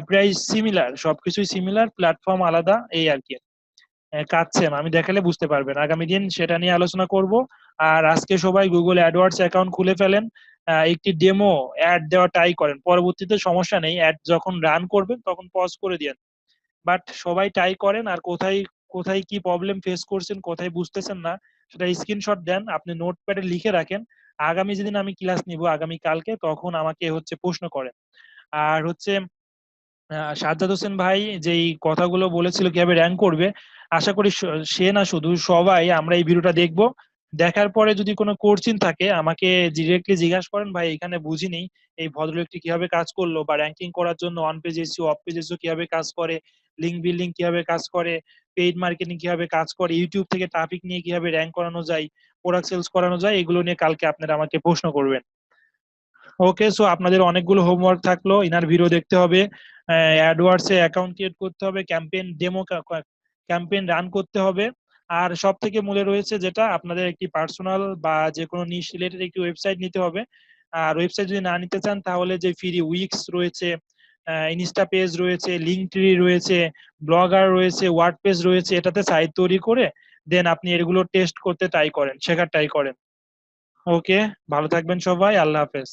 প্রায় সিমিলার, সবকিছুই সিমিলার, প্ল্যাটফর্ম আলাদা, এই আর কি। কাজ সেম, আমি দেখালে বুঝতে পারবেন। আগামী দিন সেটা নিয়ে আলোচনা করব। আর আজকে সবাই গুগল অ্যাডওয়ার্ডস অ্যাকাউন্ট খুলে ফেলেন, একটি ডেমো অ্যাড দেওয়া ট্রাই করেন, পরবর্তীতে সমস্যা নেই, অ্যাড যখন রান করবেন তখন পজ করে দিন, বাট সবাই ট্রাই করেন। আর কোথায় কোথায় কি প্রবলেম ফেস করছেন, কোথায় বুঝতেছেন না, সেটা স্ক্রিনশট দেন, আপনি নোটপ্যাডে লিখে রাখেন। আগামী যেদিন আমি ক্লাস নিব আগামী কালকে, তখন আমাকে হচ্ছে প্রশ্ন করেন। আর হচ্ছে সাজ্জাদ হোসেন ভাই যেই কথাগুলো বলেছিল কিভাবে র্যাঙ্ক করবে, আশা করি সে না শুধু সবাই আমরা এই ভিডিওটা দেখব, দেখার পরে যদি কোনো কোশ্চিন থাকে আমাকে ডিরেক্টলি জিজ্ঞাসা করেন, ভাই এখানে বুঝিনি এই ভদ্রলোকটি কিভাবে কাজ করলো, বা র্যাঙ্কিং করার জন্য on page SEO, of page SEO কিভাবে কাজ করে, লিঙ্ক বিল্ডিং কিভাবে কাজ করে, পেইড মার্কেটিং কিভাবে কাজ করে, ইউটিউব থেকে ট্রাফিক নিয়ে কিভাবে র্যাঙ্ক করানো যায়, প্রোডাক্ট সেলস করানো যায়, এগুলো নিয়ে কালকে আপনারা আমাকে প্রশ্ন করবেন। ওকে, সো আপনাদের অনেকগুলো হোমওয়ার্ক থাকলো, ইনার ভিডিও দেখতে হবে, অ্যাডওয়ার্ডস এ অ্যাকাউন্ট ক্রিয়েট করতে হবে, ক্যাম্পেইন ডেমো ক্যাম্পেইন রান করতে হবে। আর সব থেকে মূলে রয়েছে যেটা, আপনাদের একটি পার্সোনাল বা যে কোনো নিশ রিলেটেড একটি ওয়েবসাইট নিতে হবে। আর ওয়েবসাইট যদি না নিতে চান তাহলে যে ফ্রি উইক্স রয়েছে, ইনস্টা পেজ রয়েছে, লিঙ্কট্রি রয়েছে, ব্লগার রয়েছে, ওয়ার্ডপ্রেস রয়েছে, এটাতে সাইট তৈরি করে দেন আপনি এগুলো টেস্ট করতে ট্রাই করেন, শেখার ট্রাই করেন। ওকে, ভালো থাকবেন সবাই, আল্লাহ হাফেজ।